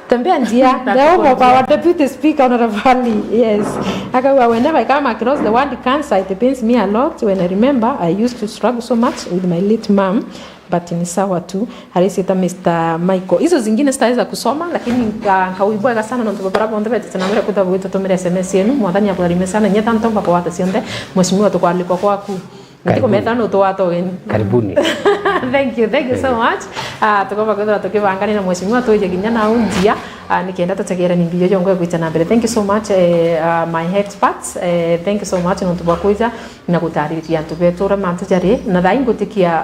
Speaker 1: Tembea njia. The home of our deputy speaker Honorable Valley. Yes. Akawa whenever I come across the word cancer, it pains me a lot when I remember I used to struggle so much with my late mom. But ni sawa tu. Alisita Mr. Michael. Hizo zingine sitaweza kusoma lakini kauibwaga sana na tubaraba onde bete tunamera kutabu tumere SMS yenu mwathani akularimia sana nyeta ntomba kwa wata sionde mheshimiwa tukwaliko kwaku. Ndiko metano to wato wen.
Speaker 6: Karibuni.
Speaker 1: Thank you so much. Tukoba kwenda tukibangani na mheshimiwa toje ginya na unjia nikienda tutegera ni mbio jongo gwita na mbere. Thank you so much my experts. Thank you so much no tubakuiza na gutariria tubetura mantu jari na thai ngutikia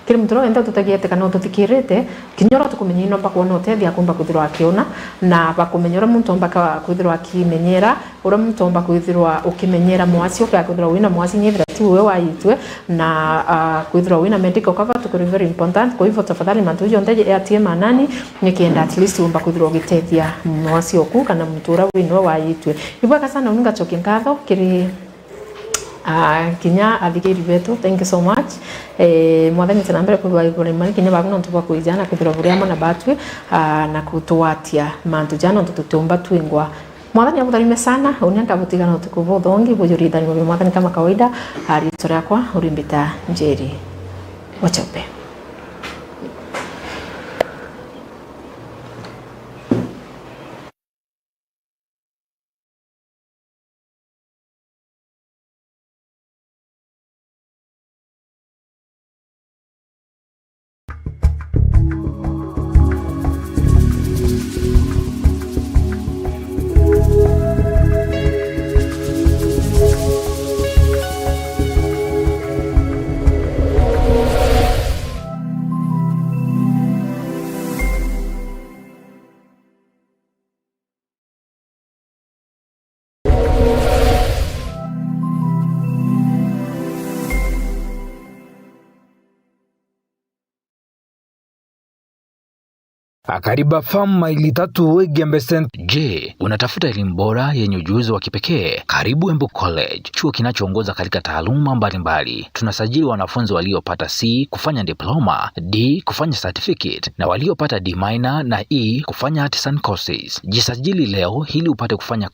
Speaker 1: kile mtu enda tutagiete kana tutikirete kinyoro tukumenyino mpaka no tethi akumba kuthirwa akiona na bakumenyora muntu mpaka kuthirwa akimenyera ura muntu mpaka kuthirwa ukimenyera mwasi kwa kuthirwa wina mwasi nyevira tu wewe waitwe na kuthirwa wina medical cover to very important. Kwa hivyo tafadhali mantu jonde atie manani nikienda at least umba kuthirwa gitethia mwasi oku kana mtura wino waitwe ibaka sana unga choki ngatho kiri kinya athigiri betu. Thank you so much. Mwathani tena mbere kwa igore mari kinya baguno ntuba kuijana kuthira buriama na batwe na kutuatia mantu jana tutumba twingwa. Mwathani amutharime sana unyanga butigana tukuvo thongi bujurithani mwa mwathani kama kawaida ari tora kwa urimbita Njeri Wachope.
Speaker 8: Kariba Farm maili 3 Igembe Center.
Speaker 7: Je, unatafuta elimu bora yenye ujuzi wa kipekee? Karibu Embu College, chuo kinachoongoza katika taaluma mbalimbali. Tunasajili wanafunzi waliopata C kufanya diploma, D kufanya certificate na waliopata D minor na E kufanya artisan courses. Jisajili leo ili upate kufanya